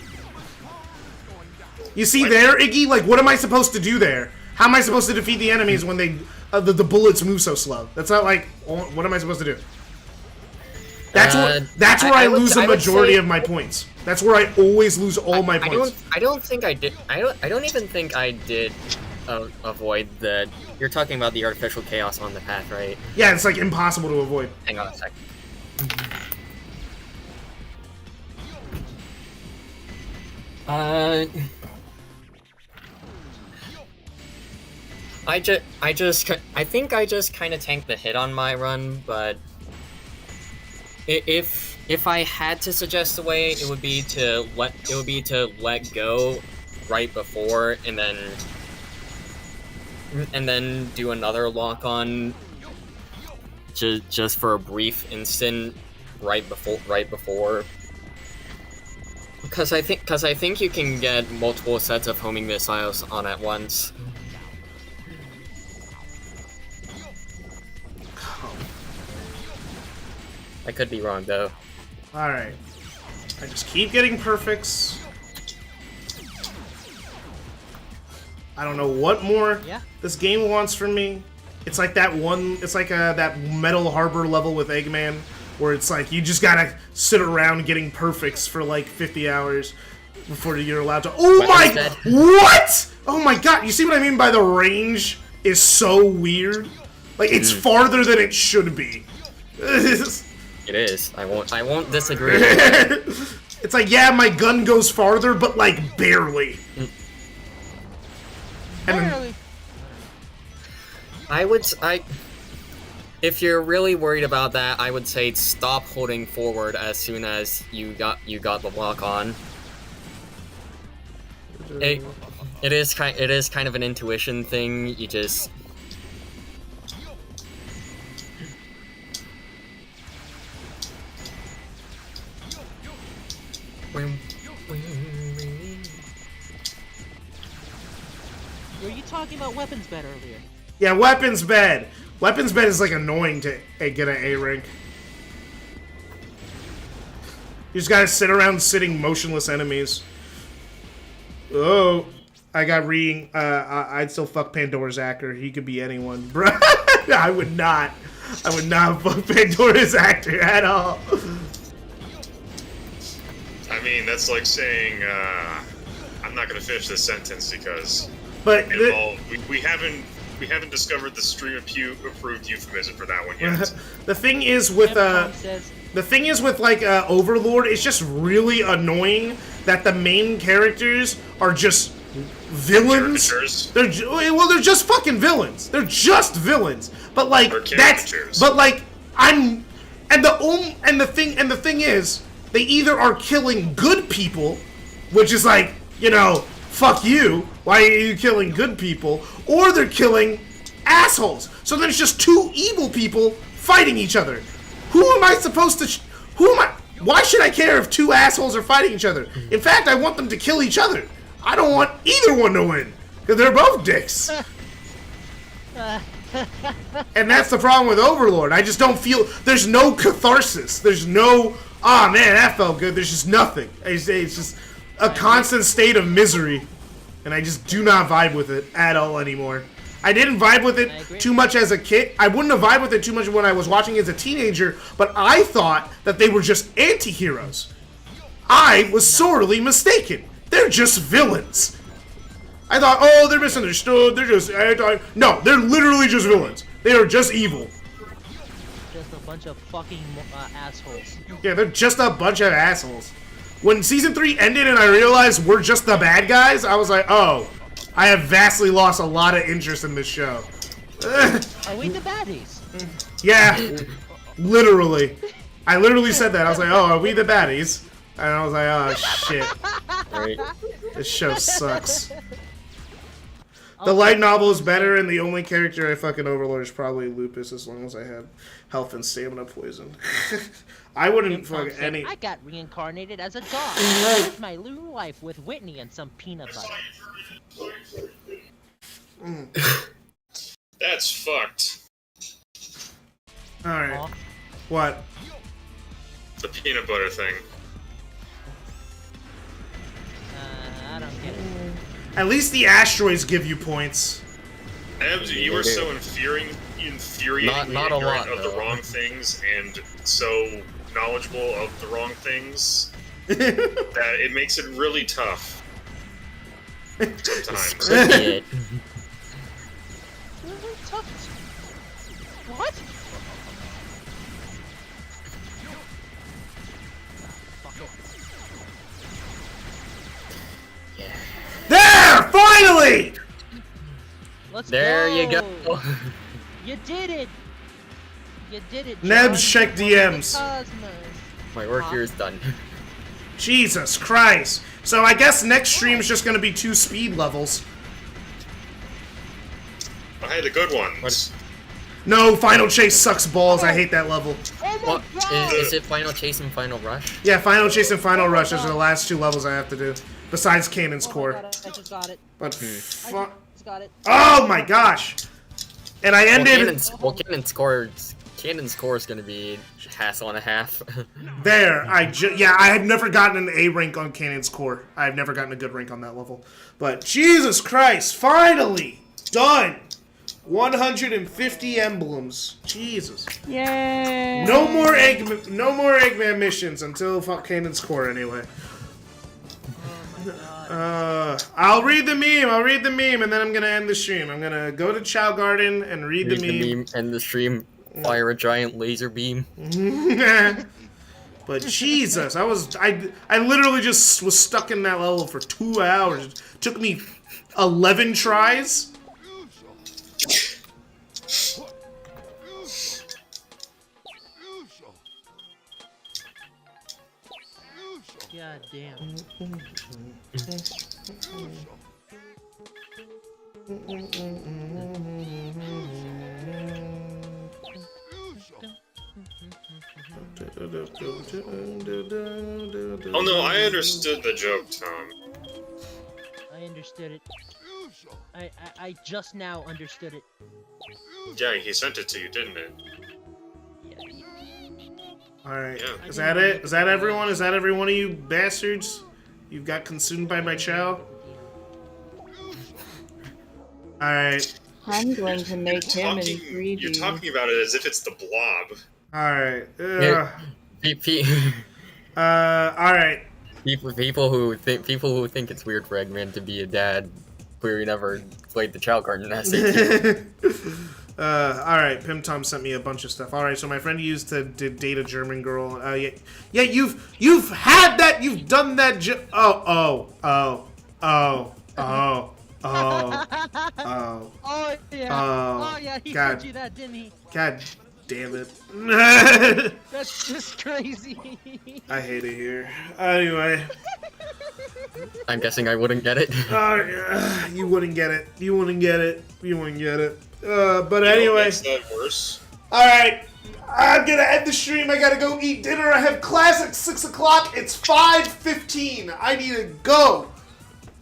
You see there, Iggy? Like, what am I supposed to do there? How am I supposed to defeat the enemies when the bullets move so slow? That's not like, what am I supposed to do? That's where I lose the majority of my points. That's where I always lose all my points. I don't think I did. I don't even think I did avoid the. You're talking about the artificial chaos on the path, right? Yeah, it's like impossible to avoid. Hang on a sec. I think I just kind of tanked the hit on my run, but if I had to suggest a way, it would be to let go right before and then do another lock on just for a brief instant right before. Because I think you can get multiple sets of homing missiles on at once. I could be wrong though. Alright. I just keep getting perfects. I don't know what more Yeah. this game wants from me. It's like that that Metal Harbor level with Eggman, where it's like you just gotta sit around getting perfects for like 50 hours before you're allowed to. Oh my! What? Oh my god! You see what I mean by the range is so weird? Like it's farther than it should be. It is. I won't disagree. It's like, yeah, my gun goes farther, but like barely. And then, if you're really worried about that, I would say stop holding forward as soon as you got the lock on. It is kind of an intuition thing. You just Were you talking about weapons bed earlier? yeah, weapons bed. Weapons bed is like annoying to get an A rank. You just gotta sit around sitting motionless enemies. Oh, I got reading. I'd still fuck Pandora's actor. He could be anyone, bro. I would not. I would not fuck Pandora's actor at all. I mean, that's like saying, I'm not gonna finish this sentence because But we haven't discovered the stream approved euphemism for that one yet. the thing is with Capcom says, the thing is with like Overlord, it's just really annoying that the main characters are just villains. Caricatures. They're just fucking villains. They're just villains. But like Or that's caricatures. but like and the thing is they either are killing good people, which is like, you know, fuck you. Why are you killing good people? Or they're killing assholes. So then it's just two evil people fighting each other. Who am I supposed to? Why should I care if two assholes are fighting each other? In fact, I want them to kill each other. I don't want either one to win because they're both dicks. And that's the problem with Overlord. I just don't feel there's no catharsis. There's no man, that felt good. There's just nothing. It's just a constant state of misery, and I just do not vibe with it at all anymore. I didn't vibe with it too much as a kid. I wouldn't have vibed with it too much when I was watching as a teenager, but I thought that they were just anti-heroes. I was sorely mistaken. They're just villains. I thought, oh, they're misunderstood. They're just anti. No, they're literally just villains. They are just evil. just a bunch of fucking assholes. Yeah, they're just a bunch of assholes. When season 3 ended and I realized we're just the bad guys, I was like, oh, I have vastly lost a lot of interest in this show. Are we the baddies? Yeah, literally. I literally said that. I was like, oh, are we the baddies? And I was like, oh, shit. Right. This show sucks. The light novel is better, and the only character I fucking Overlord is probably Lupus, as long as I have health and stamina poison. I wouldn't fuck any. I got reincarnated as a dog. Lived my new life with Whitney and some peanut butter. That's fucked. Alright. Aw. What? The peanut butter thing. I don't get it. At least the asteroids give you points. Ebs, you are so infuriatingly Not a ignorant lot, of the though. wrong things and so knowledgeable of the wrong things that it makes it really tough. Sometimes. Could be it. What? Fuck it. There! Finally! Let's There go. you go. You did it. You did it. Nebs, John. check DMs. Cosmos. My work here is done. Jesus Christ. So I guess next stream is just gonna be 2 speed levels. Oh, hey, the good ones. What? No, Final Chase sucks balls. I hate that level. Oh my What? god. Is it Final Chase and Final Rush? Yeah, Final Chase and Final Rush are the last 2 levels I have to do. Besides Kanan's Oh my core. God, I just got it. But I just got it. oh my gosh! And I ended Kanan's score is gonna be hassle and a half. there. I had never gotten an A rank on Kanan's core. I've never gotten a good rank on that level. But Jesus Christ! Finally done. 150 emblems. Jesus. Yay! No more Eggman missions until fuck Kanan's core anyway. I'll read the meme, and then I'm gonna end the stream. I'm gonna go to Chow Garden and read Read the meme. and the stream. Fire a giant laser beam. But Jesus, I literally just was stuck in that level for 2 hours. It took me 11 tries. God damn. Oh no, I understood the joke, Tom. I understood it. I just now understood it. Yeah, he sent it to you, didn't it? Yeah. Alright. Yeah. Is that it? Is that everyone? Is that every one of you bastards? You got consumed by my chow? Alright. I'm going to make him in You're 3D. talking about it as if it's the Blob. Alright. Yeah. Alright. People who think it's weird for Eggman to be a dad who never played the child card in SAT. Alright, Pim Tom sent me a bunch of stuff. Alright, so my friend used to date a German girl. Yeah, you've had that, you've done that oh yeah, he God. told you that, didn't he? God damn it. That's just crazy. I hate it here. Anyway. I'm guessing I wouldn't get it. You wouldn't get it. You wouldn't get it. You wouldn't get it. But You know what anyway. makes that worse? Alright. I'm gonna end the stream. I gotta go eat dinner. I have class at 6 o'clock. It's 5:15. I need to go.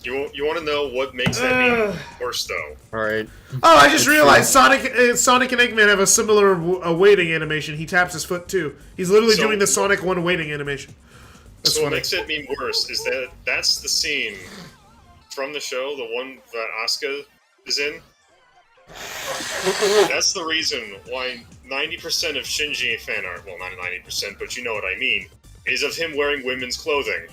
You want to know what makes that meme worse, though? Alright. Oh, I just realized Sonic and Eggman have a similar waiting animation. He taps his foot too. He's literally So- doing the Sonic 1 waiting animation. That's So what funny. makes that meme worse is that that's the scene from the show, the one that Asuka is in. That's the reason why 90% of Shinji fan art, well, not 90%, but you know what I mean, is of him wearing women's clothing.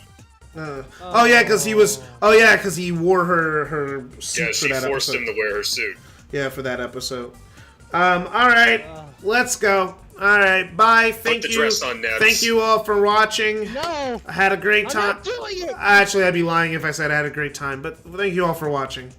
Oh yeah, because he was. Oh yeah, because he wore her suit Yeah, for she that forced episode. him to wear her suit. Yeah, for that episode. All right, let's go. All right, bye. Thank the you. dress on, Nebs. Thank you all for watching. No, I had a great I'm time. not doing it. Actually, I'd be lying if I said I had a great time, but thank you all for watching.